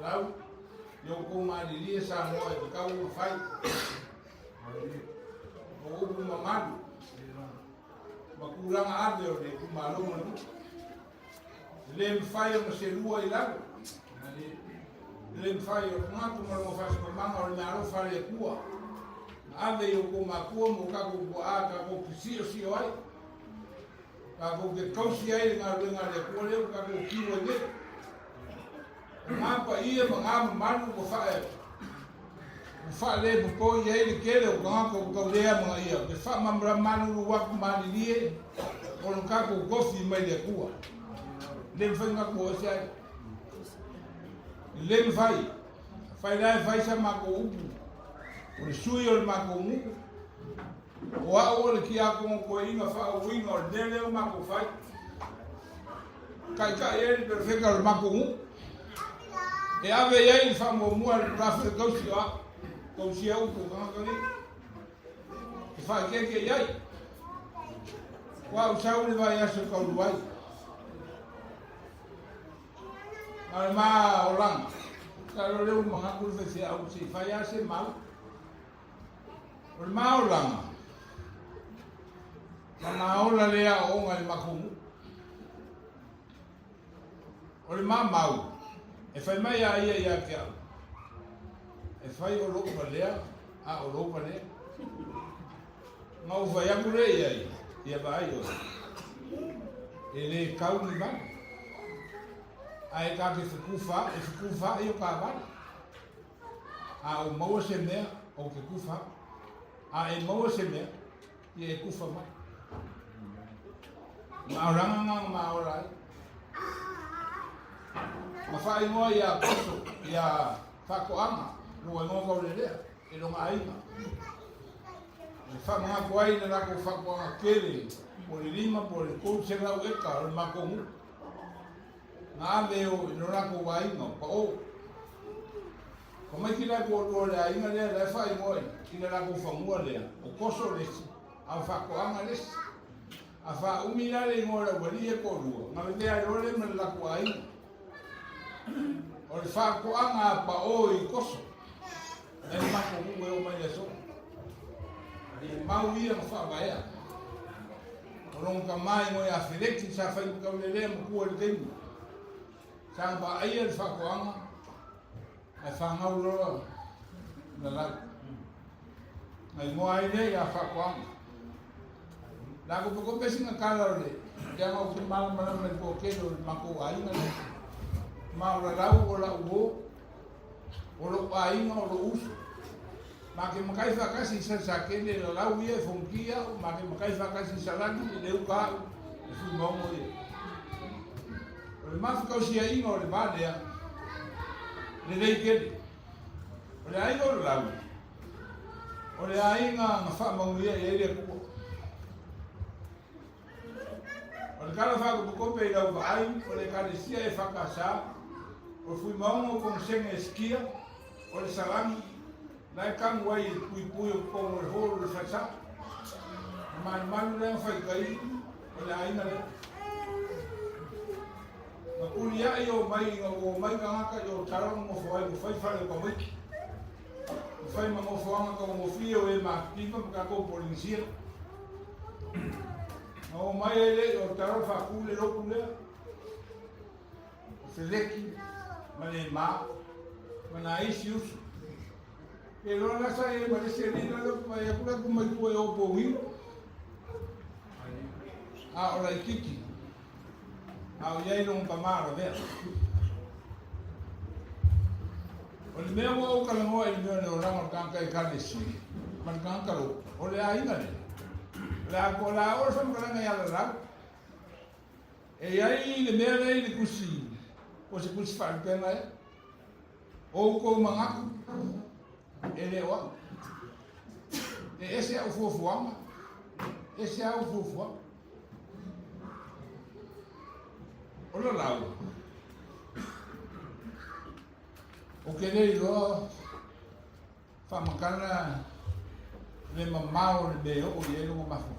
Lalau eu com marilia Samoa e ka u fai o uma madu makuranga ade o de kumalo mo ele fai uma selua i Lalau le fai o ngatu mo fas ko manga o na ro fare kua ave o ko makua mo ka ko a ka ko kisio sio ai ka ko ke kausi ai ngā ruenga le kore ka ko kiwa ne ngā pa ia ma ngā manu ko fa le po ia le kere o ngā ko lea mga ia ke fa mamra manu lu waku mani lie o ka ko gofi mai le kua le whainga ko se ai le fai lai sa ma ko upu o le sui o le ma ko mu o a o le ki a ko inga fa o inga o le leo ma ko fai kai e le perfecta o le ma ko mu e ave ia i fa mo mua le prafe le kausi au ko kanga e fa ke iai wa usau le vai aso ka luai al ma orang kalau le mga kurve se au si fa ya se mal o ma orang na ola le a o ngai makumu o le ma mau e fai mai a ia ke au e fai o loko palea a o loko palea ngau vai a kure ia vai o e le kau ni vai ai ka ke fukufa e o ka vai a o mau se mea o ke kufa a e mau se mea e kufa mai mauranga maurai ma fai mo ia koso ia fakoanga no e ngo le e lo mai e fa mga kuai na ko fakoanga kere po lima po le ko se la e ka ma ko mu na leo no na ko wai no pa o ko mai kila ko lo le ai na le fai mo kila la ko fa mo le o koso le a fakoanga le a fa umina le ngora wali e ko lu nga le ai role me la ko ai o le fa ko anga pa o i koso e ma ko mu e o mai so e ma ui e fa ba ya o ron ka mai mo ya Fereti sa fa ko le mo ko le tem sa ba ai e fa ko anga e fa nga lo la ai mo ai le ya fa ko anga la ko pesi na kala le ya ma ku mal me ko ke do ma ko ai na ma o Lalau o la uo o lo ai no lo uso ma ke ma kai fa kasi sa ke le Lalau ia fonkia ma ke ma kai fa kasi salani le u ka Fuimaono ia o le ma fa kasi ai no le ba le ke o le ai no Lalau o le ai nga fa ma ia le ku o le kala fa ko pe la vai o le kala sia e fa kasa o Fuimaono con senge skia o le salami la kam wai pui o ko o holo le fa man le fa kai o le ai na le ma kulia yo mai ka yo taro mo foi fa le ko mai fai ma mo fo ka mo fio e ma pipa ka ko polizia o mai ele o taro fa kule lo kule seleki mane ma mana issues e lo la sai ma se ni lo pa ya kula ku mai ku e o po wi a o la kiki a o ye no pa ma ro ver o le mea o ka mo e me no ramo kan ka de si man kan ka ro o le ai na la ko la o son ka nga ya la e ai le mea le kusi o se kusi fa pe na o ko manga ele o e esse é o fofuama esse é o fofuama o Lalau o que ele lo fa makana le mamao le beo o ele o mafu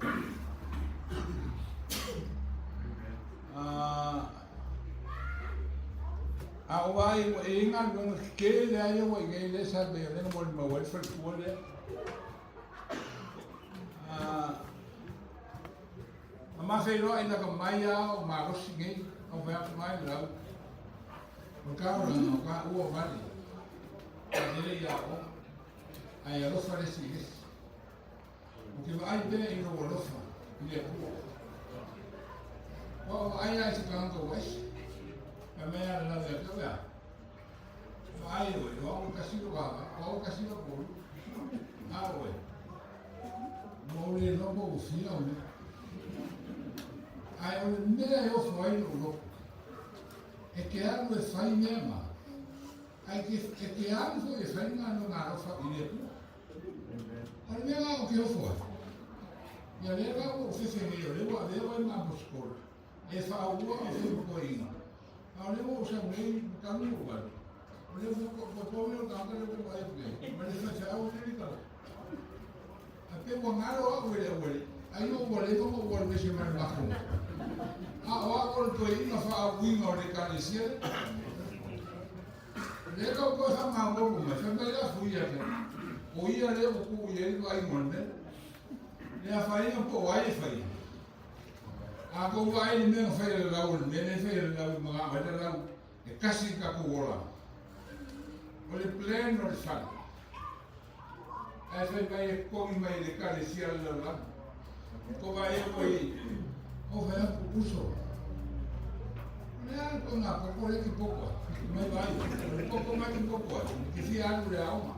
a o vai e nga no que le ai o que le sabe le no mo mo fa fu le ma fe lo ina ka mai a o ma ro singe o vai mai la o ka o ka o vai ele ya o ai ro fa le singe O ke vai be i no lofa. Ile ku. O ai se kan ko wai. A me ala na de ka ya. Ai o kasino ka, o kasino ko. Ah, oi. Mo le no mo fia o le. Ai o me o foi no. E que algo e fai mesmo. Ai que algo e fai no na fa ile. Ai me o que eu foi. E ali era o fevereiro, eu levo na buscola. E fa o o coinha. Aí eu vou chamei no caminho agora. Eu vou pôr meu carro eu vai porque. Mas ele já o que tá. Até o ngaro o ele. Aí eu vou levar o gol de semana na rua. O gol coinha fa o winho de canicia. Leva o coisa mal mas também já fui aqui. O ia levar o ele vai mandar. E a farinha um pouco aí farinha. A pouco aí nem fez lá o nem fez lá o mas lá é casi capoeira. Olha pleno de sal. Essa vai com mais de caricia lá. Como vai o vai o uso. Não com na pouco é que pouco. Mas vai pouco mais que pouco. Que se algo de alma.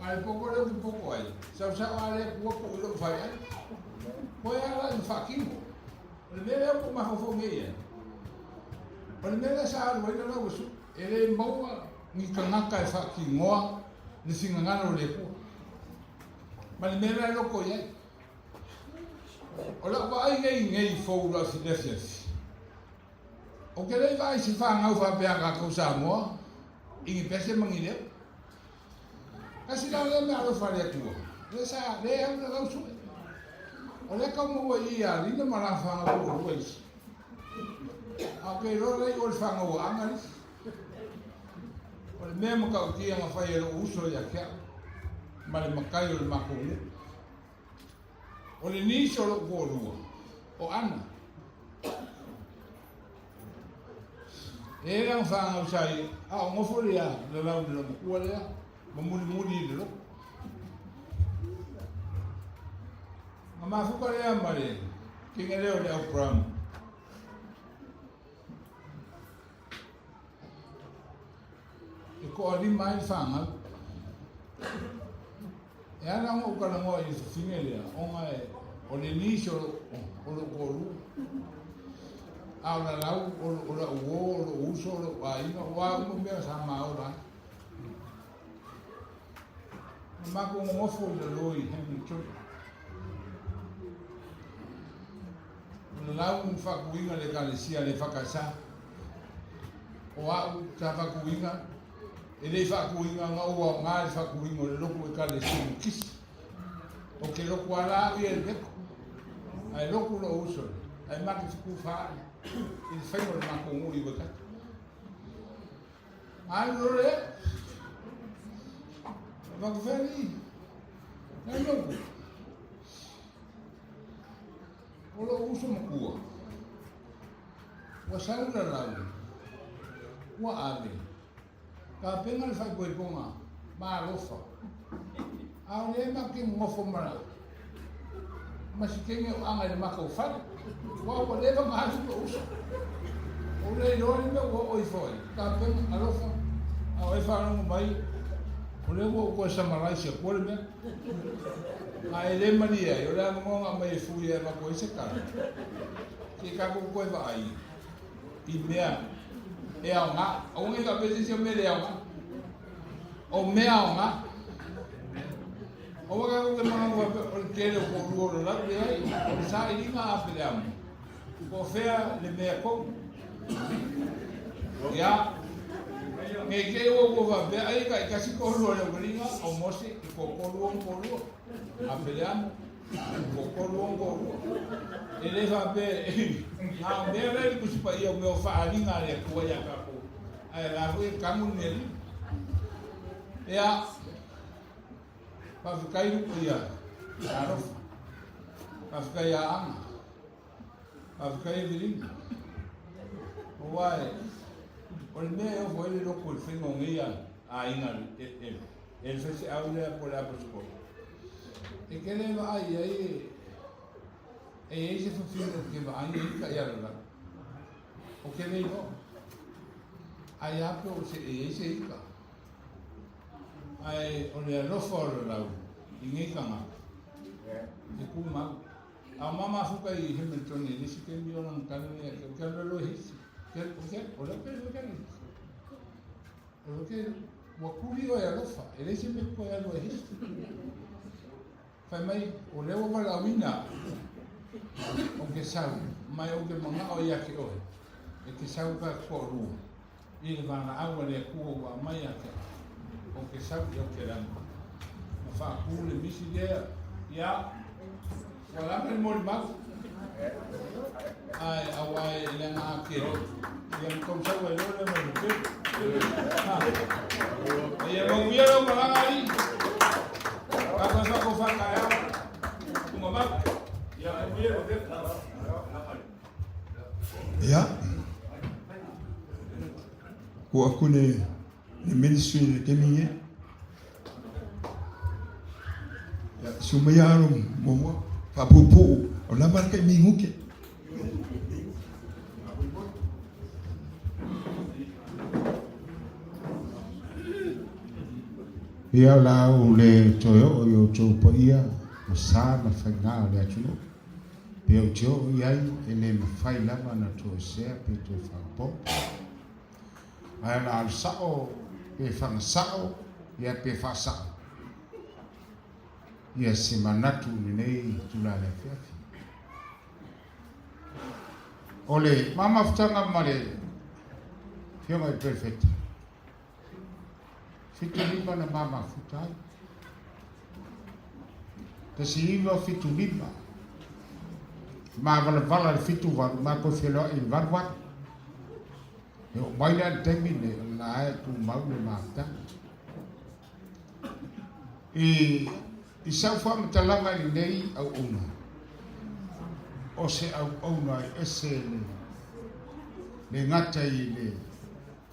Ai pouco é um pouco aí. Sabe ale pouco não vai. Foi lá no faquinho. Primeiro é como a fogueira. Primeiro essa água ainda não uso. Ele mau ni kanaka e faquinho, ni singangano lepo. Mas primeiro é louco aí. Olha vai ninguém fogo lá se desce. O que ele vai se fanga o fabiaga com Samoa. E pese mangile. Kasi lang yan na faria tua. Essa lei é um negócio. Olha como ia ali não mara fanga o dois. Ok, lo lei o fanga o angaris. Olha mesmo que o dia uma faia o uso já que. Mas macaio o macumu. Olha nisso o golo. O ana. Era fanga o sai. Uma folha Lalau de olha. Mamuli dulu. Mama aku kali amare. King ele oleh Abraham. Iko ali mai fanga. Ya na mo kala mo i fingelia. Onga e ole niso ole golu. Ala lau ole o uso ole ai no wa mo me sama ora. Mako ngofo le loi hemi choi. Lalau fakuinga le kalesia le fakasa. O au ta fakuinga. Ele fakuinga nga o nga le fakuinga le loko e kalesia kis. O ke loko ala i el beko. Ai loko lo uso. Ai maki fiku fa. Il faimo le mako ngui beka. Ai lore. Mas Fereti, não é louco. Olha o uso no cua. O sal da Lalau. O ave. A pena ele faz boi bom, marofa. A olhema que mofo mara. Mas quem é o anga de macofado? O olhema mais do uso. O leilão meu o foi. A pena a lofa. A oifa não vai. Olha o que essa Malaysia por me. A ele Maria, eu lá não a mãe fui a coisa cara. Que cago coisa aí. E meia é uma, a única vez que eu me lembro. O meia uma. O cago que não quer o coro lá de aí. O sai de uma apelamos. O fea le meia com. Ya. Ngai ke o ko va be ai kai kasi ko lo le gringa o mose ko ko a peleamo ko lo ele va be a be le ku pa ia me fa alinga le ku ya ka ko ai la fu kamu ne ya pa kai ku ya aro pa kai ya am pa kai viringa o vai o meu foi ele louco ele fez a inga ele fez a aula por lá por escola E kele wa ai e se fafino ke wa ai ka ia la. O kele no. Ai ape o se se ika. Ai o le lo fo la. Inge kanga. E ku ma. A mama fuka I Hamilton ni si ke mi ona kana ni ke lo hisi. Ke o le pe lo kana. O ke wa kuri o ya lofa. Ele se me ko ya lo hisi. Fai mai o le wa la wina. O ke sau mai o ke manga o ya ke o. E ke sau ka ko ru. I le vana awa le ku wa mai ya ke. O ke sau yo ke ran. Ma fa ku le misi dia ya. Wala men mo mag. Ai awai le na ke. Yang kom sau le le mo ke. Ai mo ya lo ma ai. Ako sa ko fa kaya. Kumabak. Ya mo ya o de. Ya. Ko aku ne ministry ke minye. Ya sumayarum mo papupu ona marka minguke. Ia la o le toyo yo chopo ia sa na fanga le chuno. Pe o jo ia ele fai lava na to se pe to fa po. Ai la al sao pe fa sao ia pe fa sao. Ia si manatu ni nei tula le fiafi. Ole mama ftanga male fioma perfect. Fitu lima na mama futai. Tasi lima fitu lima. Ma vala fitu va ma ko felo il varwa. Yo baila termine la tu mau le mata. I sa fa mtalanga ni nei au una. O se au una ese le ngata I le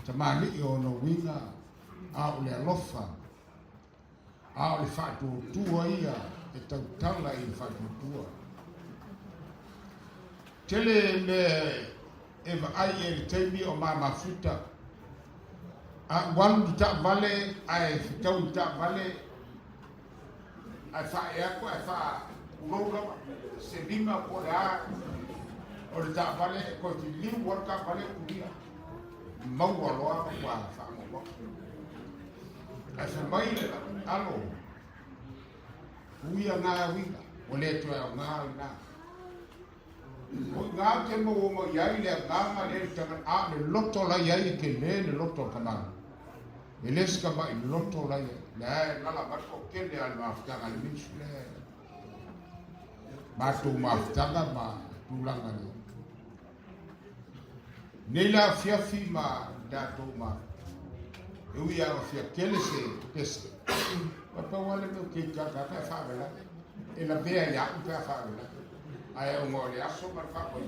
tamani o no winga a o le alofa a o le fatu tua ia e tau tala I fatu tua tele me eva ai e teimi o mama futa a wan ta vale ai tau ta vale ai fa e ko ai fa uroga se bima ko la o le ta vale ko ti li worka vale kuria mau waloa ko fa mo ai fa mai alo uia nga winga o le to nga na o nga te mo yai le nga ma le ta a le lotto la yai ke le lotto kana ele ska ba lotto la yai la ba ko ke le al mafta al misle ba tu mafta ma tu la ngani nela fiafi ma da to ma we are of your kelese pesa papa wale no ke ka fa vela e la bea ya ka fa vela ai o ngole aso mar fa ko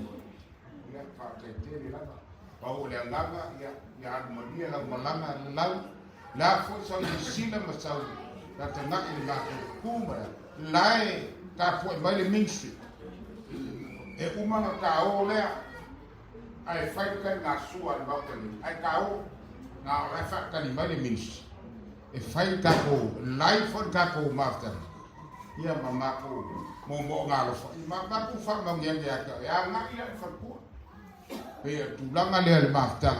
ya fa te la ba o le nganga ya armonia la malanga la fo sa sila masau la tanga I la kuma lai ka fo mai le ministry e uma na ka o le ai fai ka na sua ba ko ai ka o na la fa ka ni mai le ministry e fai ka ko lai fo ka ko master ia mama ko mo ngalo fa ma ku fa ma ngia ya na ia fa ko pe tu langa le master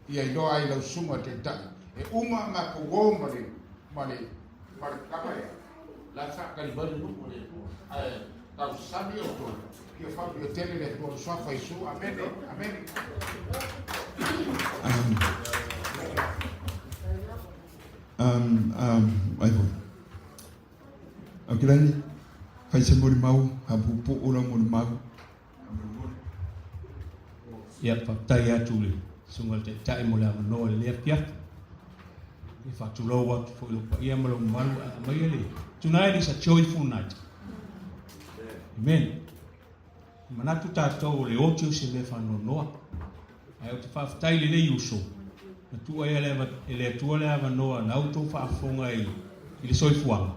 ia do ai lo suma te ta e uma ma ko go male ka pa la fa ka ni ba lu ko le ai ta sabi o to que fa yo tele le ko so fa isu amen amen ai vo akilani fai se mori mau hapupu ora mori mau ia patai atu le sungal te tai mo la no le pia I fa tu lo wat fo lo ia mo lo malu mai le tonight is a joyful night amen manatu tatou le otiu se le fa no noa ai o te fa tai le yuso na tu ai le tu le ava noa na auto fa fonga I le soifuanga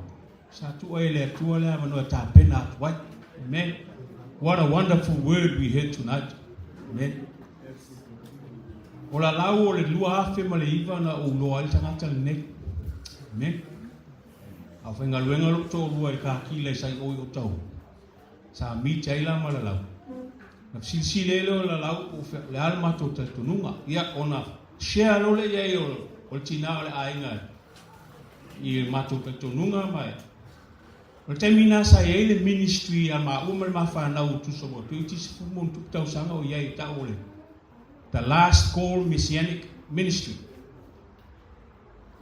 Sa tu ai le tu le mano ta pena what. Amen. What a wonderful word we heard tonight. Amen. O Lalau o le lua afe ma le iwa na o loa i tangata le nek. Amen. A whenga luenga lo tō lua i ka ki le sai oi o tau. Sa mi taila ma Lalau. Na silsile le o Lalau o le almato te tununga. Ia ona share lo le iei o tina o le ainga. I mato te tununga mai. O te mina sa iei le ministry a ma umar ma whanau tu so mo. Tu iti se fumon tu tau sanga o iei ta ole. The last call messianic ministry.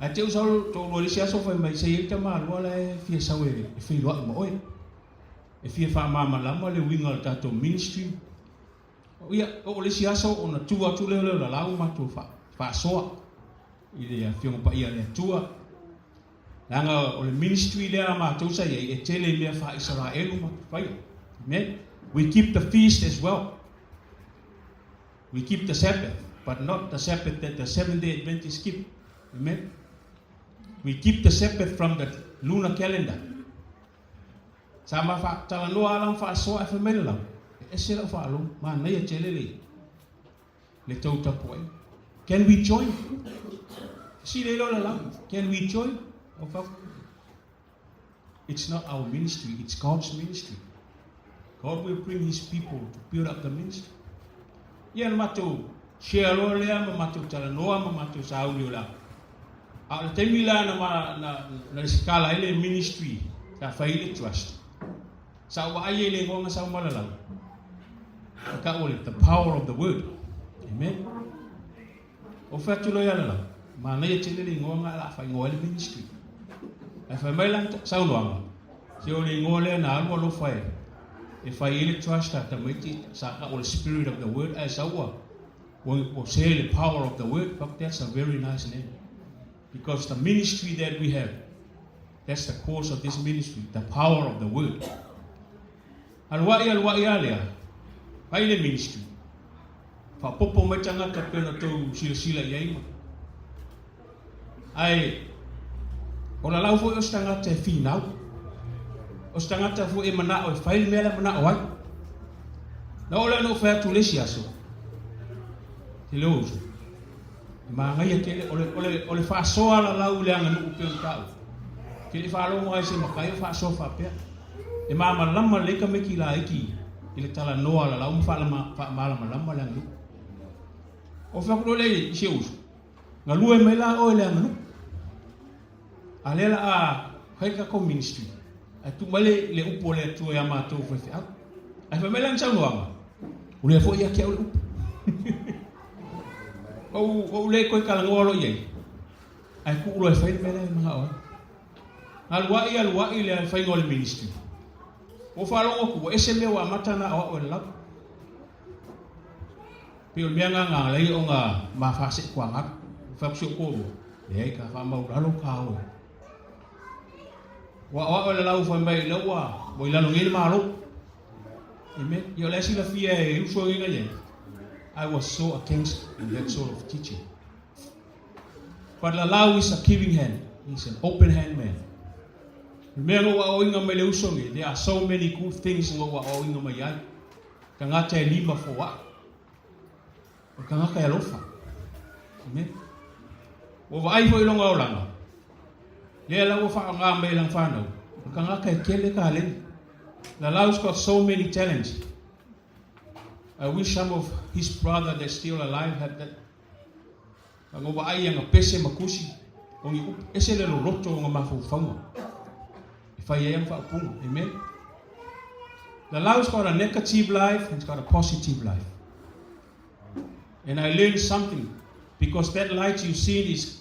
A te usau to lo sia so fa mai sei te ma lo le fia sawe e fi lo mo oi. E fia fa mama la mo le winga ta to ministry. O ia o le sia so ona tua tu le la la ma tu fa so. I le fia pa ia le tua. Langa o le ministry le ma tu sa e tele le fa Israel ma fa. Amen. We keep the feast as well. We keep the Sabbath, but not the Sabbath that the Seventh-day Adventists keep. Amen. We keep the Sabbath from the lunar calendar. Sama fa tala no alam fa so fa mela. Esela fa lo ma na ye chelele. Le tota poi. Can we join? See le lo la. Can we join? It's not our ministry, it's God's ministry. God will bring his people to build up the ministry. Ia matou share lo le ama matou tala noa ma matou sauli ola. A le temila na skala ile ministry ta faile trust. Sa wa ai le ngonga sa malala. Ka ole the power of the word. Amen. O fatu lo yala. Ma na ye tele le ngonga la fa ngole ministry. A fa mai sa uloanga. Se o le ngole na alwa lo fa. If I really trust that the mighty or spirit of the word as our will say the power of the word, but that's a very nice name. Because the ministry that we have, that's the course of this ministry, the power of the word. Alwa lea, paile ministry. Fa popo matanga ka pena to sila yaima. Ai o Lalau fo ostanga te finau. Os tangata fu e mana o fail mele mana o ai. Na ola no fa tu le siaso. Te lo uso. Ma ngai ke ole fa so ala la u le anga no pe ka. Ke le fa lo mo ai se makai fa so fa pe. E ma lama le ka me ki la iki. Ile tala no ala la um fa lama lama la ngu. O fa ko le se uso. Na lu e me la o le anga no. Alela a haika ko ministry. Tu male le upo le tu ya ma tu fa fa. Ai fa melang sa noanga. O le fo ia ke o. O le ko ka ngolo ye. Ai ku lo fa mele ma o. Alwa le fa ngol ministry. O fa lo ko ese me wa matana o la. Pe o mianga nga le o nga ma fa se kwa nga. Fa so ko. Le ka fa ma lo ka o. Wa le lau foi mai le wa mo ila ngil malo. Amen. Yo le si la fia e uso inga ye. I was so against that sort of teaching. But Lalau is a giving hand. He's an open hand man. Remember wa o inga mai le uso nge. There are so many good things ngo wa o inga mai ai. Kangata e lima fo wa. O kangaka e lofa. Amen. O wa ai fo ilonga o langa. Le la wo fa nga me lang fa no. Kanga ka kele ka le. Lalau's got so many talents. I wish some of his brother that's still alive had that. Ngo ba ai nga pese makusi. Ongi ese le roto nga mafu fanga. If I am fa pung. Amen. Lalau's got a negative life and he's got a positive life. And I learned something because that light you see is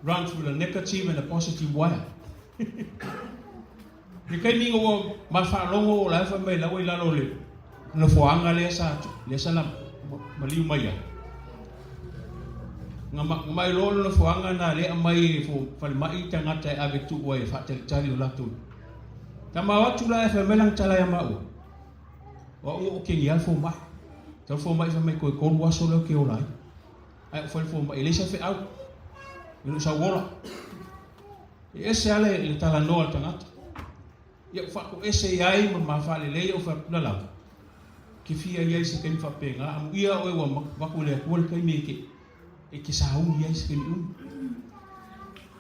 run through the negative and the positive wire. Because ni ngo mafalongo la fa mai la we la lo le. No foanga le sa la maliu mai. Nga mai lo no foanga na le mai fo fal mai tangata ave tu we fa tel tali o la tu. Tama watu la fa melang tala ya mau. Wa o ke ni alfo mai. Tel fo mai fa mai ko waso lo ke o lai. Ai fo mai le sa fe au. Yo sa wora. Ese ale le tala no tangata. ia whako ese iai ma mawhalelei o whakulalau. Ke fia iai se kemi whapenga, amu ia oe wa wakulea kuala kai meke, e ke saungi iai se kemi umi.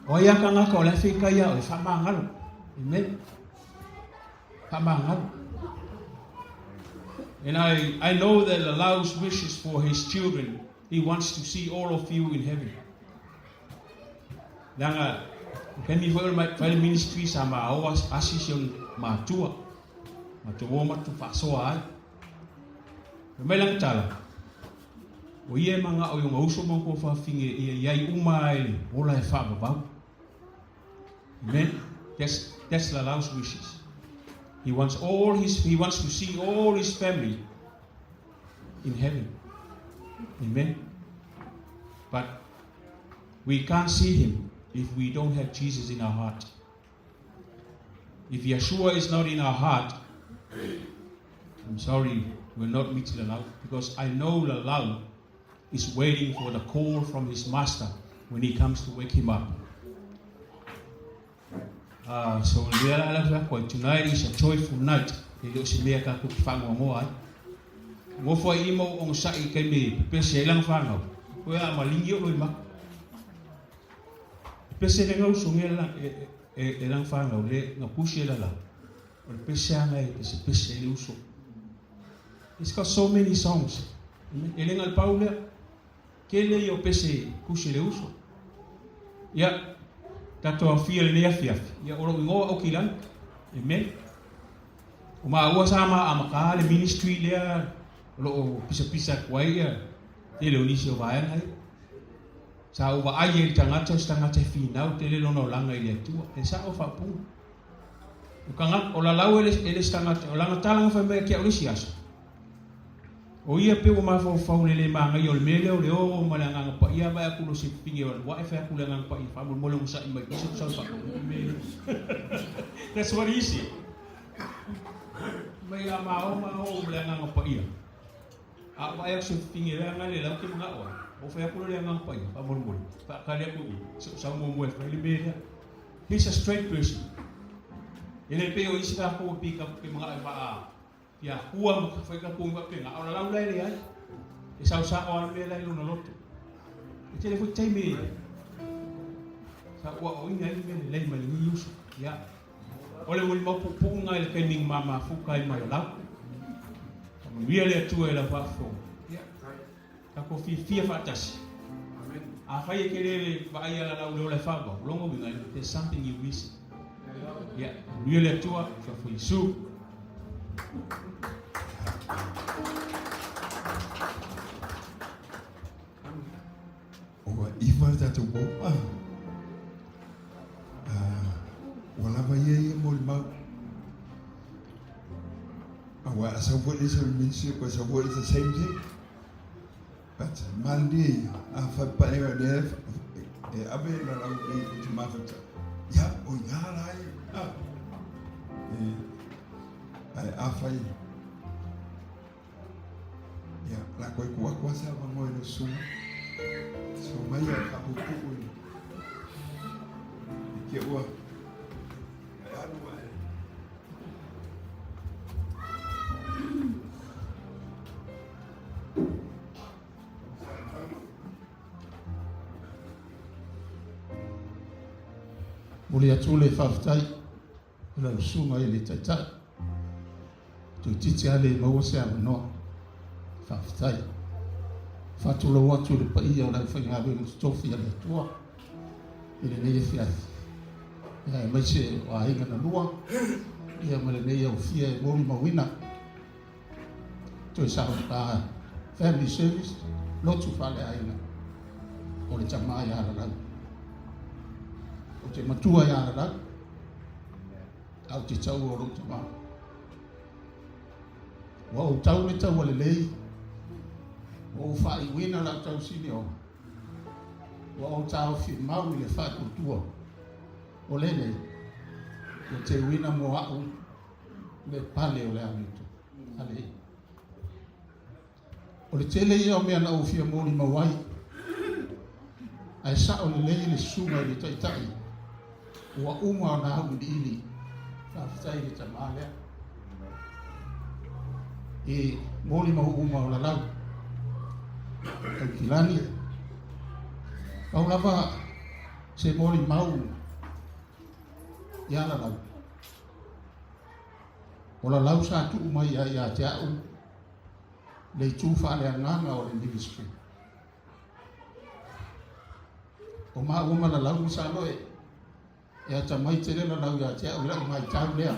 O ia ka ngaka o lefe kai ia o e whamangalo. Amen. Whamangalo. And I know that Lalau's wishes for his children, he wants to see all of you in heaven. Langa, kami fo mai file ministry sama awas assission matua. Matua matu fasoa ai. Melang tala. O ie manga o yung auso mo ko fa finge iai umai ola e fa babau. Amen. That's Lalau's wishes. He wants to see all his family in heaven. Amen. But we can't see him if we don't have Jesus in our heart. If Yeshua is not in our heart, I'm sorry, we'll not meet Lalau, because I know Lalau is waiting for the call from his master when he comes to wake him up. So tonight is a joyful night. Mo fo imo on sa ikemi pese lang fangau. Ko ya malingi o ima. Pese le ngau sungela e lang fangau le na pushi la. O pese anga e pese le uso. It's got so many songs. Ele ngal Paula kele yo pese pushi le uso. Ya tato fia le afia. Ya oro ngo o kilan. Amen. Uma ua sama amaka le ministry le lo pisa kwai ya ele onisi o vai ai sa o vai ele tangata final tele lo no langa ile tu e sa o fa pu o kanga o Lalau ele tangata o langa talanga fa me ke onisi aso o ia pe o ma fo le manga yo le mele o le o malanga pa ia ba ku lo se pingi o wa fa ku le ngang pa i fa mo lo sa i mai so fa that's what he said mai ama o le ngang pa ia apa yang pingi le ngang le la ke mga o fa ku le ngang pa i fa mo fa ka le ku sa mo mo fa le mele he's a straight person ele pe o isi ka ko pick up ke mga ba ya hua fa ka ku ba pe nga o Lalau le ai e sa o le le lo no loto e tele fu tai me sa o ina le mai ni yusu ya ole mo mo pu nga le kening mama fu kai mai la le tu e la fa fo ya ka ko fi fatas amen a fa ye kele ba ya Lalau le fa ba longo bi ngai there's something you miss ya le tu fa fu isu o iwa tatou boa wala va ye mo ma awa sa what is a ministry because what is the same thing but Monday afa pa e abe Lalau e ma fa ya o ya lai ai afa ya la koi kuwa sa va mo no su so mai ka pu ke wa Uli atu le whawhtai, ula usunga i le taitai. Tu titi ale maua se ama noa, whawhtai. Whatula watu le paia o lai whaingawe o stofi ale atua, i le nei e whiathi. Ia e maise o ainga na lua, ia ma le nei au fia e mori mawina. Tu e sao ka family service, lotu whale ainga, o le tamaa ia ala lau. O te matua ia ala lau, au te tau o rota maa. Wa o tau le tau ale lei, o whai wina la tau sini o. Wa o tau Fuimaono le Faatoagaitoso. O lene, o te wina mo au, le pale o le amitu. Ale. O le tele ia o mea na o fia mori mawai. Ai sa o le lei le sunga i le taitai. Ua uma o na hau ni ili. Whawhitai le tamalea. E mōli mahu uma o Lalau. Au kilani. Au lava se mōli mau ia Lalau. O Lalau sa tu umai ia te au. Le tūwha le anganga o le ministry. O maa uma Lalau misa loe. Ea ta mai tere Lalau ia te au lau mai tau lea.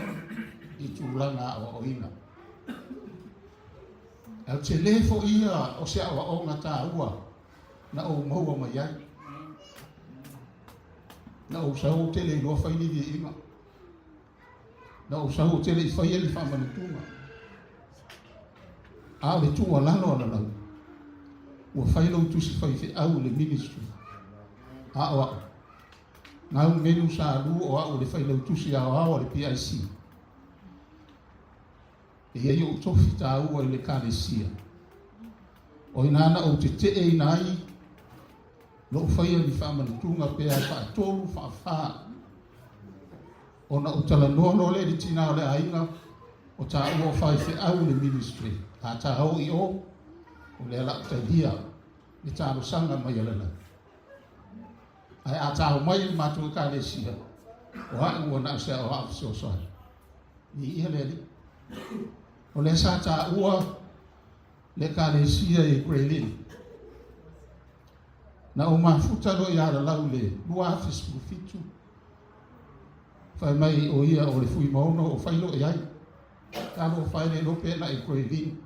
I tūlanga o oina. Au te lefo ia o se awa o ngata ua. Na o maua mai ai. Na o sau tele loa whaini di inga. Na o sau tele I whaieli whamanutunga. A le tua lalo ala lau. Ua whailo tusi whaife au le ministry. A o au. Ngau menu sa alu o au le whailo tusi au au le PIC. E ia o tofi ta ua I le kālesia. O inana o te te nai. Lo whaia ni whamanutunga pēa whaatolu whaafaa. O na utala nono le di tina o le ainga. O ta ua whaife au le ministry. A ta au I o le ala utalia. Le tāro sanga mai alana. Ai a ta au mai ni mātua kālesia. O hae ua na sea o hae so soa. Ni ia le li. O le sa ta ua le kālesia I Grelin. Na o mafuta lo I Lalau le lua afis pufitu. Whai mai o ia o le Fuimaono o whailo e ai. Kalo whai le lope na I Grelin.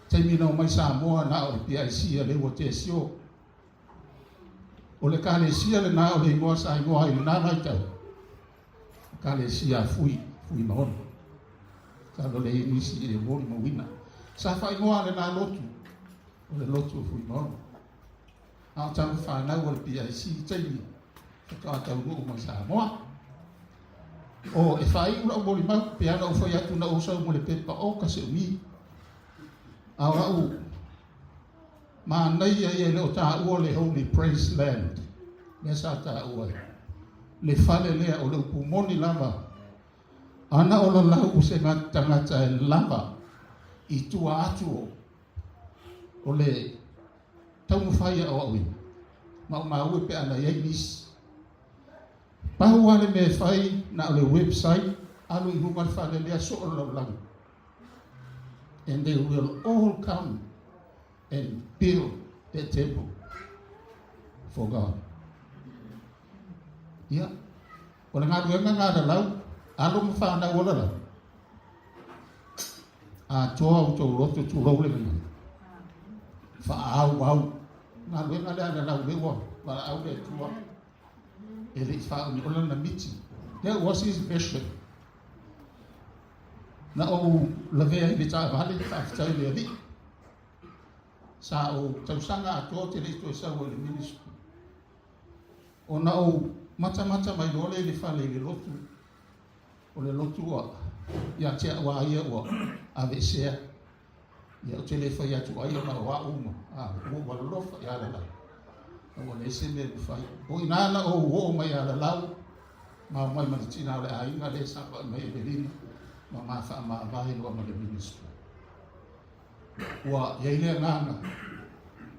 Taimina o mai Samoa na o le PIC le ua te sio. O le kālesia le na o le ingoa sa ingoa I nā mai tau. Kālesia Fuimaono. Kalo le inisi I le mori mawina. Sa whai ingoa le nā lotu. O le lotu o Fuimaono. Au tamu whanau o le PIC taimi. Whaka tau nuu mai Samoa. O e whai ura o mori mau pe ana o whai atu na o sau mo le pepa o ka se umi. Au au. Ma nei ai le o ta ua le Holy Praise Land. Le sa ta ua. Le whale lea o le upumoni lava. Ana o Lalau se tangata e lava. I tua atu o le tau mwhaia o aui. Ma o maue pe ana iei nisi. Pahu ale me whai na o le website. Alu I hunga whale lea so o Lalau. And they will all come and build the temple for God. Yeah. O le ngā ruenga ngā Lalau. Alu mwhana o Lalau. A toa o tau roto tu raule ngā. Whaau au. Ngā ruenga lea Lalau lewa. Wala au le tua. E le whaau ni ola na miti. That was his vision. Na o lavea I bita vale whaafitai le ali. Sa o tausanga ato te leito e sau o le ministry. O na o mata mai lole le whale le lotu. O le lotu a ia te awa ia o avesea. Ia o te le whai atu aia ma wa uma. O walolofa ia la lau. O le se me le whai. O inana o mai a la lau. Ma mai maritina o le ainga le sapa mai e berina. Ma mawha ma avahe loa ma le ministry. Ua iei lea nganga.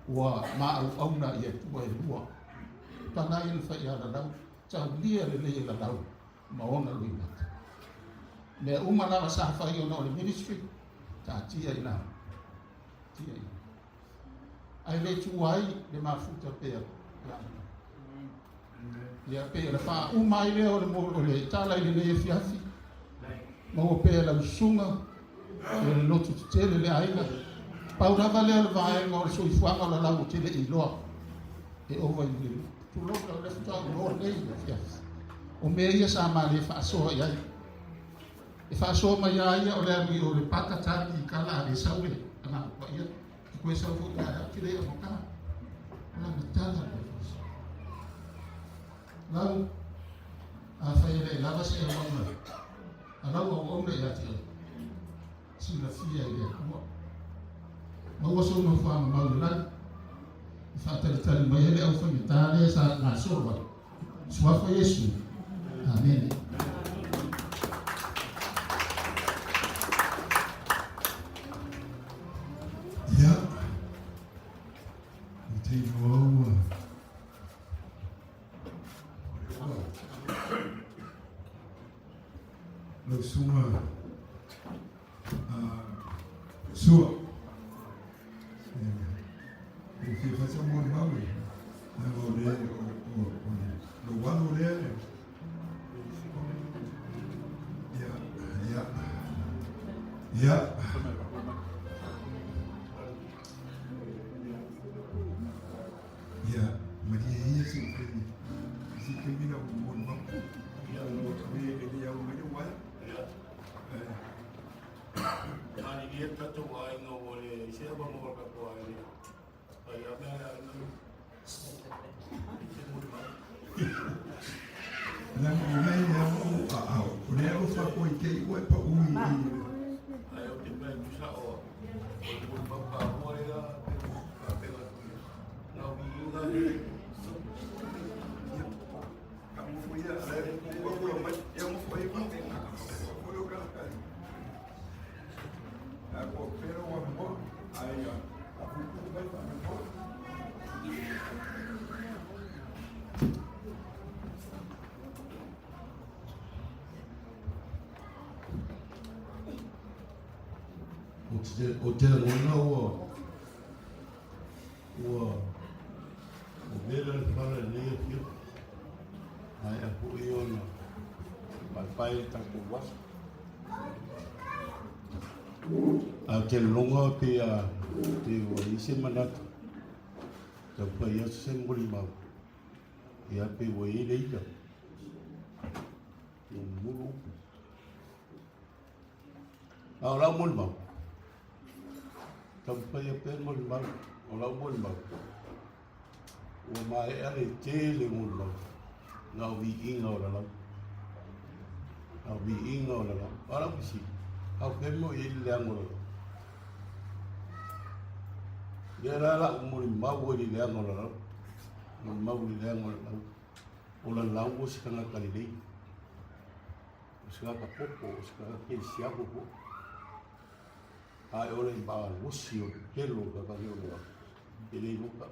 Ua ma au auna ia tua e lua. Tana i le whai a la lau. Tau lia le lea la lau. Ma ona lui mata. Le uma lava sa whai o na o le ministry. Ta tia I nā. Tia I nā. Ai le tuai le mafuta pēr. Ia pēr a wha umai lea o le mō o le Taala I le lea fiafi. Ma o pēr lau sunga. E le lotu te tele le aina. Pau lava lea le vaenga o le soifuanga o le lau te le I loa. E ova I le. Tu loka o le futa o loa lei le fiafi. O mea ia sa ma le whaasoa I ai. E whaasoa mai ai o le ami o le pakatani I kala le saue. Ana pa ia. Koe sa fu ia ki le o ka. Ona mitala le fos. Lau a whaile lava se o ona. A lau o ona ia te. Sila fia I le kua. Ma waso no whaama mau lai. I whaatari mai ele au whamitale sa ngā sorwa. Suafa Yesu. Amen. lo sunga sua e se faz um bom mal lo wano le ya Maria ia se termina um bom mal ele ia um vai Mari dia tu ai no boleh siapa mau berapa ai ayah ayah na mai na o leo fa ko ke o pa ui ayo te pe bisa o bapa boleh pega na vinga kamu punya ada yang foi penting foi o cara aku pero amor ayo aku vai para amor o te ngona o vera para le que ai a pu iona pai ta ko was a te longa te o ise manat te pai a semboli ma ia pe o ile ida mulu ahora mulma tampai pe mulma ahora mulma o mai are tele mulma na vi inga ora la na vi inga ora la para pisi au pe mo ile angolo era la mulma wo ile angolo mulma wo ile angolo ola lango sikanga kalilei sikanga popo sikanga ke siapo po ai ora ba usio pelo ka ka yo ele luka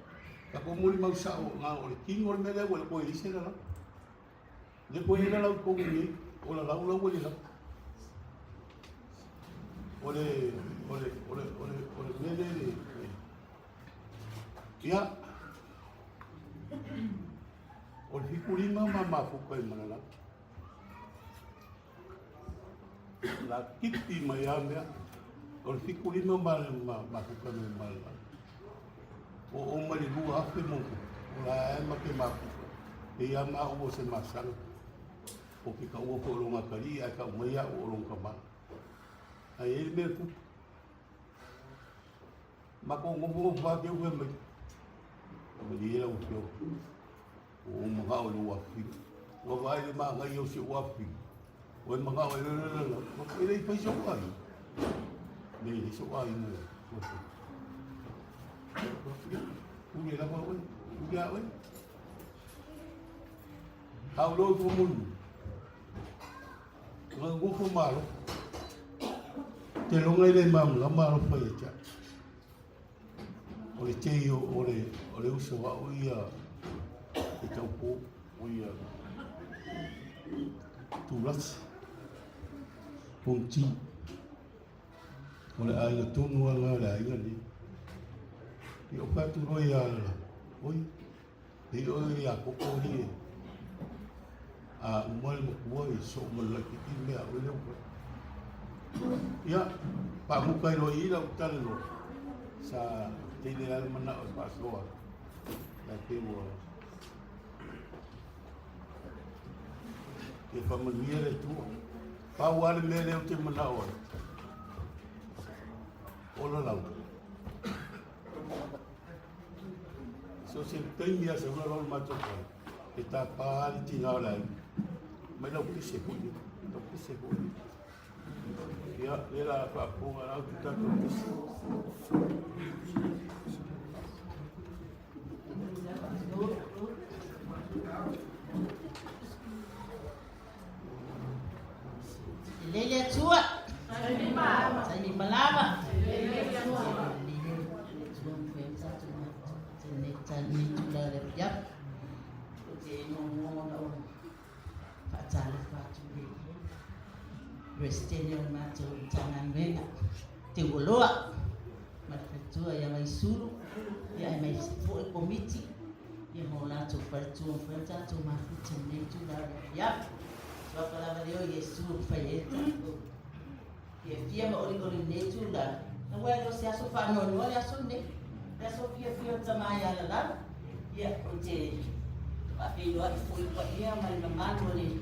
ka ko muri mau sa o nga o kingo le mele o le ko ise la le ko ina la ko ni o la la o le la ole mele ya o hikuri mama fu ko mana la kiti mayamia o hikuri mama fu ko mana o mari bua afe mo la ma ke ma e ya ma o se masang o ki ka o ko lo ngakari a ka mo ya o lo ka ma ai ele me ku ma ko ngo ba ke o me o me dia o fio o mo ga o lo wa fi o vai ma ga yo se wa fi o ma ga o lo o ele pa so wa ni so wa ni udah lah pun, udah pun. Kalau tu mun, kalau gua malu, telongai le mam, lama apa ya cak? Oleh ceyo, oleh usaha, iya, kita pun, iya, tulas, kunci, oleh ayat tu nuang ada ayat ni. Yo patu royal oi yo ya ko ni a mal mo so mo la ki me a ole ya pa mo kai ro ira utal lo sa tele al mana o paso la que wo que familia tu pa wal me le te mana o ola la so se tenía se una rol macho que está para tirar la me lo puse puli ya era para ponga la otra cosa lele tua sai malama tani tula le ya ke no no Taala fatu Ministerial mato Takanini te woloa ma fatua ia mai suru ia mai fo committee ia mo la to fatua frata to ma futa nei tu la ia so kala valeo ia suru faieta ia fia ma oli nei tu la na wa lo se aso fa no ya so ne ya so fia tama ya la ia o te a pe lo ai foi pa ia mai na mano ni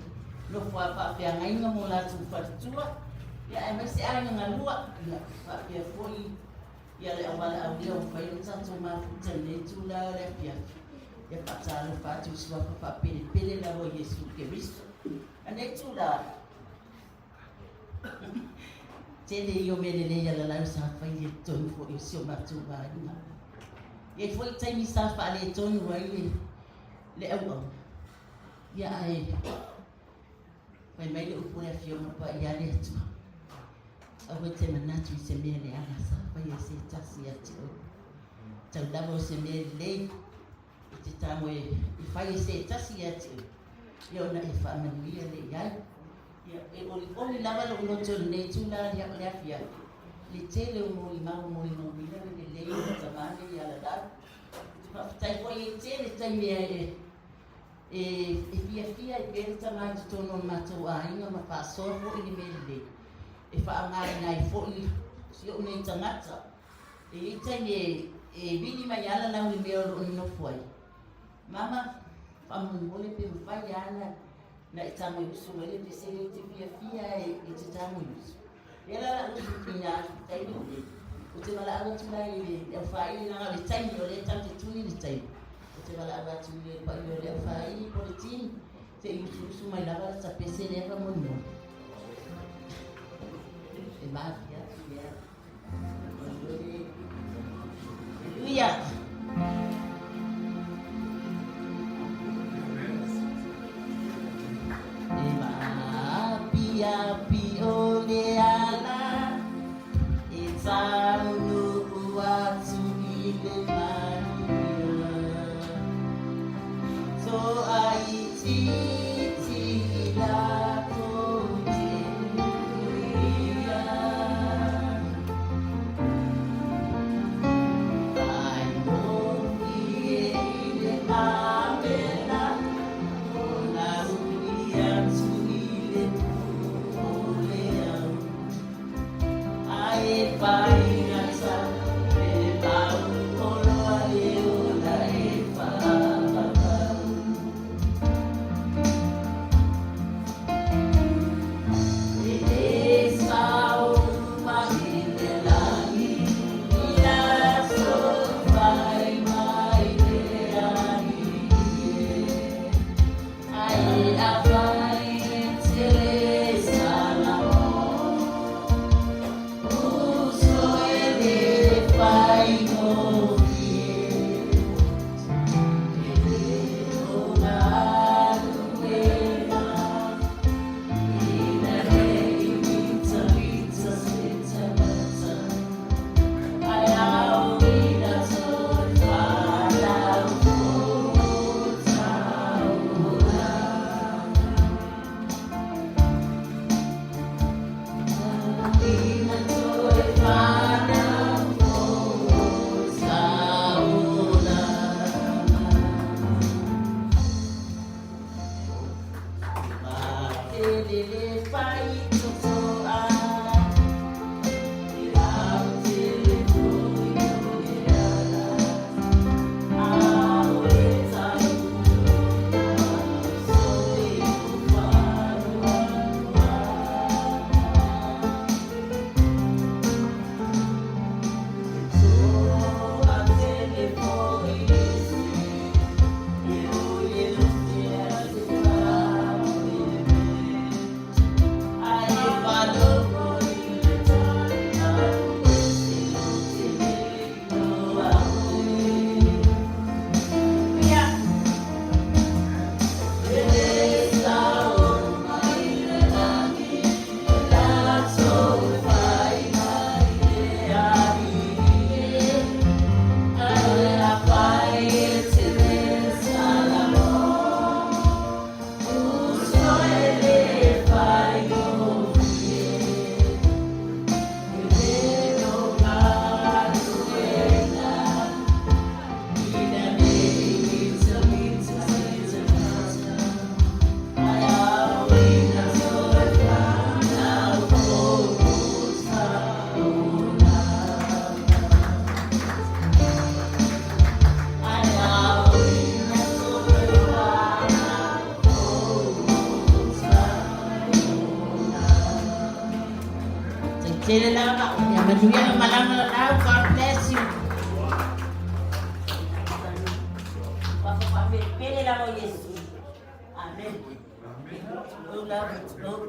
lo fa pe ngai nga mo la tu fatua ia mai se ai nga lua ia fa pe foi ia le awala au dia fai nsa to ma futa nei tu la le pia ia pata lo fa tu swa fa pele la o Yesu Kristo ane tu la tele yo mele ya la sa fa ye to fo yo sio ma tu ba ina ye foi tai mi sa fa le to no ai le au ia ai vai mai le upule fio ma pa ia le tu a te manatu se me le ana sa fa ye se tasi ati o tau lavo se me le te tamo e fai se tasi ati yo na e fa manuia le ia e oli lava lo no to ne tu la ya le afia le tele mo i mau mo le le tamane ya la da fa tai ko e tele tai me fia e per tamane to no mato ainga ma fa so fo i me le e fa ngai fo i si o ne tangata e tai e vini mai ala na uli me o no foi mama fa mo le pe fa ya na itamo yusu ele te se te fia e te tamo yusu ela la usu pina tai no o te mala anga tu lai e fai na le tai o le tanto tu ni tai o te mala anga tu le pa yo le fai po le tin te yusu mai la sa pese le ka mo no e ma fia Hallelujah. Api ole ala itanu watu ile mania so aiti la kotia ai mo ile amena ona ulia tuile I Tele lava, ya manuia malanga Lalau, God bless you. Papa pame pele lava Yesu. Amen. Oh love it. Oh.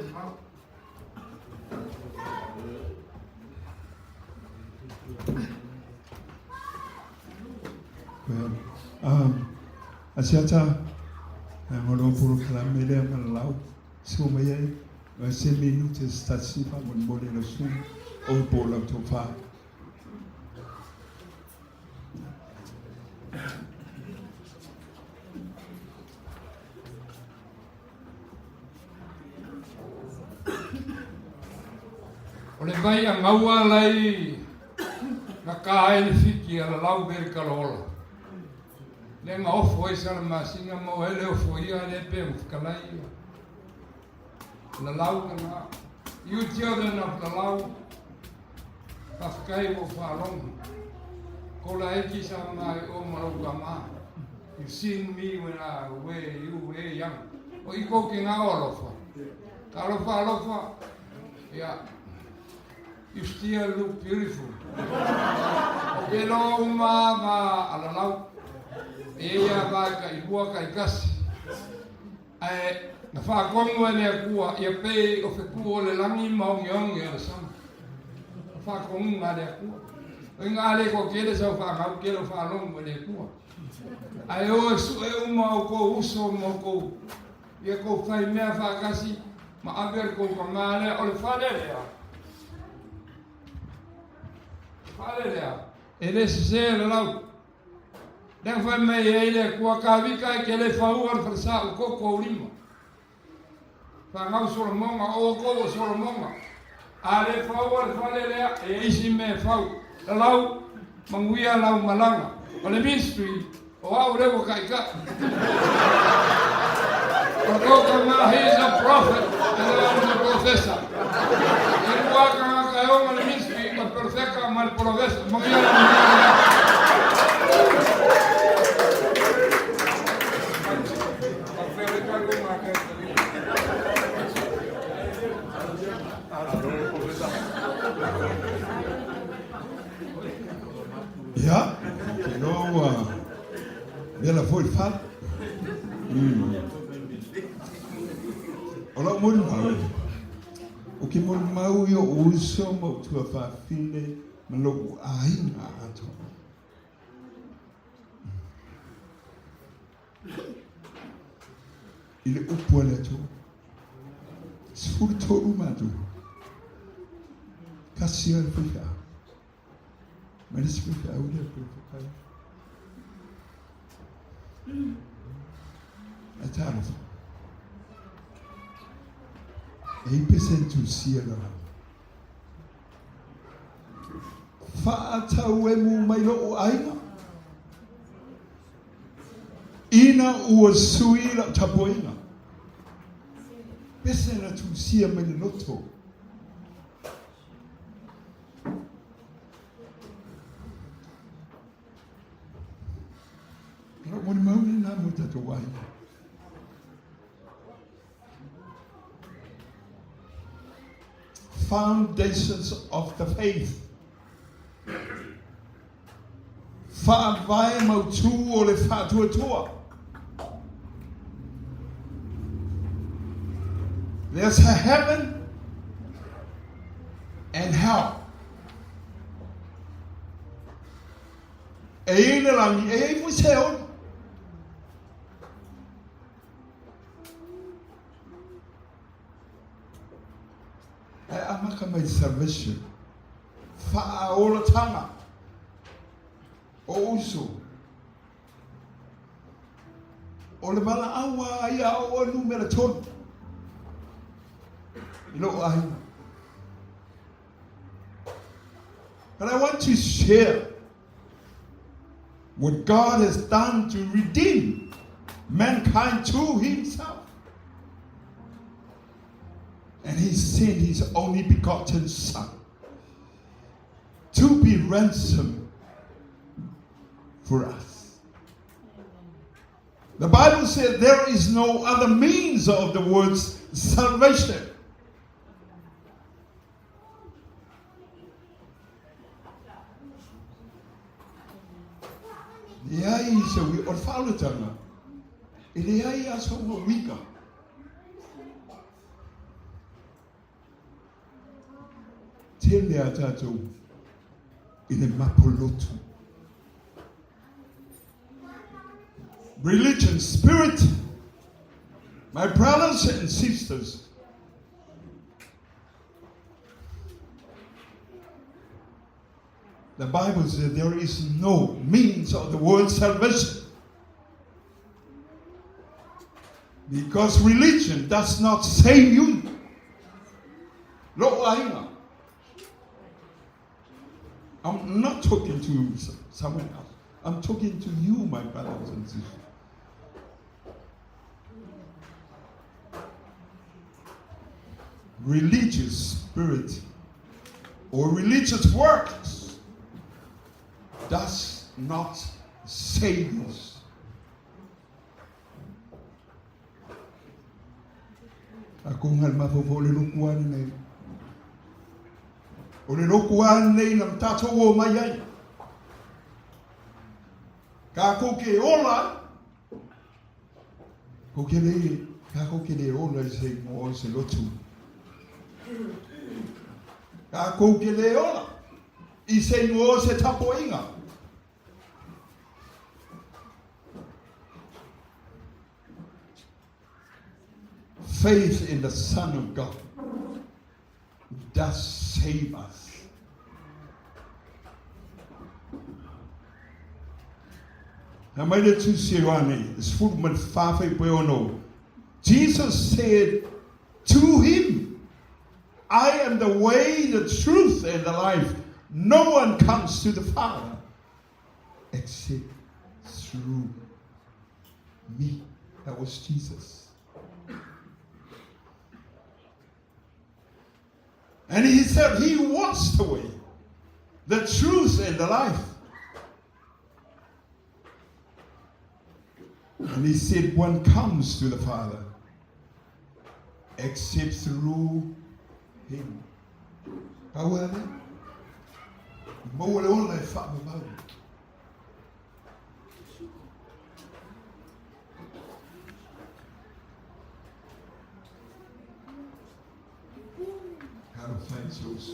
Well, asiata ngono puro kala mele Lalau so meye se minute stasifa mon bole no su o bola to fa O le vai a ngaua lai na ka ele fiki a Lalau beri kalola. Le nga ofo e sara masinga mo ele ofo ia le pe mfkalai. Lalau kana you children of Lalau afkai wo falong. Kola eki sa mai o marugama. You seen me when I were young. O iko ki nga olofa. Alofa. Yeah. You still look beautiful. Hello, mama, Lalau. Ia ka ibua ka ikasi. Ai na fa kongo le kua ia pe o fe kua le langi maongiong ia sama. Fa kongo ma le kua. Nga le ko kele sa fa ka kele fa long le kua. Ai o su e uma ko uso mo ko. Ia ko fai mea fa kasi ma aver ko male o le fa le. Hallelujah. Ele se Lalau. Dan fa me ele ko ka vika ke le fa uar fa sa ko ko lima. Fa ngau so monga o ko so monga. Ale fa uar fa le e isi me fa. Lalau manguia lau malanga. O le ministry o au re ko kai ka. O ko ma he is a prophet and a professor. Ele ko ka o le ministry perfecta mal progreso. Ja, genau. Wer voll fat. Ola mun mau. O que mun mau yo uso mo tu fa fine mlo ai na ato. Il est au point là tout. Sur tout umado. Kassia fica. Mas fica o dia por ficar. Ataro. E percento sia lá. Faatau e mu mai lo aina. Ina ua sui la tapoina. Pese na tu sia mai loto. Ra mo mau na mo tato wai. Foundations of the faith. Vai mautu o le Faatoagaitoso. There's a heaven and hell. E ina langi e mo se on. E amaka mai salvation. Fa ola tanga. O uso. O le mala awa ia o numero ton. But I want to share what God has done to redeem mankind to himself. And he sent his only begotten Son to be ransomed for us. The Bible said there is no other means of the words salvation. E ai se ui o whaalutanga. E le ai aso ua wika. Tele a tātou i le mapolotu. Religion, spirit, my brothers and sisters, the Bible says there is no means of the world's salvation. Because religion does not save you. Lo ainga. I'm not talking to someone else. I'm talking to you, my brothers and sisters. Religious spirit or religious works does not save us. Ako ngal mafofo le lukuan nei. O le lukuan nei nam tato o mai ai. Ka ko ke ola. Ko ke le ola se mo se lotu. Ka ko ke le ola. I se no se tapoinga. Faith in the Son of God does save us. Now, my little Sirani is full of fafe peono. Jesus said to him, I am the way, the truth, and the life. No one comes to the Father except through me. That was Jesus. And he said he was the way, the truth, and the life. And he said one comes to the Father except through him. However, how to find souls.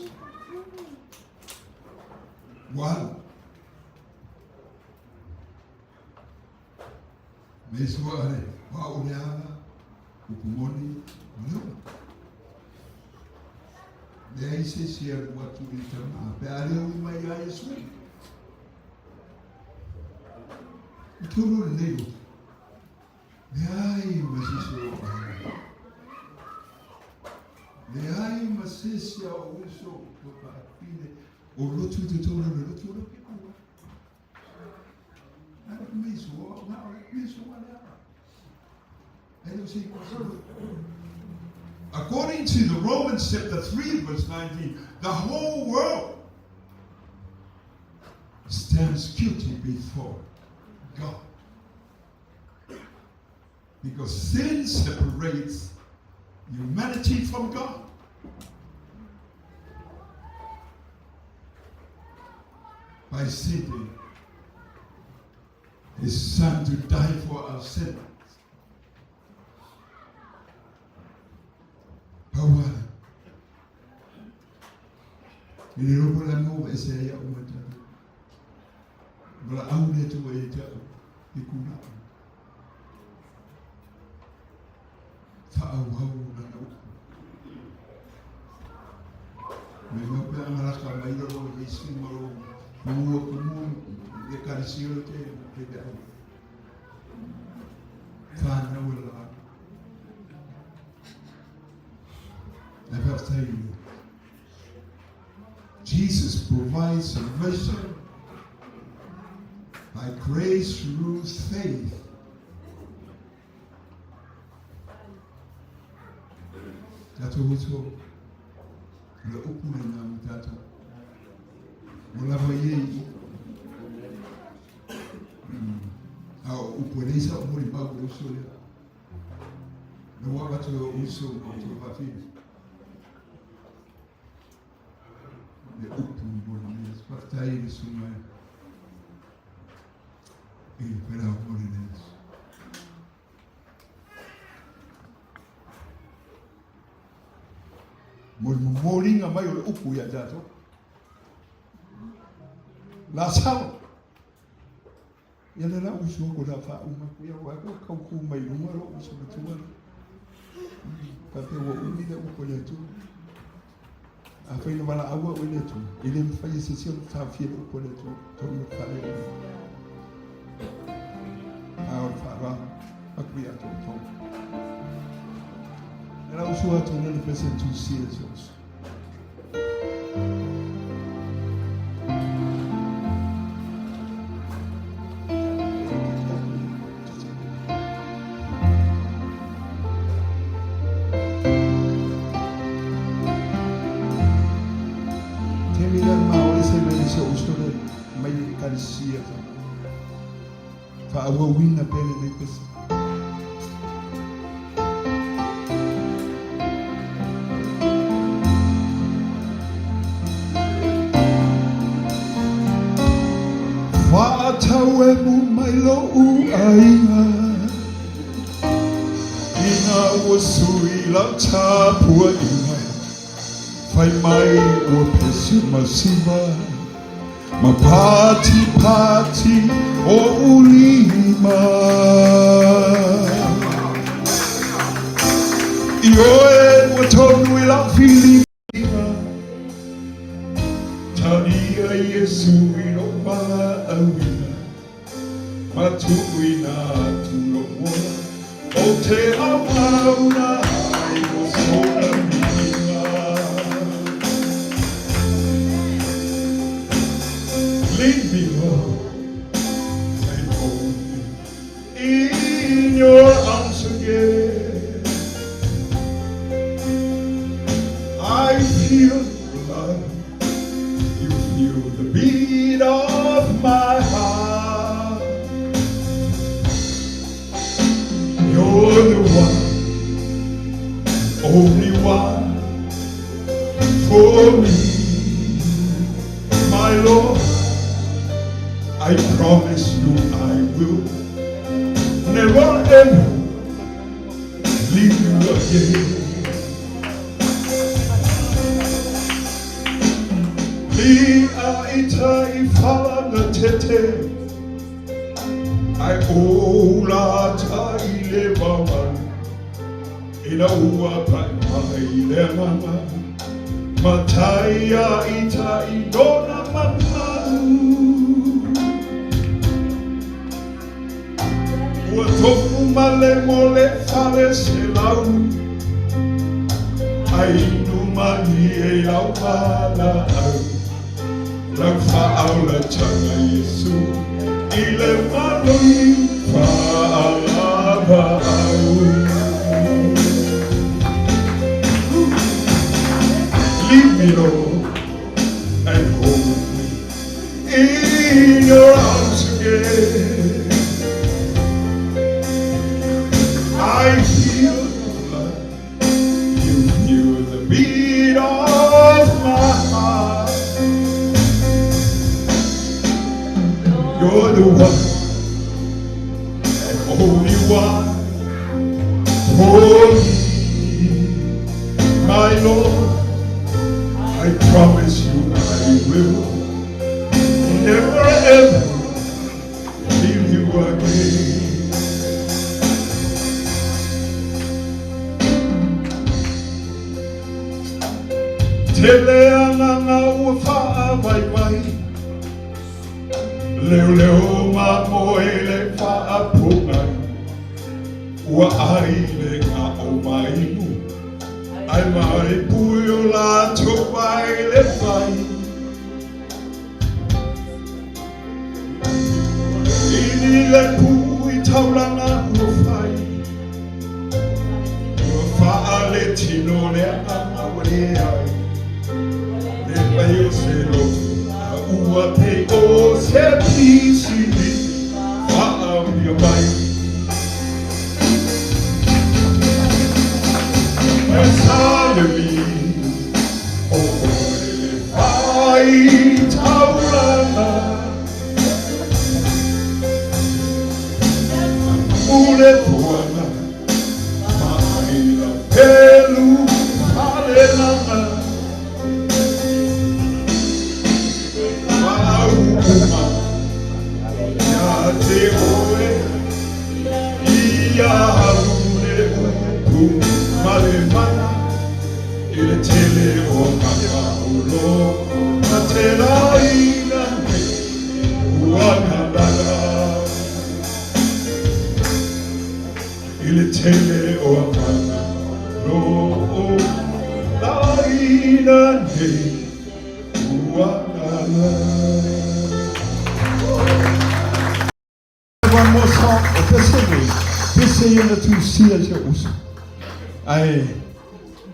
One. Mesware, Pauliana, Ukumoni, no. There is a share what to be done. Barrier with my eyes. Tulu Lego. The eye was so. The eye must say also or look to the total people. I don't miss what now, miss whatever. I don't see what's. According to the Romans chapter 3, verse 19, the whole world stands guilty before God. Because sin separates humanity from God. By sending his son to die for our sins. Power. Ini robo la mo ese ya umata. Bala aune tu e ta ikuna. Fa au na no. Me no pe amara ka mai ro e si maro. Mo kumu e karisio te da. Fa na wala. I have to tell you, Jesus provides salvation by grace through faith. That's what we told. Le open na mutata. Wala bayi. Uponesa umuri babu usoya. No wabatu uso autofafi. il pera morines. Moringa mai o le upu ia jato. La sao. Ia le la usu ko da fa uma ku ia wa ko ku mai numero usu betua. Ka te wo umi da upu le tu. A fai na wala awa o le tu. Ile mi fai se sia ta fie upu le tu. To mi fa le. A o fa ra. A ku ia to to. Era usu atu na le present tu Jesus. Wawina pele na pesa. Watawe mu mailo u ainga. Ina wasui la tapua inga. Fai mai o pesi masiva. Mapati pati o ulima Ioe watonu ila filima Tania Yesu ilo awina Matuina tulomo O te awauna Aimo sona mina Lead me, Lord, and hold me in your arms again. I feel love, you feel the beat of my heart. You're the one, only one for me, my Lord. I promise you I will never ever leave you again. Lia ita ifala na tete I ola ta ile mama Ina ua pa ile mama Mataya ita idona mama Tofu male mole fale se lau Ainu mani e lau mala au Lau fa'au la changa Yesu Ile malui fa'alava au Leave me Lord and hold me in your arms again I feel love, you feel the beat of my heart. You're the one and only one for me, my Lord. I promise you I will never ever leave you again. Tele ananga ua faa vai vai Leo leo ma moe le faa pungai Ua ai le ka o mai mu Ai mai puyo la to vai le vai Ini le pui taulanga ua fai Ua faa le tino le ama wale ai Eu sei a ua te o se pisini a minha mãe essa de mim o ele vai taurana Ile tele o kakaulo, na tela ina uanadala. Ile tele o kakaulo, na ina uanadala. One more song, this is the two seals also.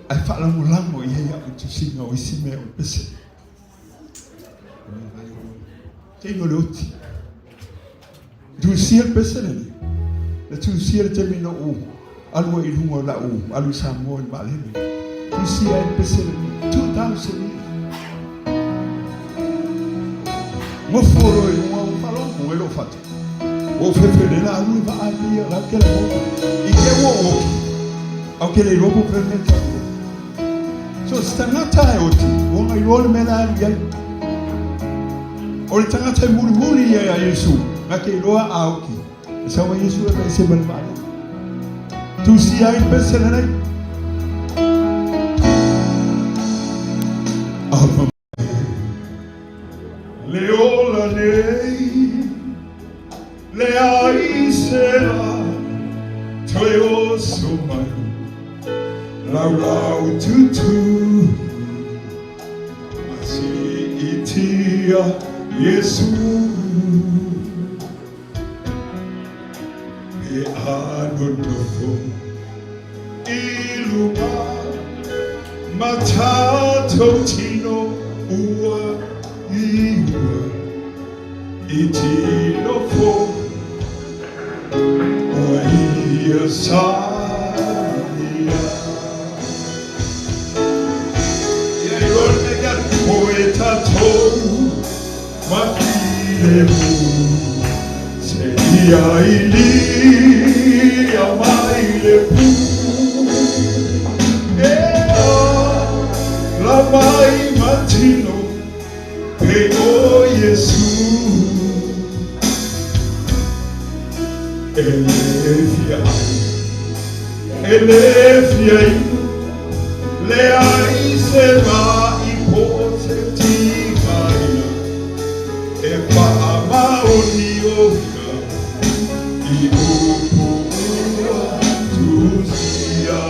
I fala mulango ia tu singa o isime o pese. Tengo loti. Tu seal pese le. Le tu seal termino o. Algo i lungo la o. Alu samo in balene. Tu seal pese le. 2000. Mo foro i mo falo mo lo fat. O fefele la lu va ali la kele mo. I ke wo. Au ke le lobo prementa. So stangata oti, wonga iole mena ya. Ol tangata muri ya Yesu, ngake loa auki. Sawa Yesu e se balmale. Tu si ai pesena. Alma. Leola nei. Le ai sera. Toyo so mai. Lalau tutu masih itia Yesu e anodofo iluma matato tino ua iwa itino fo o ia sa poeta tou makilemu seia ili amailepu la mai matino pego Yesu elefia le ai se va e pa unioka I upua tusia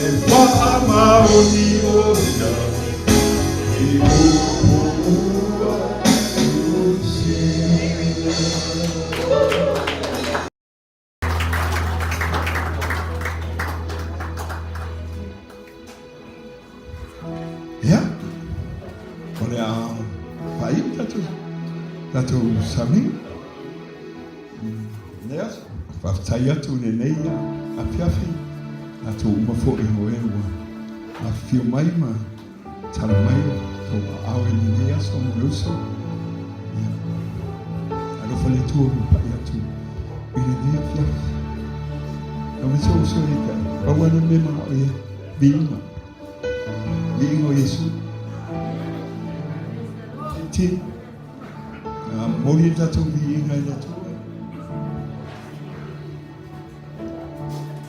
e pa unioka I upua tusia. Tatu sami, neas, faftaya tu neneia, apiafi, tatu umafo ehoewa, a Fuimaono, Taala, to awe neneia so muluso, alo fale tu upaya tu, neneia fiafi, kami so ika, bawana mema oye, bingo Yesu, ti. Mori tatu biinga ya tu.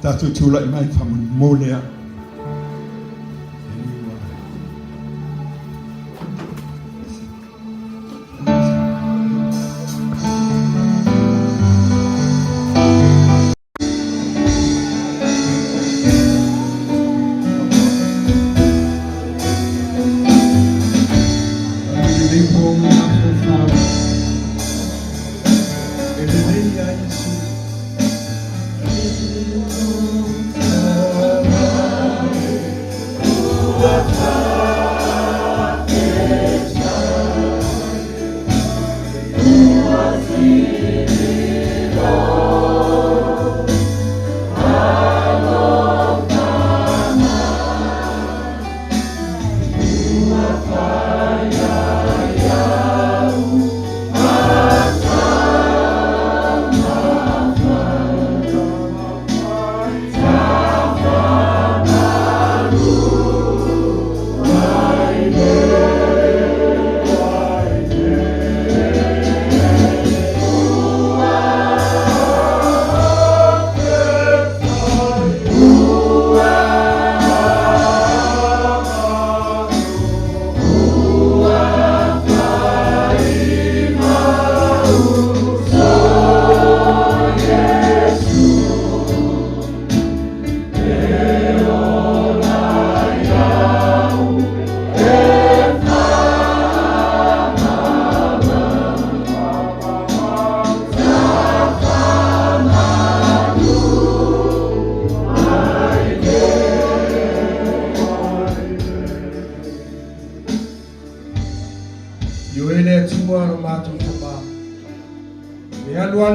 Tatu tula imai fam molea. Oh,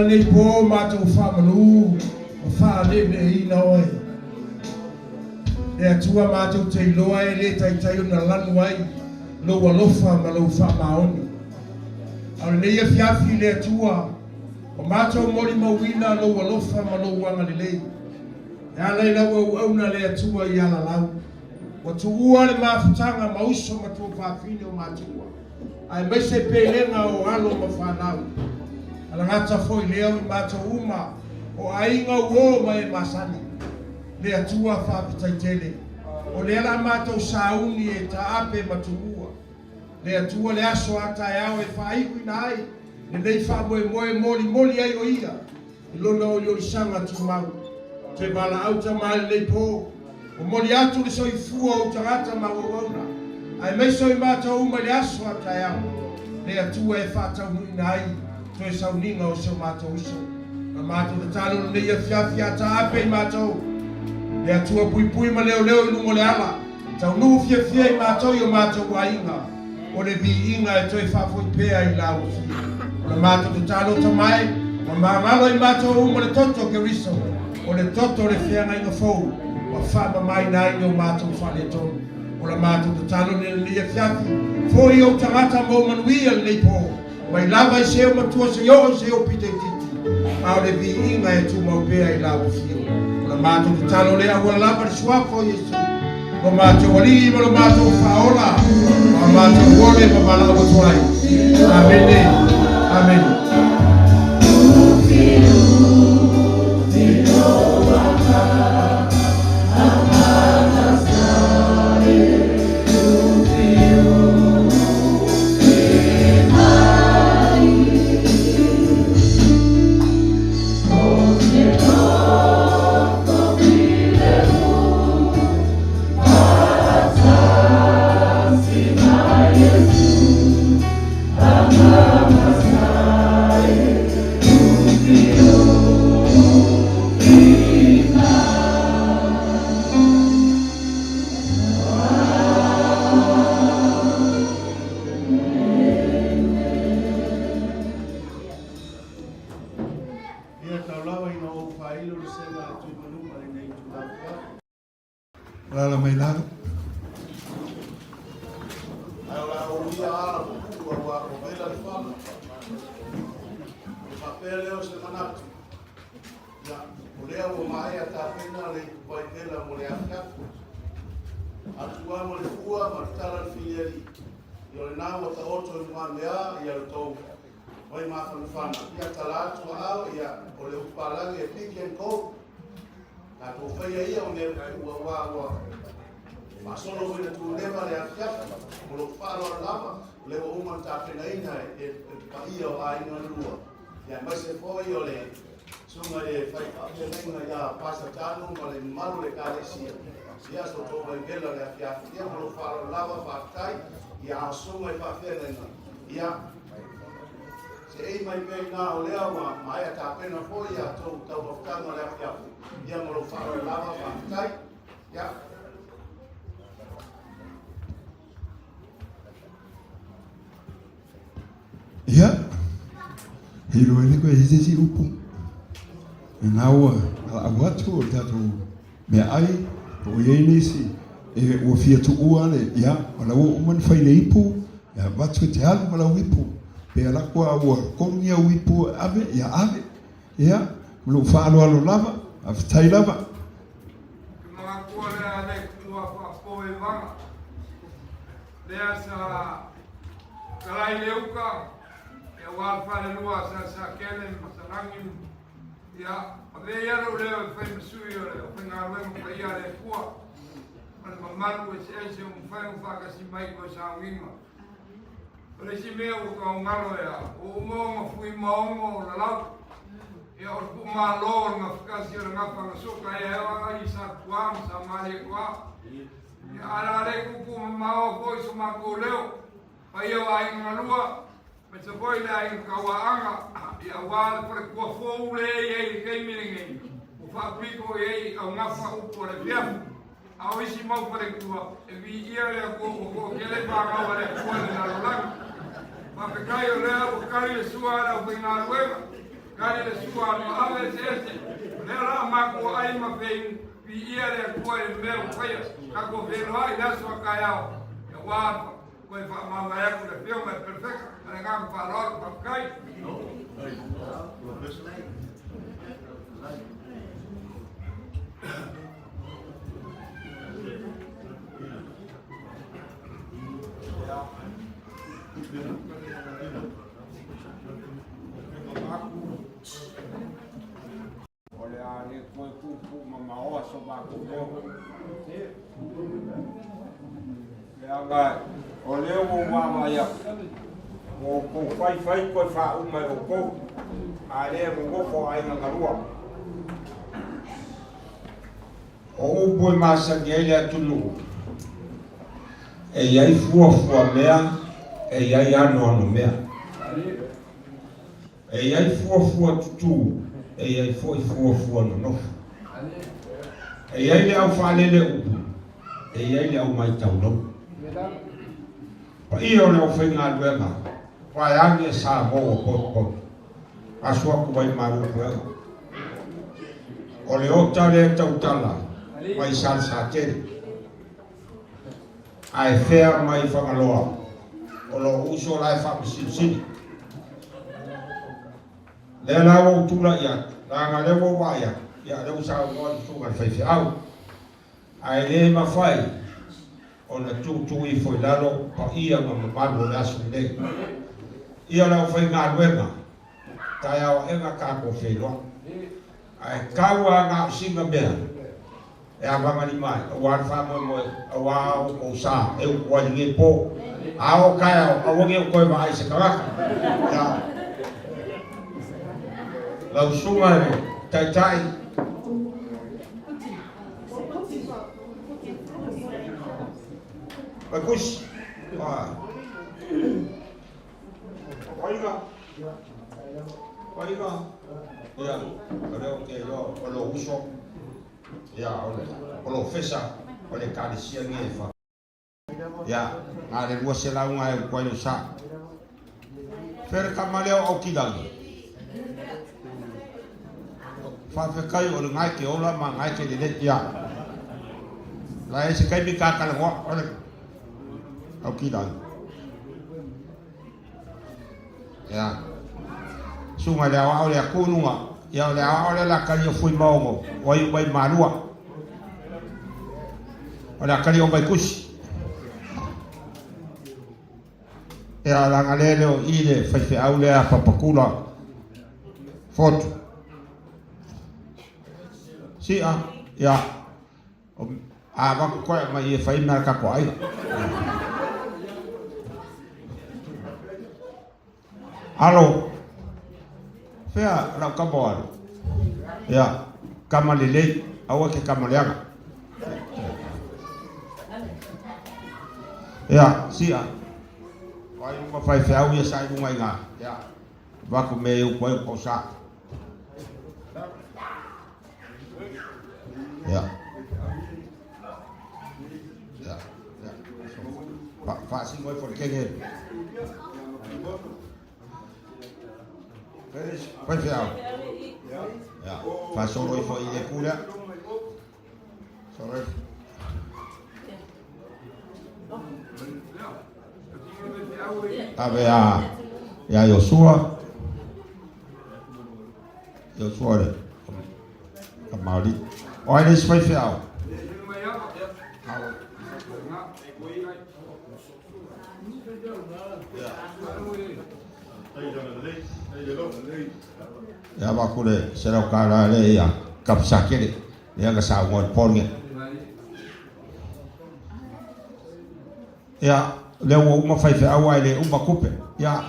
ala nei po mātou whamanu o whāne me ina oi. E atua mātou te iloa e le tai ona lanu ai lo alofa ma lo Fuimaono. Ala nei e fiafi le atua o mātou mori mauina lo alofa ma lo wanga lelei. E ala i lau au na le atua i ala lau. O tu ua le mafutanga mauso ma tu whawhine o mātua. Ai mai se pelenga o alo ma whanau. Ala ngata foi leo i mātou uma o ainga uo ma e masani. Le atua whapitaitele. O le ala mātou sauni e ta ape ma tu ua. Le atua le aso ata e au e whaiku ina ai. Le nei whamoe moe moli ai o ia. I lona o li sanga tu mau. Te bala auta mai le po. O moli atu le soi fua o tangata ma wauna. Ai mei soi mātou uma le aso ata e au. Le atua e whatau ina ai. To e sauninga o seu mātou iso. Na mātou te talo nei a fiafi ata ape i mātou. Le atua pui ma leo i lungo le ala. Tau nuhu fia i mātou i o mātou wa inga. O le vi inga e toi whafoi pēa i lau fia. O le mātou te talo tamai. Ma māngalo i mātou uma le toto ke riso. O le toto le whianga inga fou. Wa whama mai nai ni o mātou whale tonu. O le mātou te talo ni a fiafi. Fōi o tangata mō manuia le nei pō. Mai lava i seo matua se o se o pite titi. Au le vi inga e tu mau pēa i lau fia. O le mātou te talo le a ua lava le suafo Yesu. O mātou wali ma lo mātou whaola. O mātou wole ma wala o tuai. Amen. Amen. Lala mai lalo. Atua mo le fua ma tala filieri. Yo le nā o ta oto i mea ia le tau. Wai ma whanawhana. Ia tala atua au ia o le upalangi e piki en kou. Ka tō whaia ia o ne ua wā. Ma solo wina tu lewa le afiafa. Mo lo whāloa lava. Lewa uman tā penaina e paia o ainga lua. Ia mai se fōi o le sunga e whaikapenenga ia pasa tānu ma le maru le kālesia. Ia so tō mai gela le afiafa. Ia mo lo whāloa lava whākai. Ia asunga e whawhenenga. Ia se ei mai pei nā o lea ma aia tā pena fōi ia tō tau whakanga le afiafa. Ia mo lo whāloa lava whākai. Ia. Ia. Hiro ele koe hizesi upu. E nā ua a watu o tātou mea ai. O iei nisi. E ua fia tu ua le. Ia. O la ua uman whaile ipu. Ia watu te alu ma lau ipu. Pe ala kua ua kongia uipu ave. Ia ave. Ia. Lo whaalo alo lava. A whatai lava. Mga kua lea le kua whapoe wanga. Lea sa kalai leuka. Ia wāwhare lua sa kele masanangin. Ia, a le iaro leo e whai masui o le o whinga wenga ka ia le kua. Mana mamaru e se eise o mwhai o whakasi mai koe sa winga. O le si mea o ka o ngaro ea. O umonga Fuimaono o Lalau. Ia o pu maa loo nga whakasi o nga whangasoka e ewa i sa tuam sa mare kua. Ia ara re kuku mao koi so mako leo. Pa ia wa inga lua. Me te poi la inga kawaanga. Ia wale pare kua fōu le ei kei mirengi. O whapiko ei au ngafa upo le piafu. Au isi mau pare kua. E vi ia lea kua kele pākau ale kua le nalolanga. Ma pe kai o lea o kai le sua ala o whinga luenga. Kari le sua no ave sese. Le la mako ai ma pe pi ia le ko e me o fai. Ka ko velo ai da sua kaiao. E wa ko e fa ma ya ko le film é perfeito. Na ga fa lo pa kai. Olha ali foi uma ossa bagunçou. Agora, olha o mamãe. O pai foi fa uma o co. Ali o co aí na rua. O boi massa que ele é tudo. E aí fua mea, e aí ano mea. E aí fua tutu, e aí foi fua no. E aí é o falele upu, e aí é o mais tão não. E olha o final do ema, vai a minha sábado pot. A sua coisa maru com olha o tale tão tala, vai salsa ter. Ai fer mai whakaloa. O lo uso lai whakasinsini. Le lau tula ia. Ranga lewo wa ia. Ia leu sa o tunga whaifi au. Ai le mawhai. O na tūtui foi lalo pa ia ma mamalo le asu le. Ia lau whai ngā ruenga. Tai au enga kako whenua. Ai kaua ngā singa mea. E a vangani mai, o wan wha mo o wa o sa, e o kua nge po. A o kai o wange o koe mai se karaka. Ya. Lau sunga ne, tai. Bagus. Waiga. Ya, creo que yo lo uso. Ya, oleh fesa, oleh kalisia ni fa. Ya, ada dua selau ngai kuai lusa. Fer kamaleo au kidang. Fa kai oleh ngai ke ola ma ngai ke le ya. Lai se kai bi ka kala ngo oleh au kidang. Ya. Sunga le au le kununga. Ya le ole la kali Fuimaono, oi manua. Ola kali o bai kusi. Ya la ngalele o ile fai au le a papakula. Foto. Si a ya. A ba ko mai fai na ka ko ai. Alo. Fea la kaboal. Ya, kamalele, awa ke kamaleanga. Ya, sia. Wai ma fai fea ia sai nunga inga. Ya. Ba ko me u koe ko sa. Ya. Ya. Ya. Fa sing moi for kenge. Vai fiar. Ja, faz solo e foi de cura. Solo. Ave a Joshua. Joshua. Kamali. Olha esse vai fiar. Ya ba kule serau kala le ya kapsa kele ya ga sa ngon ponge ya le wo ma fai fa awai le uma kupe ya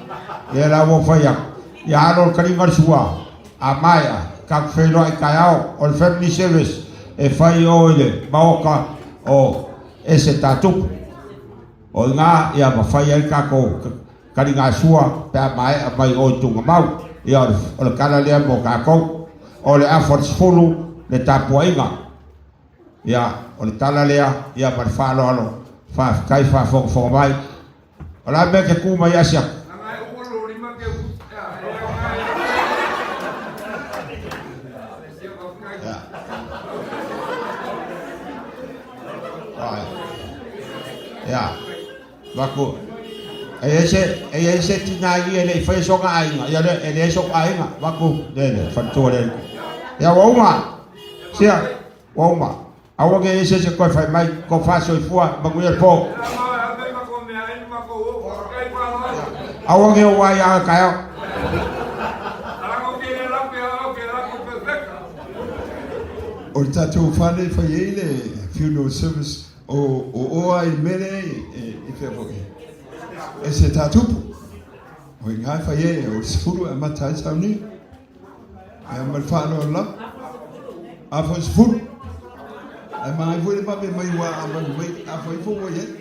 le la wo fa ya ro kali marsua amaya ka fe lo ai kayao ol family service e fai ole maoka o ese tatu o nga ya ma fai ai ka ko kali nga sua pa mai o tunga mau ya ole kala le mo ka ko ole effort fulu le tapuinga ya ole tala le ya par fa lo fa kai fa fo mai ola be ke kuma ya sia Ya. Baku. Ese tinagi ele foi só ainga. Ya ele só ainga. Baku dele fatua dele. Ya woma. Sia woma. Awang ese se ko fai mai ko faso ifua baguer po. Awang e wa ya kayo. O tatu fale fa yele funeral service o ai mele e fe foke. Ese tatu o ngai fa ye o sfuru e matai sauni. E mal fa no la. A fo sfuru. E mai vole pa be mai wa a mai a fo fo wo ye.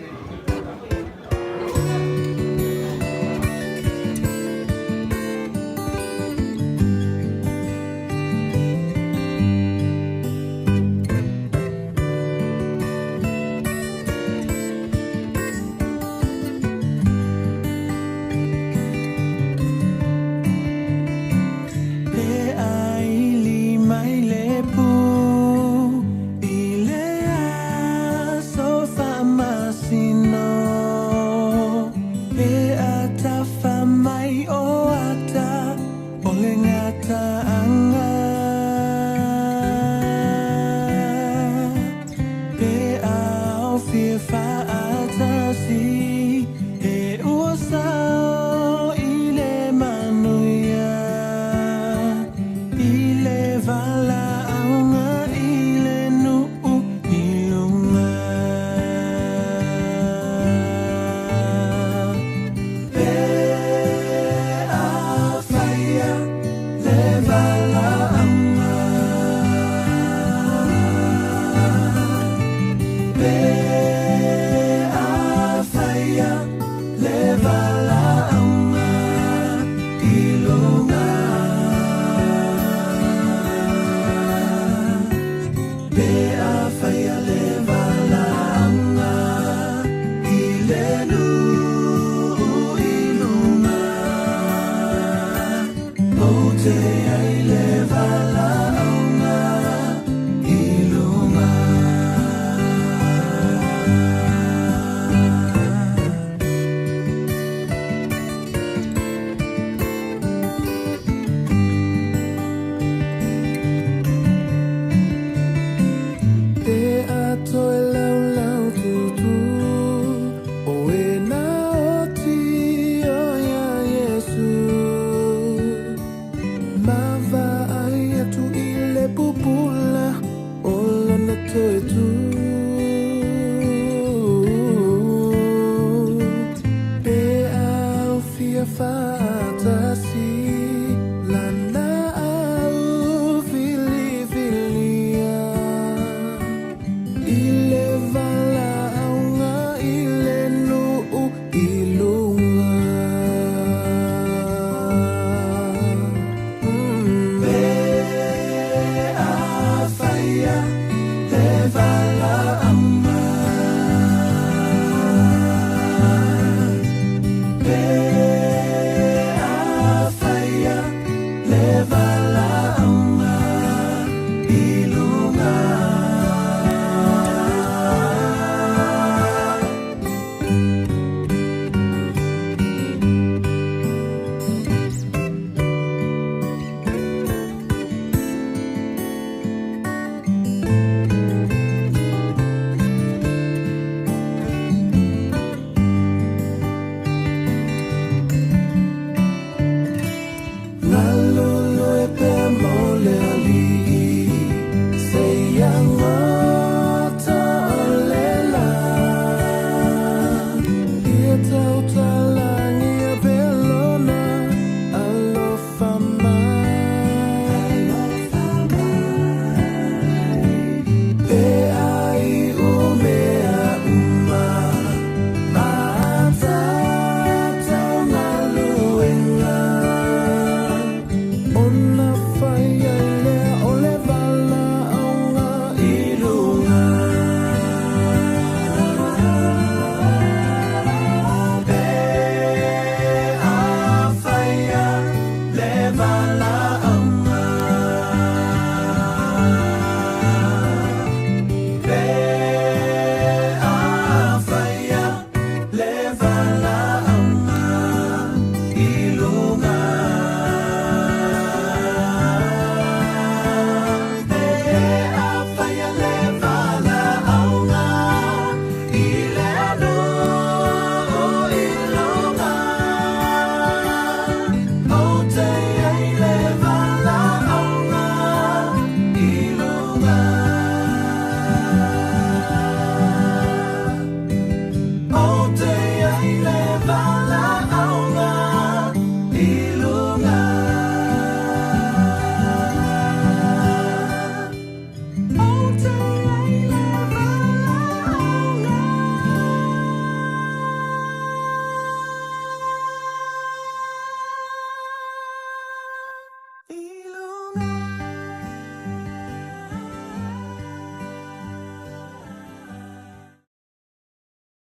Sungai